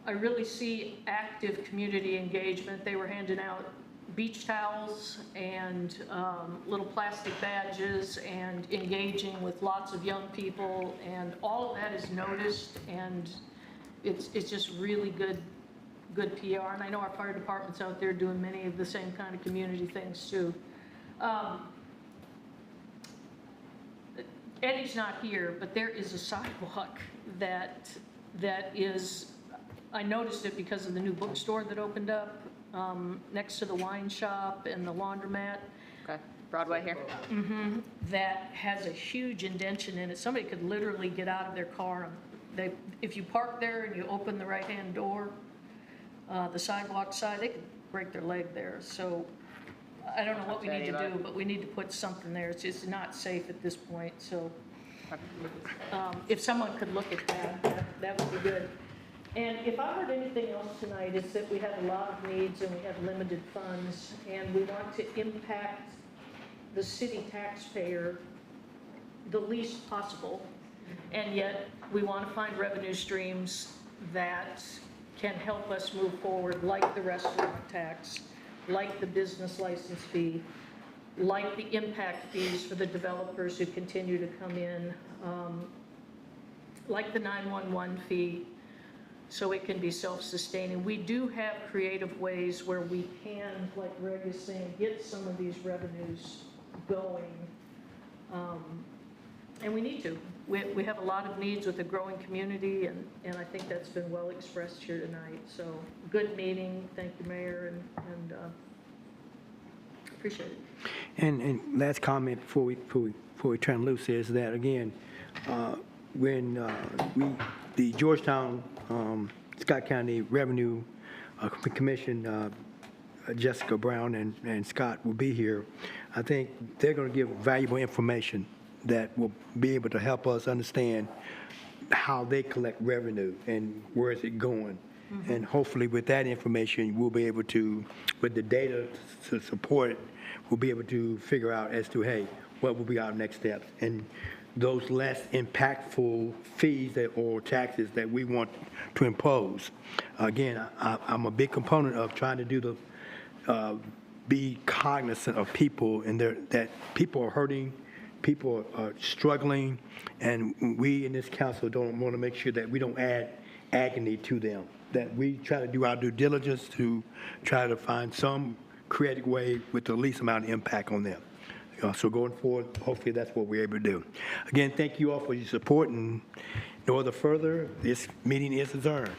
I really see active community engagement. They were handing out beach towels and little plastic badges and engaging with lots of young people, and all of that is noticed, and it's just really good PR, and I know our fire department's out there doing many of the same kind of community things too. Eddie's not here, but there is a sidewalk that is I noticed it because of the new bookstore that opened up next to the wine shop and the laundromat. Okay, Broadway here. That has a huge indention in it. Somebody could literally get out of their car. If you park there and you open the right-hand door, the sidewalk side, they could break their leg there. So I don't know what we need to do, but we need to put something there. It's just not safe at this point, so if someone could look at that would be good. And if I heard anything else tonight, it's that we have a lot of needs and we have limited funds, and we want to impact the city taxpayer the least possible, and yet we want to find revenue streams that can help us move forward, like the restaurant tax, like the business license fee, like the impact fees for the developers who continue to come in, like the 911 fee, so it can be self-sustaining. We do have creative ways where we can, like Greg is saying, get some of these revenues going, and we need to. We have a lot of needs with a growing community, and I think that's been well expressed here tonight. So, good meeting. Thank you, Mayor, and appreciate it. And last comment before we turn loose is that, again, when the Georgetown, Scott County Revenue Commission, Jessica Brown and Scott will be here, I think they're going to give valuable information that will be able to help us understand how they collect revenue and where is it going. And hopefully with that information, we'll be able to, with the data to support it, we'll be able to figure out as to, hey, what will be our next steps? And those less impactful fees or taxes that we want to impose. Again, I'm a big component of trying to do be cognizant of people and that people are hurting, people are struggling, and we in this council don't want to make sure that we don't add agony to them, that we try to do our due diligence to try to find some creative way with the least amount of impact on them. So going forward, hopefully that's what we're able to do. Again, thank you all for your support, and no other further, this meeting is adjourned.